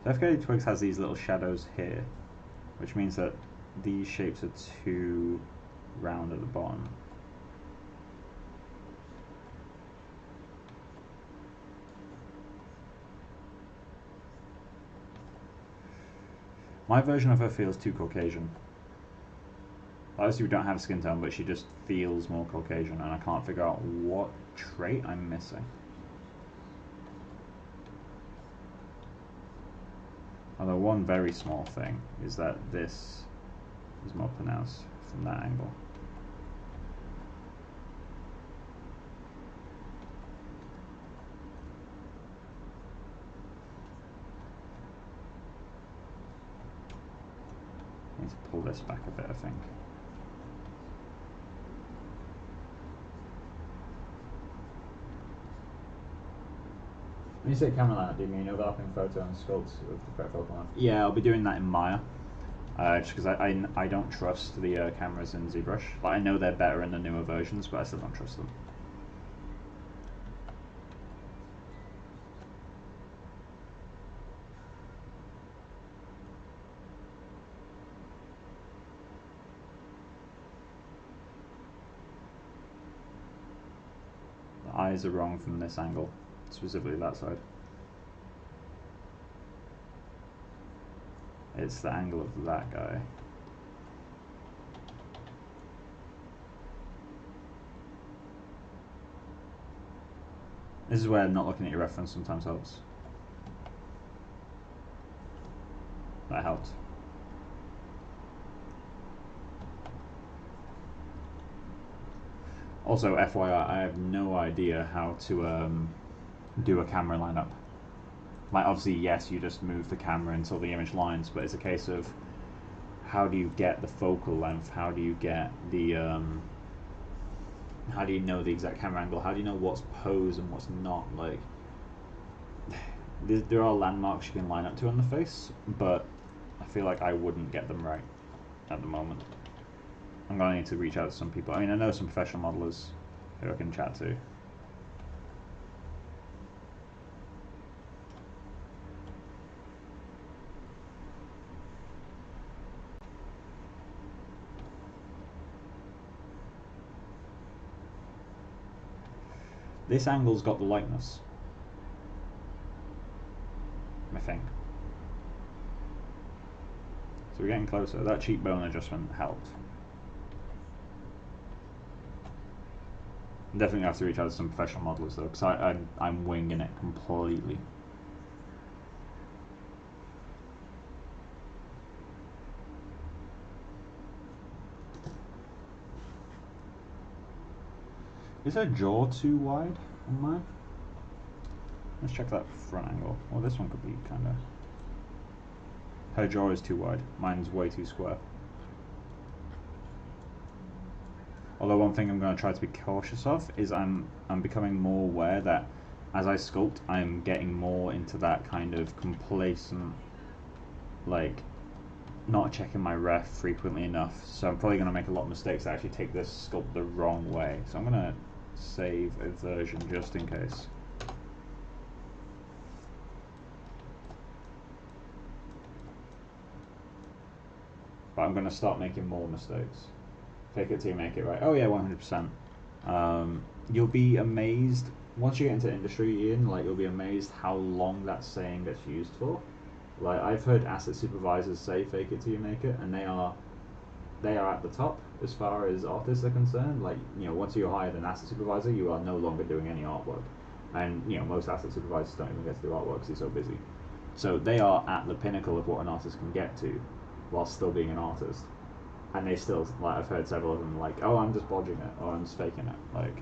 So FKA Twigs has these little shadows here, which means that these shapes are too round at the bottom. My version of her feels too Caucasian. Obviously we don't have skin tone, but she just feels more Caucasian, and I can't figure out what trait I'm missing. Although one very small thing is that this is more pronounced from that angle. I need to pull this back a bit, I think. When you say camera lineup, do you mean overlapping photo and sculpt with the correct focal length? Yeah, I'll be doing that in Maya. Just because I don't trust the cameras in ZBrush. But I know they're better in the newer versions, but I still don't trust them. eyes are wrong from this angle, specifically that side. It's the angle of that guy. This is where not looking at your reference sometimes helps. That helped. Also, FYI, I have no idea how to do a camera lineup. Like, obviously, yes, you just move the camera until the image lines, but it's a case of how do you get the focal length? How do you get the how do you know the exact camera angle? How do you know what's pose and what's not? Like, there are landmarks you can line up to on the face, but I feel like I wouldn't get them right at the moment. I'm going to need to reach out to some people. I mean, I know some professional modelers who I can chat to. This angle's got the lightness, I think. So we're getting closer. That cheekbone adjustment helped. I'm definitely have to reach out to some professional modelers though, because I'm winging it completely. Is her jaw too wide on mine? Let's check that front angle. Well, this one could be kind of... Her jaw is too wide. Mine's way too square. Although one thing I'm going to try to be cautious of is I'm becoming more aware that as I sculpt, I'm getting more into that kind of complacent, like, not checking my ref frequently enough. So I'm probably going to make a lot of mistakes that actually take this sculpt the wrong way. So I'm going to save a version just in case. But I'm going to start making more mistakes. Fake it till you make it right. Oh yeah, 100%. You'll be amazed once you get into the industry, Ian. Like, you'll be amazed how long that saying gets used for. Like, I've heard asset supervisors say "fake it till you make it," and they are at the top as far as artists are concerned. Like, you know, once you're hired an asset supervisor, you are no longer doing any artwork, and you know, most asset supervisors don't even get to do artwork because they're so busy. So they are at the pinnacle of what an artist can get to, while still being an artist. And they still, like, I've heard several of them like, "Oh, I'm just bodging it," or "I'm just faking it." Like,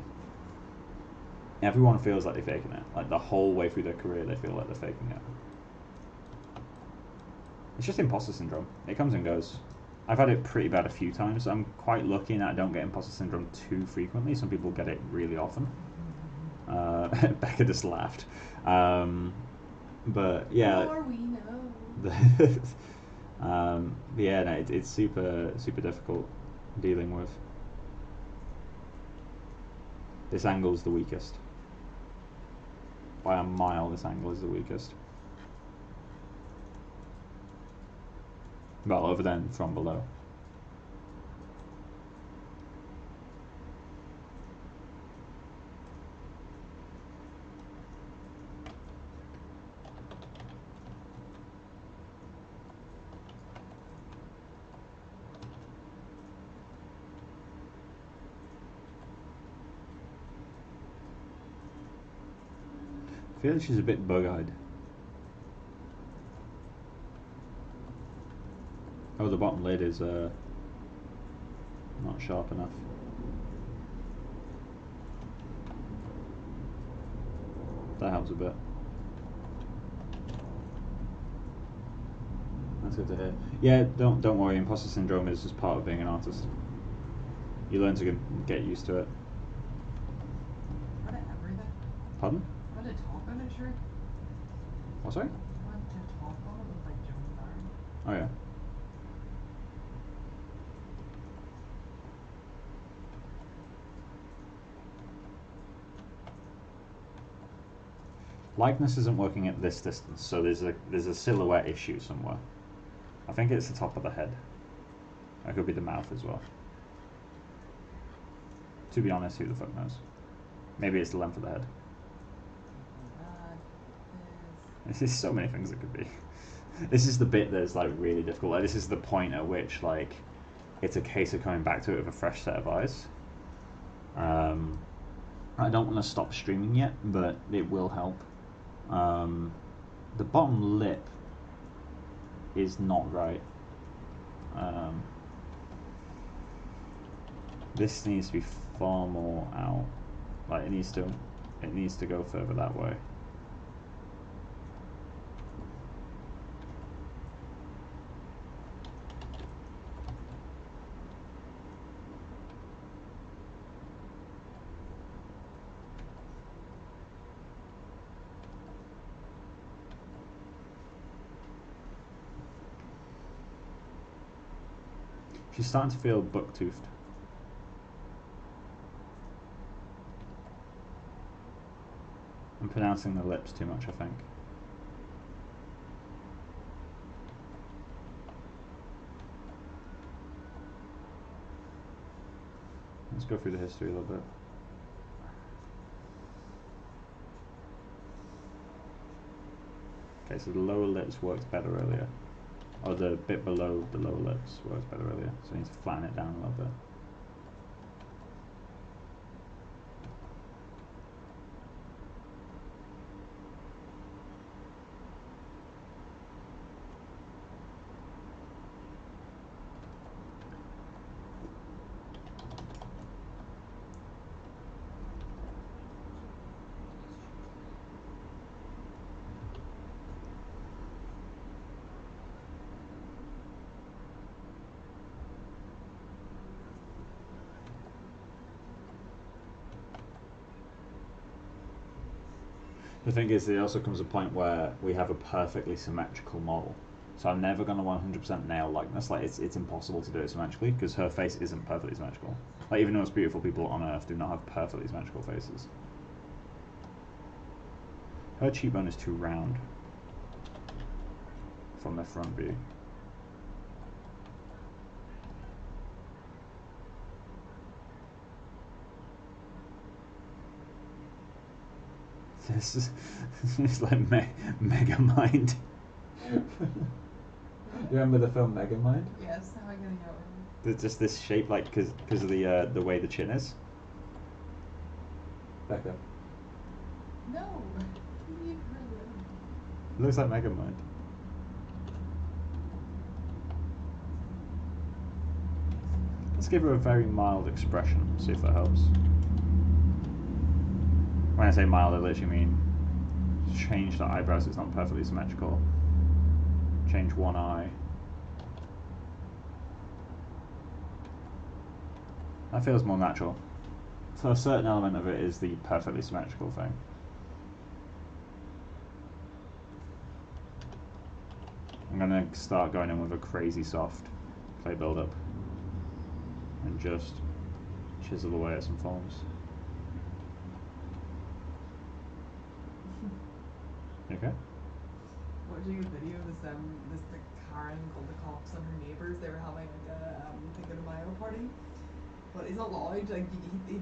everyone feels like they're faking it. Like, the whole way through their career, they feel like they're faking it. It's just imposter syndrome. It comes and goes. I've had it pretty bad a few times. I'm quite lucky in that I don't get imposter syndrome too frequently. Some people get it really often. Becca just laughed. But yeah. Or we know. Yeah, no, it's super difficult dealing with. This angle's the weakest. By a mile, this angle is the weakest. Well, over then from below. I feel like she's a bit bug-eyed. Oh, the bottom lid is not sharp enough. That helps a bit. That's good to hear. Yeah, don't worry. Imposter syndrome is just part of being an artist. You learn to get used to it. What everything? Pardon? What a talk on it, sure. What, sorry? What a talk on it with like Joan Byrne. Oh yeah. Likeness isn't working at this distance, so there's a silhouette issue somewhere. I think it's the top of the head. That could be the mouth as well. To be honest, who the fuck knows? Maybe it's the length of the head. That is. There's so many things it could be. This is the bit that's like really difficult. Like, this is the point at which like it's a case of coming back to it with a fresh set of eyes. I don't want to stop streaming yet, but it will help. The bottom lip is not right. This needs to be far more out. Like it needs to go further that way. She's starting to feel buck-toothed. I'm pronouncing the lips too much, I think. Let's go through the history a little bit. Okay, so the lower lips worked better earlier. Or the bit below the lower lips worked better earlier. So I need to flatten it down a little bit. The thing is, there also comes a point where we have a perfectly symmetrical model. So I'm never going to 100% nail likeness. Like it's impossible to do it symmetrically because her face isn't perfectly symmetrical. Like even the most beautiful people on Earth do not have perfectly symmetrical faces. Her cheekbone is too round from the front view. This is it's like Mega Mind. You remember the film Mega Mind? Yes, how am I gonna know? There's just this shape, like because of the way the chin is. Becca. No. Leave her alone. It looks like Mega Mind. Let's give her a very mild expression. See if that helps. When I say mild, I literally mean change the eyebrows so it's not perfectly symmetrical. Change one eye. That feels more natural. So a certain element of it is the perfectly symmetrical thing. I'm going to start going in with a crazy soft clay build-up and just chisel away at some forms. Okay. Watching a video of this like Karen called the cops on her neighbours. They were having like a Cinco de Mayo party, but it's not loud. Like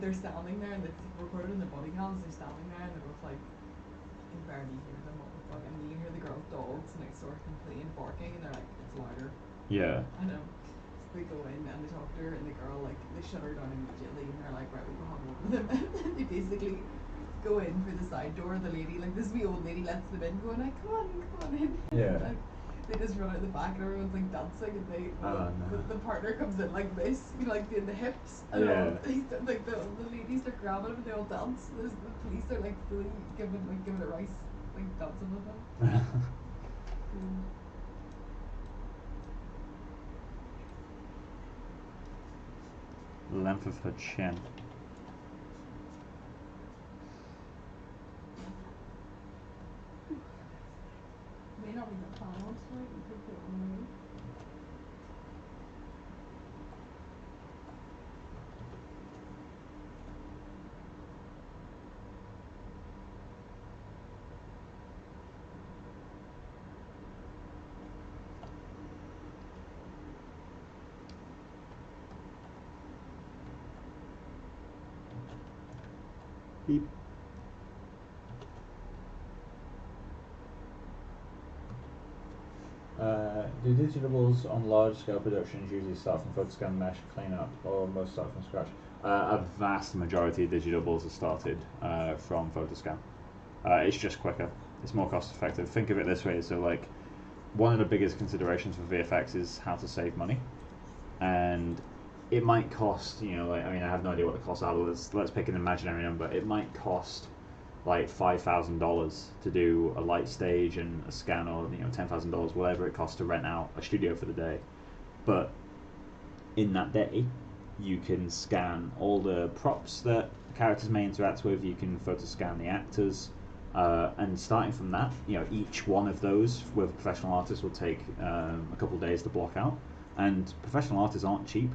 they're standing there and it's recorded in the body cams. They're standing there and they're both like, you can barely hear them. What the fuck? And you can hear the girl's dogs next door complaining, barking, and they're like, it's louder. Yeah. I know. So they go in and they talk to her, and the girl like they shut her down immediately, and they're like, right, we go have a word with them. And they basically go in through the side door. The lady, like this wee old lady, lets them in, going like, come on in. Yeah. Like, they just run out the back, and everyone's like dancing, and the partner comes in like this, you know, like doing the hips, and Yeah. like the ladies are grabbing him, and they all dance. The police are like really giving it rice, like dancing with them. Length of her chin. May not be the final story, you could put one away. Beep. Do digitables on large scale productions usually start from photoscan mesh cleanup, or most start from scratch? A vast majority of digitables are started from photoscan. It's just quicker. It's more cost effective. Think of it this way: so like, one of the biggest considerations for VFX is how to save money, and it might cost, you know, like, I mean, I have no idea what the costs are, but let's pick an imaginary number. It might cost like $5,000 to do a light stage and a scan, or you know, $10,000, whatever it costs to rent out a studio for the day. But in that day, you can scan all the props that characters may interact with. You can photo scan the actors, and starting from that, you know, each one of those with a professional artist will take a couple of days to block out. And professional artists aren't cheap,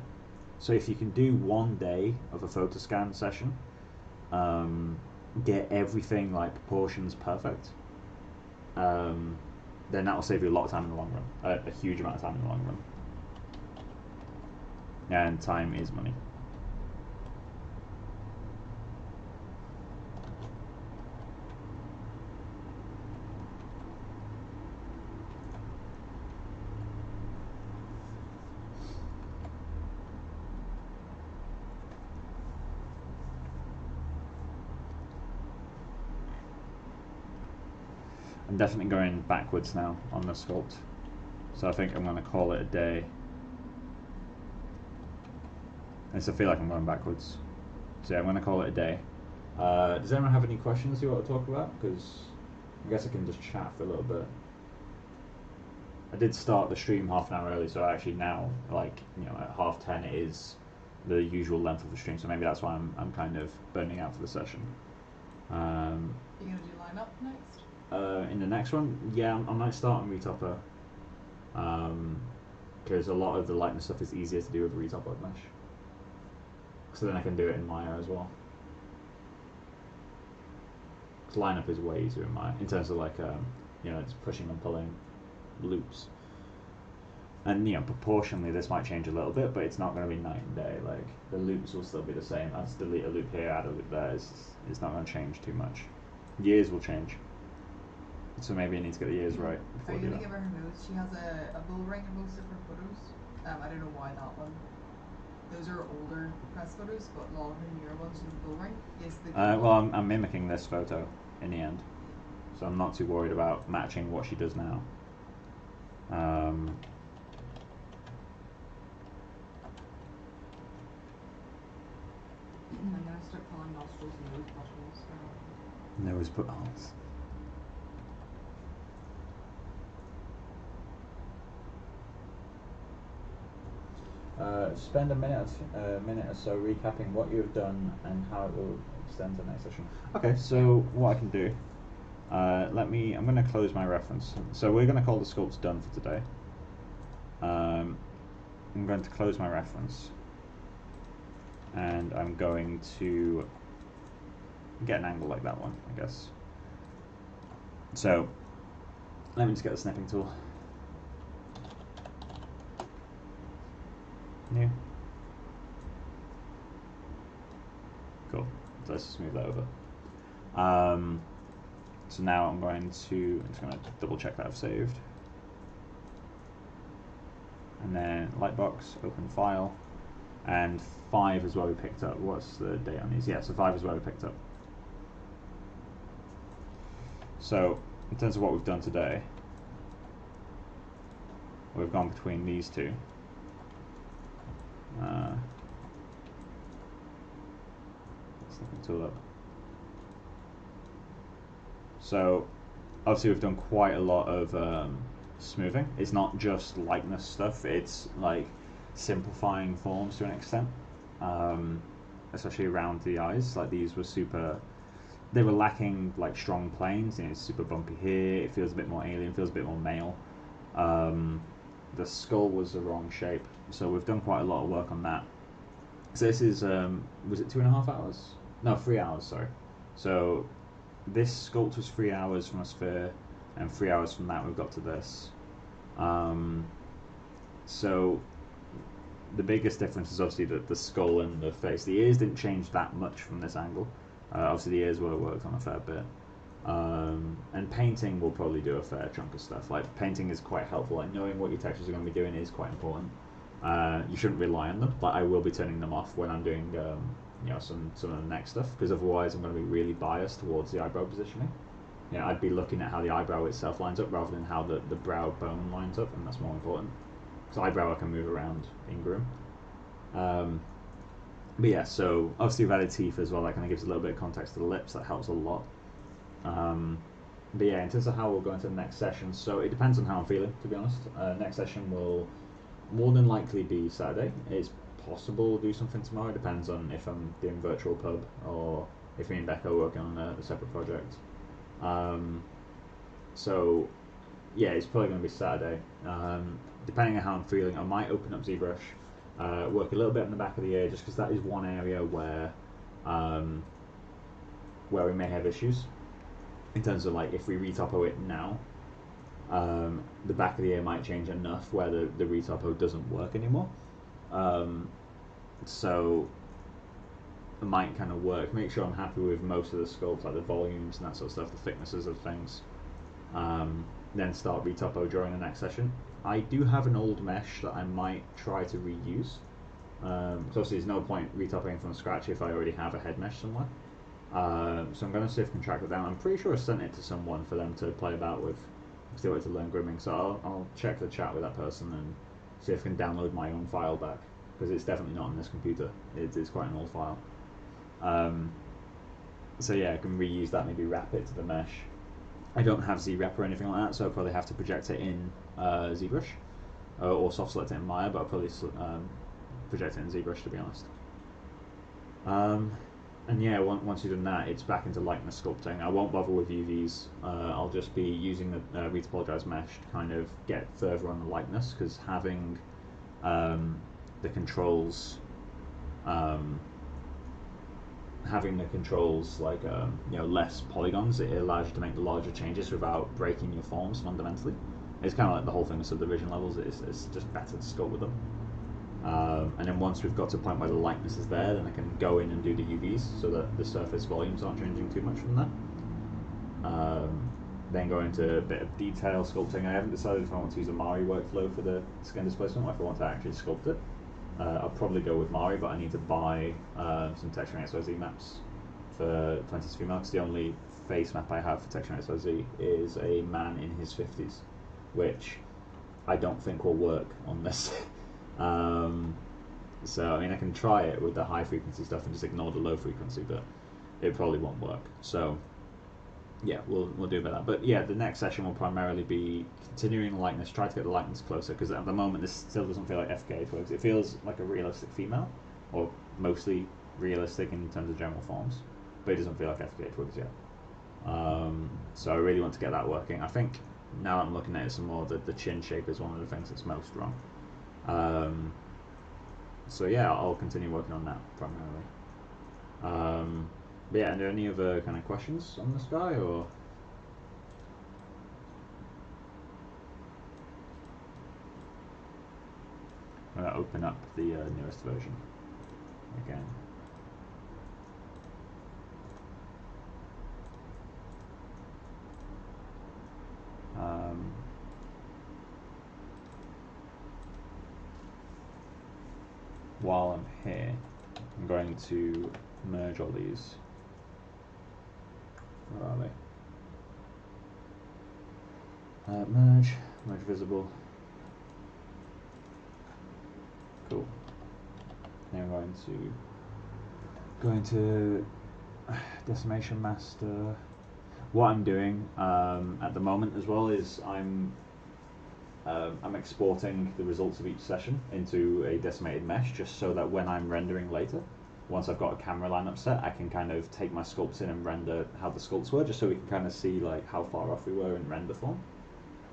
so if you can do one day of a photo scan session, get everything like proportions perfect, then that will save you a lot of time in the long run, a huge amount of time in the long run. And time is money. I'm definitely going backwards now on the sculpt, so I think I'm going to call it a day. I still feel like I'm going backwards, so yeah, I'm going to call it a day. Does anyone have any questions you want to talk about? Because I guess I can just chat for a little bit. I did start the stream half an hour early, so actually now, like, you know, at 10:30 it is the usual length of the stream, so maybe that's why I'm kind of burning out for the session. Are you going to do lineup next? In the next one, yeah, I might start on Retopper, because a lot of the lightness stuff is easier to do with Retopper mesh. So then I can do it in Maya as well. Because lineup is way easier in Maya in terms of like, you know, it's pushing and pulling loops. And you know, proportionally this might change a little bit, but it's not going to be night and day. Like, the loops will still be the same. I'll just delete a loop here, add a loop there. It's not going to change too much. Years will change. So maybe I need to get the years right before Are I you do going to that. give her her notes? She has a bull ring in most of her photos. I don't know why that one. Those are older press photos, but a lot of her newer ones she has a bull ring. Yes, Well, I'm mimicking this photo in the end, so I'm not too worried about matching what she does now. I'm gonna start calling nostrils nose buttholes. Nose buttholes. Spend a minute or so recapping what you've done and how it will extend to the next session. Okay, so what I can do, I'm going to close my reference. So we're going to call the sculpts done for today. I'm going to close my reference, and I'm going to get an angle like that one, I guess. So let me just get the snipping tool. New. Cool. So let's just move that over. So now I'm just going to double check that I've saved. And then Lightbox, open file, and 5 is where we picked up. What's the date on these? Yeah, so 5 is where we picked up. So in terms of what we've done today, we've gone between these two. Snipping tool up. So obviously we've done quite a lot of smoothing. It's not just lightness stuff, it's like simplifying forms to an extent, especially around the eyes. Like, these were they were lacking like strong planes. You know, it's super bumpy here, it feels a bit more alien, feels a bit more male. The skull was the wrong shape, so we've done quite a lot of work on that. So this is, was it 2.5 hours? No, 3 hours, sorry. So this sculpt was 3 hours from a sphere, and 3 hours from that we've got to this. So the biggest difference is obviously the skull and the face. The ears didn't change that much from this angle. Obviously the ears were worked on a fair bit. And painting will probably do a fair chunk of stuff. Like painting is quite helpful. Like knowing what your textures are going to be doing is quite important. You shouldn't rely on them, but I will be turning them off when I'm doing some of the next stuff, because otherwise I'm going to be really biased towards the eyebrow positioning. I'd be looking at how the eyebrow itself lines up rather than how the brow bone lines up, and that's more important. Because eyebrow I can move around in Grim. But yeah, so obviously we've added teeth as well. That kind of gives a little bit of context to the lips. That helps a lot. But yeah, in terms of how we'll go into the next session, so it depends on how I'm feeling, to be honest. Next session will more than likely be Saturday. It's possible to do something tomorrow. It depends on if I'm doing virtual pub or if me and Becca are working on a separate project. So yeah, it's probably going to be Saturday. Depending on how I'm feeling, I might open up ZBrush, work a little bit on the back of the ear, just because that is one area where we may have issues in terms of like if we retopo it now, the back of the ear might change enough where the retopo doesn't work anymore. So I might kind of make sure I'm happy with most of the sculpts, like the volumes and that sort of stuff, the thicknesses of things. Then start retopo during the next session. I do have an old mesh that I might try to reuse. Because obviously there's no point retopping from scratch if I already have a head mesh somewhere. So I'm going to see if I can track it down. I'm pretty sure I sent it to someone for them to play about with, if they were to learn grimming. So I'll check the chat with that person and see if I can download my own file back, because it's definitely not on this computer. It's quite an old file. So yeah, I can reuse that, maybe wrap it to the mesh. I don't have ZRep or anything like that, so I'll probably have to project it in ZBrush, or soft select it in Maya, but I'll probably project it in ZBrush, to be honest. And yeah, once you've done that, it's back into likeness sculpting. I won't bother with UVs. I'll just be using the retopologized mesh to kind of get further on the likeness, because having the controls like less polygons, it allows you to make the larger changes without breaking your forms fundamentally. It's kind of like the whole thing with subdivision levels. It's just better to sculpt with them. And then once we've got to a point where the likeness is there, then I can go in and do the UVs so that the surface volumes aren't changing too much from there. Then go into a bit of detail sculpting. I haven't decided if I want to use a Mari workflow for the skin displacement or if I want to actually sculpt it. I'll probably go with Mari, but I need to buy some texturing XYZ maps for 20s female, because the only face map I have for texturing XYZ is a man in his 50s, which I don't think will work on this. So I mean, I can try it with the high frequency stuff and just ignore the low frequency, but it probably won't work. So yeah, we'll do about that. But yeah, the next session will primarily be continuing the likeness, try to get the likeness closer, because at the moment this still doesn't feel like FKA twigs. It feels like a realistic female, or mostly realistic in terms of general forms, but it doesn't feel like FKA twigs yet. So I really want to get that working. I think now I'm looking at it some more, the chin shape is one of the things that's most wrong. So yeah, I'll continue working on that primarily. But yeah, are there any other kind of questions on this guy, or? I'm going to open up the newest version again. While I'm here, I'm going to merge all these. Where are they? Merge visible. Cool. Now I'm going to decimation master. What I'm doing at the moment as well is I'm exporting the results of each session into a decimated mesh, just so that when I'm rendering later, once I've got a camera lineup set, I can kind of take my sculpts in and render how the sculpts were, just so we can kind of see like how far off we were in render form.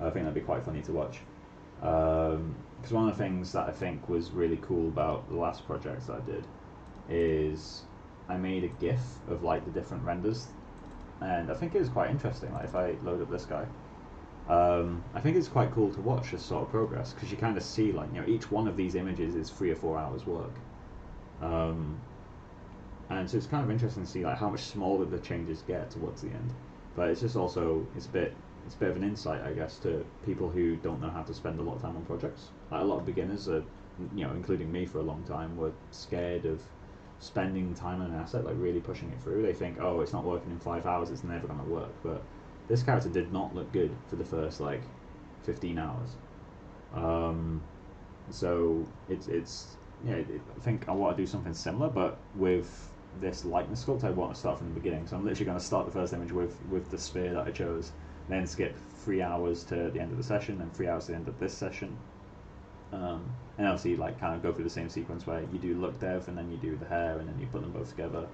I think that'd be quite funny to watch. Because one of the things that I think was really cool about the last project that I did is I made a GIF of like the different renders, and I think it was quite interesting. Like if I load up this guy, I think it's quite cool to watch this sort of progress, because you kind of see like each one of these images is 3 or 4 hours work, and and so it's kind of interesting to see like how much smaller the changes get towards the end. But it's just also it's a bit of an insight, I guess, to people who don't know how to spend a lot of time on projects. Like a lot of beginners, are, including me for a long time, were scared of spending time on an asset, like really pushing it through. They think, oh, it's not working in 5 hours, it's never going to work. But this character did not look good for the first like 15 hours. So I think I want to do something similar, but with this lightness sculpt, I want to start from the beginning. So I'm literally going to start the first image with the sphere that I chose, then skip 3 hours to the end of the session, and 3 hours to the end of this session. And obviously, like, kind of go through the same sequence where you do look dev, and then you do the hair, and then you put them both together,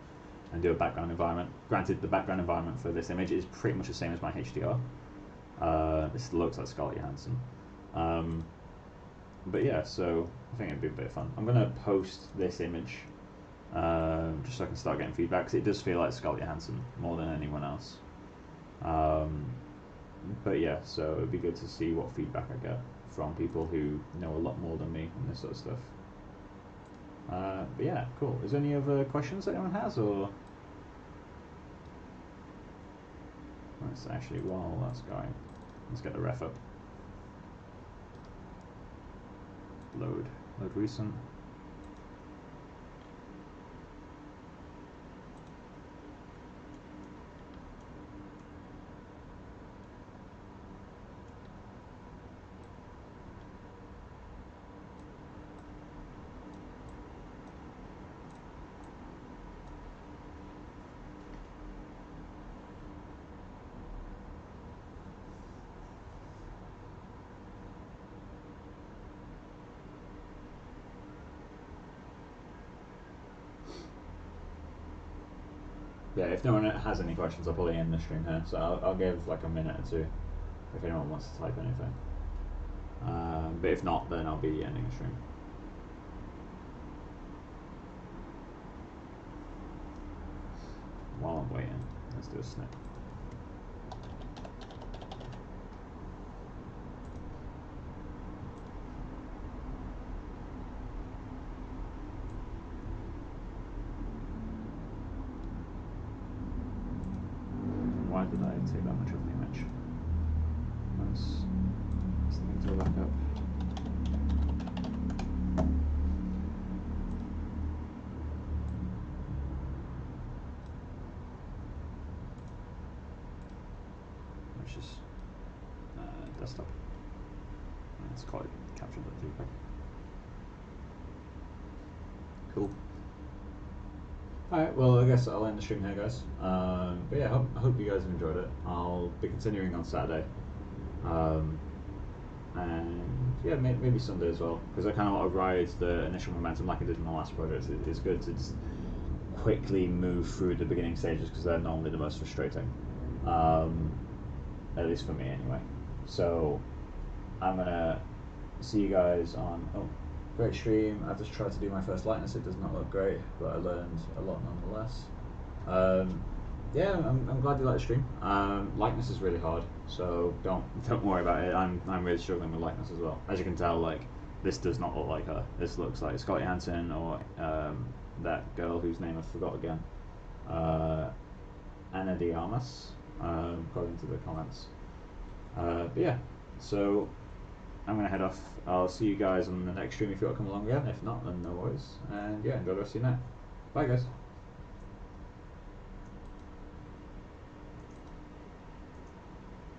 and do a background environment. Granted, the background environment for this image is pretty much the same as my HDR. This looks like Scarlett Johansson. But yeah, so I think it'd be a bit of fun. I'm gonna post this image just so I can start getting feedback, because it does feel like Scarlett Johansson more than anyone else. But yeah, so it'd be good to see what feedback I get from people who know a lot more than me and this sort of stuff. But yeah, cool. Is there any other questions that anyone has, or? Let's actually, while that's going, let's get the ref up. Load recent. Yeah, if no one has any questions, I'll probably end the stream here. So I'll give like a minute or two if anyone wants to type anything. But if not, then I'll be ending the stream. While I'm waiting, let's do a snip. Why did I take that much of the image? Let's things go back up. Let's just desktop. Let's call it capture.jpg. Cool. Alright, well I guess I'll end the stream here, guys. But yeah, I hope you guys have enjoyed it. I'll be continuing on Saturday. And yeah, maybe Sunday as well, because I kind of want to ride the initial momentum like I did in the last project. It's good to just quickly move through the beginning stages, because they're normally the most frustrating. At least for me anyway. So I'm gonna see you guys on great stream. I've just tried to do my first lightness. It does not look great, but I learned a lot nonetheless. Yeah, I'm glad you like the stream. Lightness is really hard, so don't worry about it. I'm really struggling with lightness as well. As you can tell, like, this does not look like her. This looks like Scarlett Johansson, or that girl whose name I forgot again, Ana de Armas, according to the comments. But yeah, so I'm gonna head off. I'll see you guys on the next stream if you want to come along again. If not, then no worries. And yeah, enjoy the rest of your night. Bye, guys.